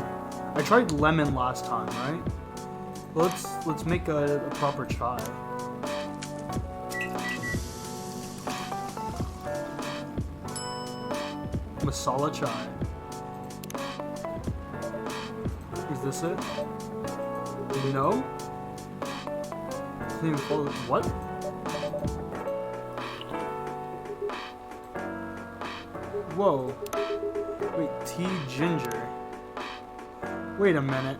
I tried lemon last time, right? Let's make a proper chai. Masala chai. Is this it? No? Doesn't even follow. What? Whoa. Wait, tea ginger. Wait a minute.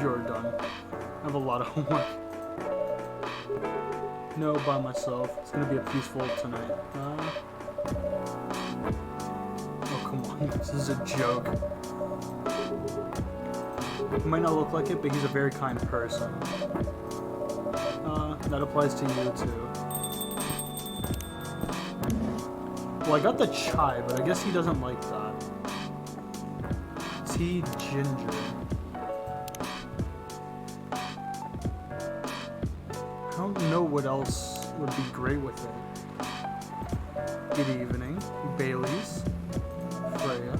You're done. I have a lot of homework. No, by myself. It's gonna be a peaceful tonight. Oh, come on. This is a joke. He might not look like it, but he's a very kind person. That applies to you, too. Well, I got the chai, but I guess he doesn't like that. Tea ginger. I don't know what else would be great with it. Good evening. Bailey's. Freya.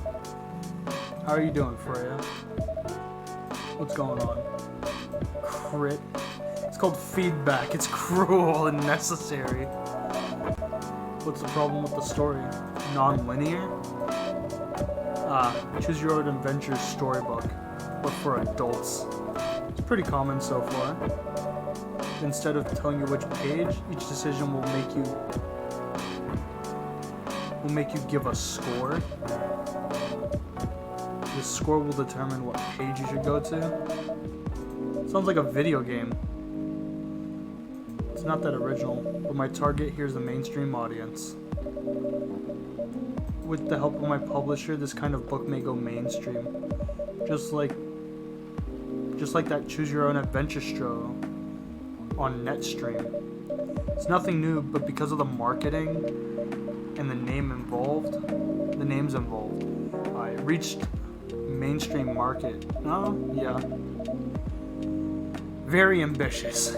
How are you doing, Freya? What's going on? Crit. It's called feedback. It's cruel and necessary. What's the problem with the story? Non-linear? Choose your own adventure storybook, but for adults. It's pretty common so far. Instead of telling you which page, each decision will make you give a score. The score will determine what page you should go to. Sounds like a video game. It's not that original, but my target here is the mainstream audience. With the help of my publisher, this kind of book may go mainstream. Just like that Choose Your Own Adventure show on Netstream. It's nothing new, but because of the marketing and the names involved, it reached mainstream market. Oh, yeah. Very ambitious.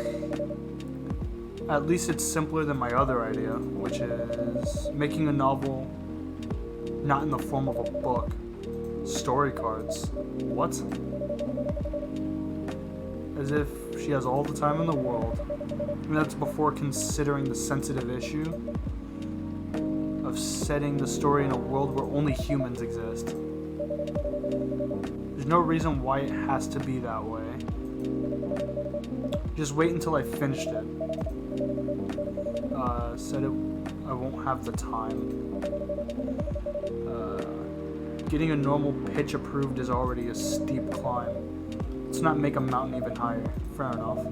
At least it's simpler than my other idea, which is making a novel not in the form of a book. Story cards. What? As if she has all the time in the world. And that's before considering the sensitive issue of setting the story in a world where only humans exist. There's no reason why it has to be that way. Just wait until I finished it. Said it. I won't have the time. Getting a normal pitch approved is already a steep climb. Let's not make a mountain even higher. Fair enough.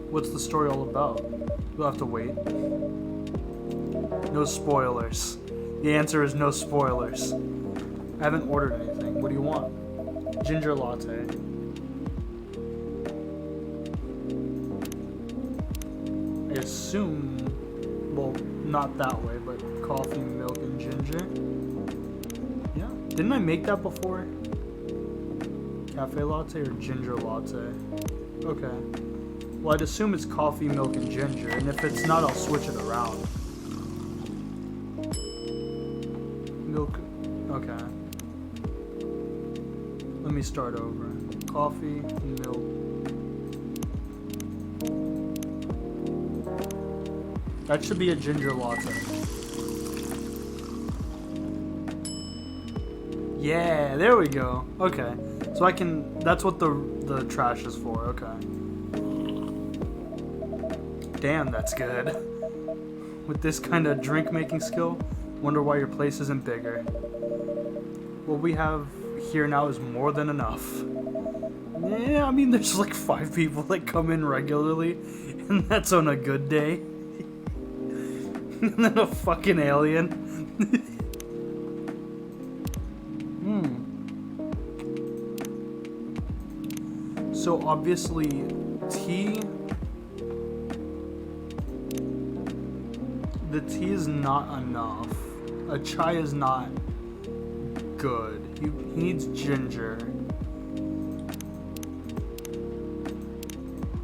What's the story all about? You'll have to wait. No spoilers. The answer is no spoilers. I haven't ordered anything. What do you want? Ginger latte. I assume, well, not that way, but coffee, milk, and ginger. Yeah. Didn't I make that before? Cafe latte or ginger latte? Okay. Well, I'd assume it's coffee, milk, and ginger, and if it's not, I'll switch it around. Milk. Okay. Let me start over. Coffee, milk. That should be a ginger latte. Yeah, there we go. Okay. So I can, that's what the trash is for. Okay. Damn, that's good. With this kind of drink making skill, wonder why your place isn't bigger. What we have here now is more than enough. Yeah, I mean, there's like 5 people that come in regularly, and that's on a good day. And then a fucking alien. So obviously, tea. The tea is not enough. A chai is not good. He needs ginger.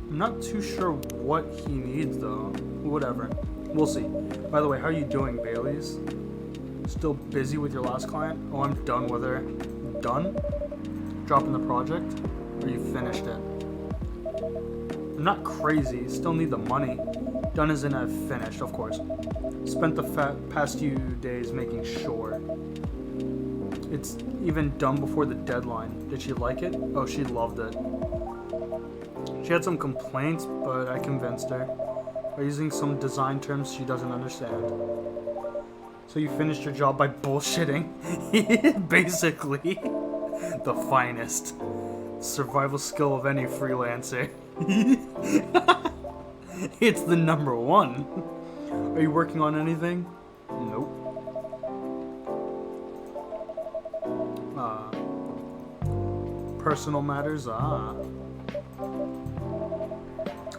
I'm not too sure what he needs though. Whatever. We'll see. By the way, how are you doing, Bailey's? Still busy with your last client? Oh, I'm done with her. Done? Dropping the project? Or you finished it? I'm not crazy. Still need the money. Done as in I've finished, of course. Spent the past few days making sure. It's even done before the deadline. Did she like it? Oh, she loved it. She had some complaints, but I convinced her. By using some design terms she doesn't understand. So you finished your job by bullshitting? Basically. The finest. Survival skill of any freelancer. It's the #1. Are you working on anything? Nope. Personal matters?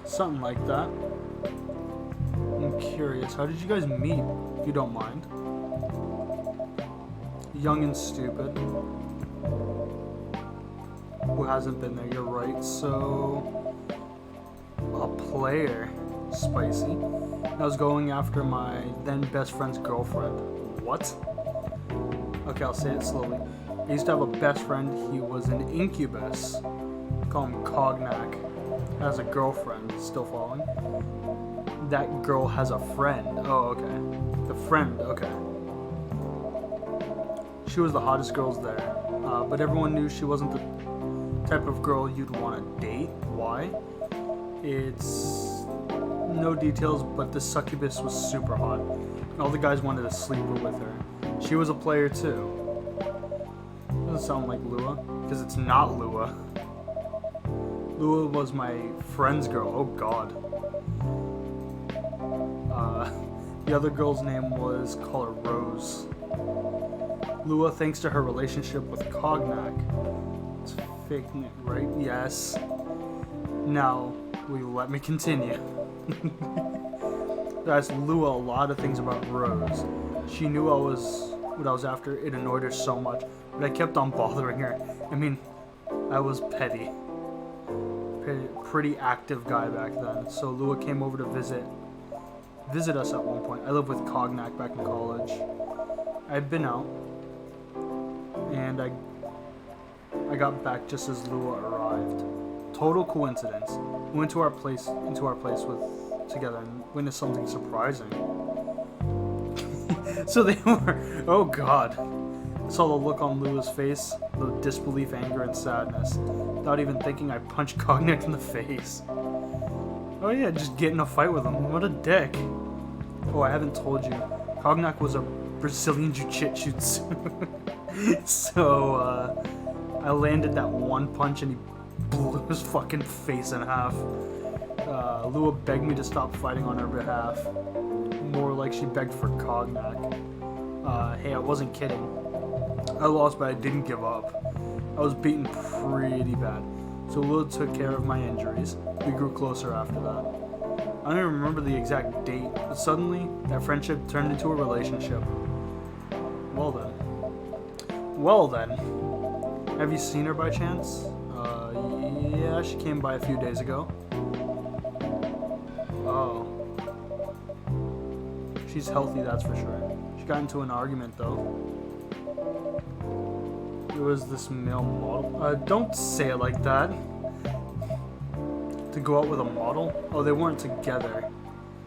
Something like that. I'm curious, how did you guys meet, if you don't mind? Young and stupid. Who hasn't been there? You're right. So, a player. Spicy. I was going after my then best friend's girlfriend. What? Okay, I'll say it slowly. I used to have a best friend. He was an incubus. Call him Cognac. Has a girlfriend. Still following? That girl has a friend. Oh, okay. The friend. Okay. She was the hottest girl there. But everyone knew she wasn't the type of girl you'd want to date. Why? It's no details, but the succubus was super hot. And all the guys wanted to sleep with her. She was a player too. Doesn't sound like Lua, because it's not Lua. Lua was my friend's girl. Oh god. The other girl's name was, call her Rose. Lua, thanks to her relationship with Cognac. It's fake, right? Yes. Now, will you let me continue? I asked Lua a lot of things about Rose. She knew what I was after. It annoyed her so much, but I kept on bothering her. I mean, I was petty. Pretty active guy back then. So Lua came over to visit us at one point. I lived with Cognac back in college. I'd been out, and I got back just as Lua arrived. Total coincidence. We went to our place together and witnessed something surprising. So they were, oh god. I saw the look on Lua's face. the disbelief, anger, and sadness. Without even thinking, I punched Cognac in the face. Oh yeah, just get in a fight with him. What a dick. Oh, I haven't told you. Cognac was a Brazilian Jiu-Jitsu. So, I landed that one punch and he blew his fucking face in half. Lua begged me to stop fighting on her behalf. More like she begged for Cognac. Hey, I wasn't kidding. I lost, but I didn't give up. I was beaten pretty bad. So Lua took care of my injuries. We grew closer after that. I don't even remember the exact date, but suddenly, that friendship turned into a relationship. Well then. Have you seen her by chance? Yeah, she came by a few days ago. Oh. She's healthy, that's for sure. She got into an argument, though. It was this male model. Don't say it like that. To go out with a model? Oh, they weren't together.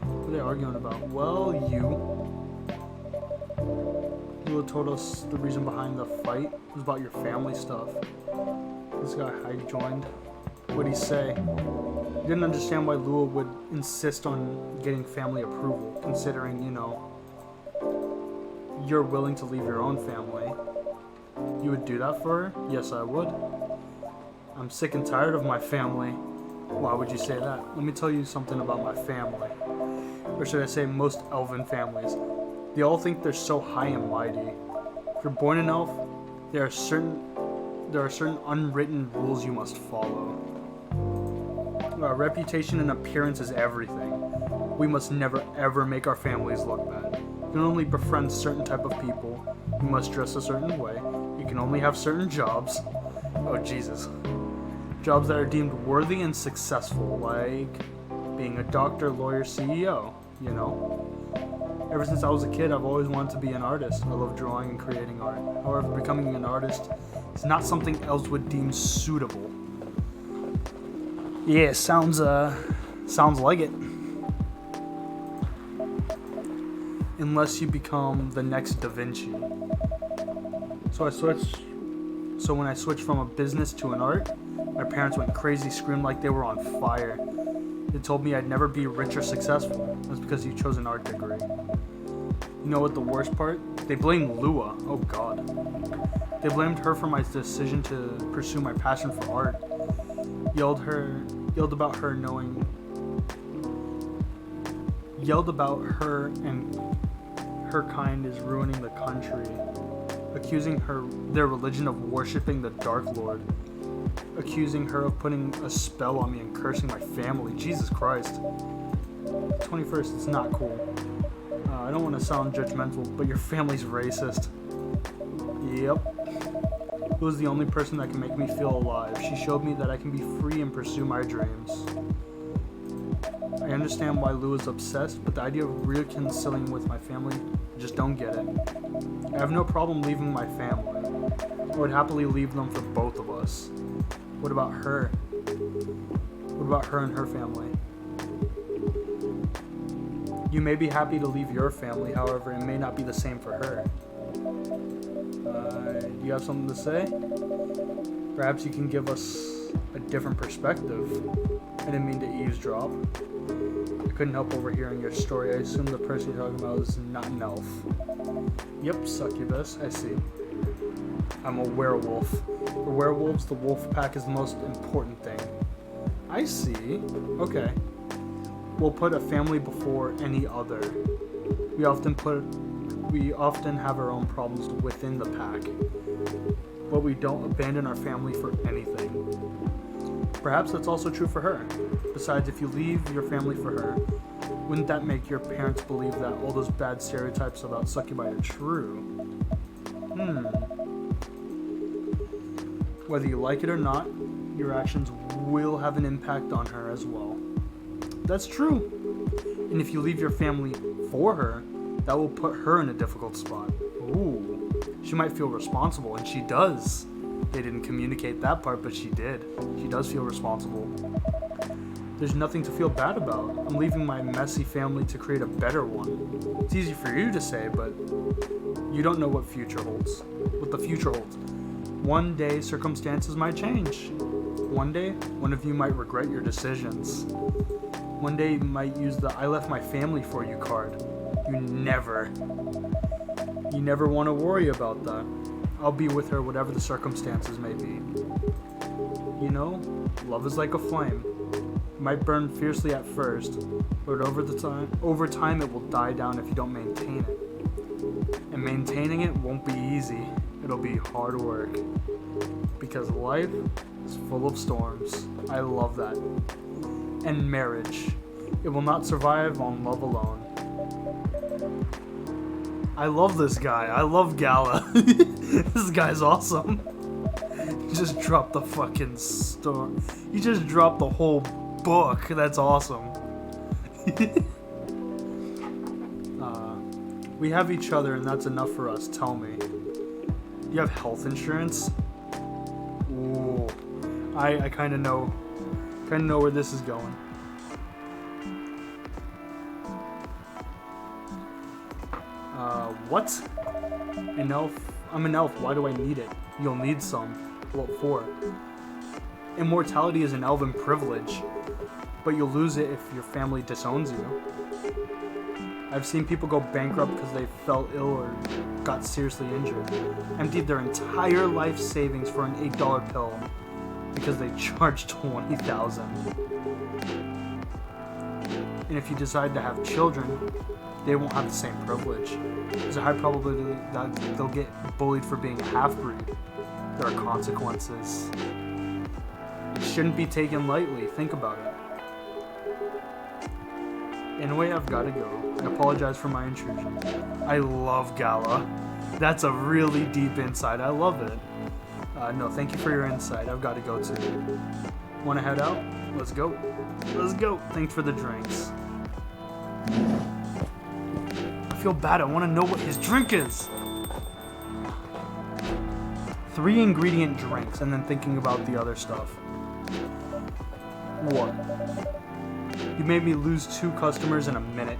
What are they arguing about? Well, Lua told us the reason behind the fight. It was about your family stuff. This guy joined. What'd he say? He didn't understand why Lua would insist on getting family approval, considering, you're willing to leave your own family. You would do that for her? Yes, I would. I'm sick and tired of my family. Why would you say that? Let me tell you something about my family. Or should I say most elven families. They all think they're so high and mighty. If you're born an elf, there are certain unwritten rules you must follow. Reputation and appearance is everything. We must never ever make our families look bad. You can only befriend certain type of people. You must dress a certain way. You can only have certain jobs. Oh Jesus. Jobs that are deemed worthy and successful, like being a doctor, lawyer, CEO, Ever since I was a kid, I've always wanted to be an artist. I love drawing and creating art. However, becoming an artist is not something else would deem suitable. Yeah, sounds like it. Unless you become the next Da Vinci. So when I switched from a business to an art, my parents went crazy, screamed like they were on fire. They told me I'd never be rich or successful. That's because you chose an art degree. You know what the worst part? They blamed Lua. Oh god. They blamed her for my decision to pursue my passion for art. Yelled about her and her kind is ruining the country. Accusing their religion of worshipping the Dark Lord. Accusing her of putting a spell on me and cursing my family. Jesus Christ. 21st, it's not cool. I don't want to sound judgmental, but your family's racist. Yep. Lua's the only person that can make me feel alive. She showed me that I can be free and pursue my dreams. I understand why Lua's obsessed, but the idea of reconciling with my family, I just don't get it. I have no problem leaving my family. I would happily leave them for both of us. What about her? What about her and her family? You may be happy to leave your family, however, it may not be the same for her. Do you have something to say? Perhaps you can give us a different perspective. I didn't mean to eavesdrop. I couldn't help overhearing your story. I assume the person you're talking about is not an elf. Yep, succubus, I see. I'm a werewolf. For werewolves, the wolf pack is the most important thing. I see. Okay. We'll put a family before any other. We often have our own problems within the pack, but we don't abandon our family for anything. Perhaps that's also true for her. Besides, if you leave your family for her, wouldn't that make your parents believe that all those bad stereotypes about succubi are true? Whether you like it or not, your actions will have an impact on her as well. That's true. And if you leave your family for her, that will put her in a difficult spot. Ooh. She might feel responsible, and she does. They didn't communicate that part, but she did. She does feel responsible. There's nothing to feel bad about. I'm leaving my messy family to create a better one. It's easy for you to say, but you don't know what the future holds. One day, circumstances might change. One day, one of you might regret your decisions. One day, you might use the "I left my family for you" card. You never want to worry about that. I'll be with her whatever the circumstances may be. You know, love is like a flame. It might burn fiercely at first, but over time it will die down if you don't maintain it. And maintaining it won't be easy. It'll be hard work. Because life is full of storms. I love that. And marriage. It will not survive on love alone. I love this guy. I love Gala. This guy's awesome. He just dropped the fucking story. He just dropped the whole book. That's awesome. We have each other, and that's enough for us. Tell me. You have health insurance? Ooh. I kind of know where this is going. What? An elf? I'm an elf. Why do I need it? You'll need some. What for? Immortality is an elven privilege, but you'll lose it if your family disowns you. I've seen people go bankrupt because they fell ill or got seriously injured, emptied their entire life savings for an $8 pill because they charged $20,000. And if you decide to have children, they won't have the same privilege. There's a high probability that they'll get bullied for being a half-breed. There are consequences. It shouldn't be taken lightly. Think about it. Anyway, I've got to go. I apologize for my intrusion. I love Gala. That's a really deep insight. I love it. No, thank you for your insight. I've got to go too. Want to head out? Let's go. Let's go. Thanks for the drinks. I feel bad. I want to know what his drink is. 3 ingredient drinks, and then thinking about the other stuff. What? You made me lose 2 customers in a minute.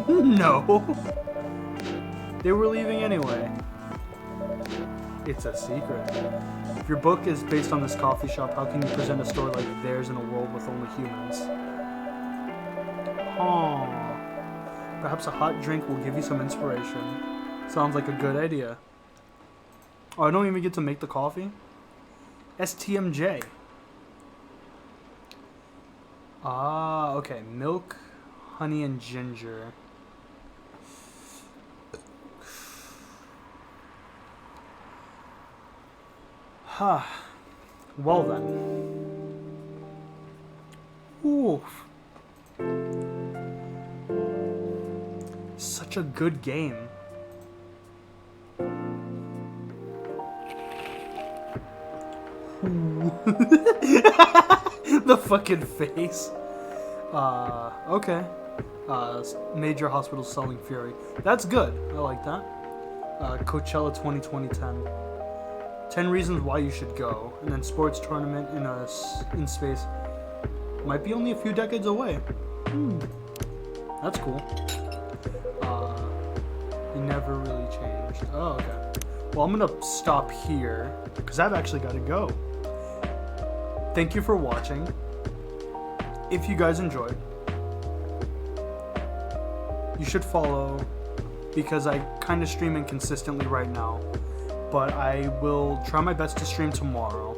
No. They were leaving anyway. It's a secret. If your book is based on this coffee shop, how can you present a store like theirs in a world with only humans? Oh. Perhaps a hot drink will give you some inspiration. Sounds like a good idea. Oh, I don't even get to make the coffee? STMJ. Ah, okay. Milk, honey, and ginger. Huh. Well then. Oof. Such a good game. The fucking face. Okay. Major hospitals selling Fury. That's good. I like that. Coachella 2020-10. 10 reasons why you should go. And then sports tournament in space. Might be only a few decades away. That's cool. He never really changed. Oh, okay. Well, I'm gonna stop here because I've actually got to go. Thank you for watching. If you guys enjoyed, you should follow because I kind of stream inconsistently right now, but I will try my best to stream tomorrow.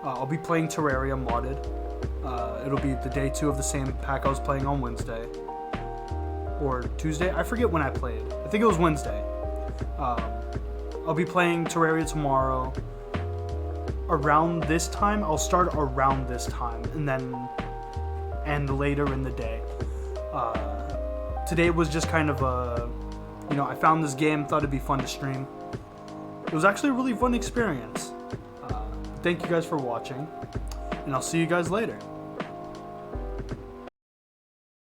I'll be playing Terraria modded. It'll be the day 2 of the same pack I was playing on Wednesday or Tuesday. I forget when I played. I think it was Wednesday. I'll be playing Terraria tomorrow. Around this time, I'll start around this time and then end later in the day. Today was just kind of I found this game, thought it'd be fun to stream. It was actually a really fun experience. Thank you guys for watching, and I'll see you guys later.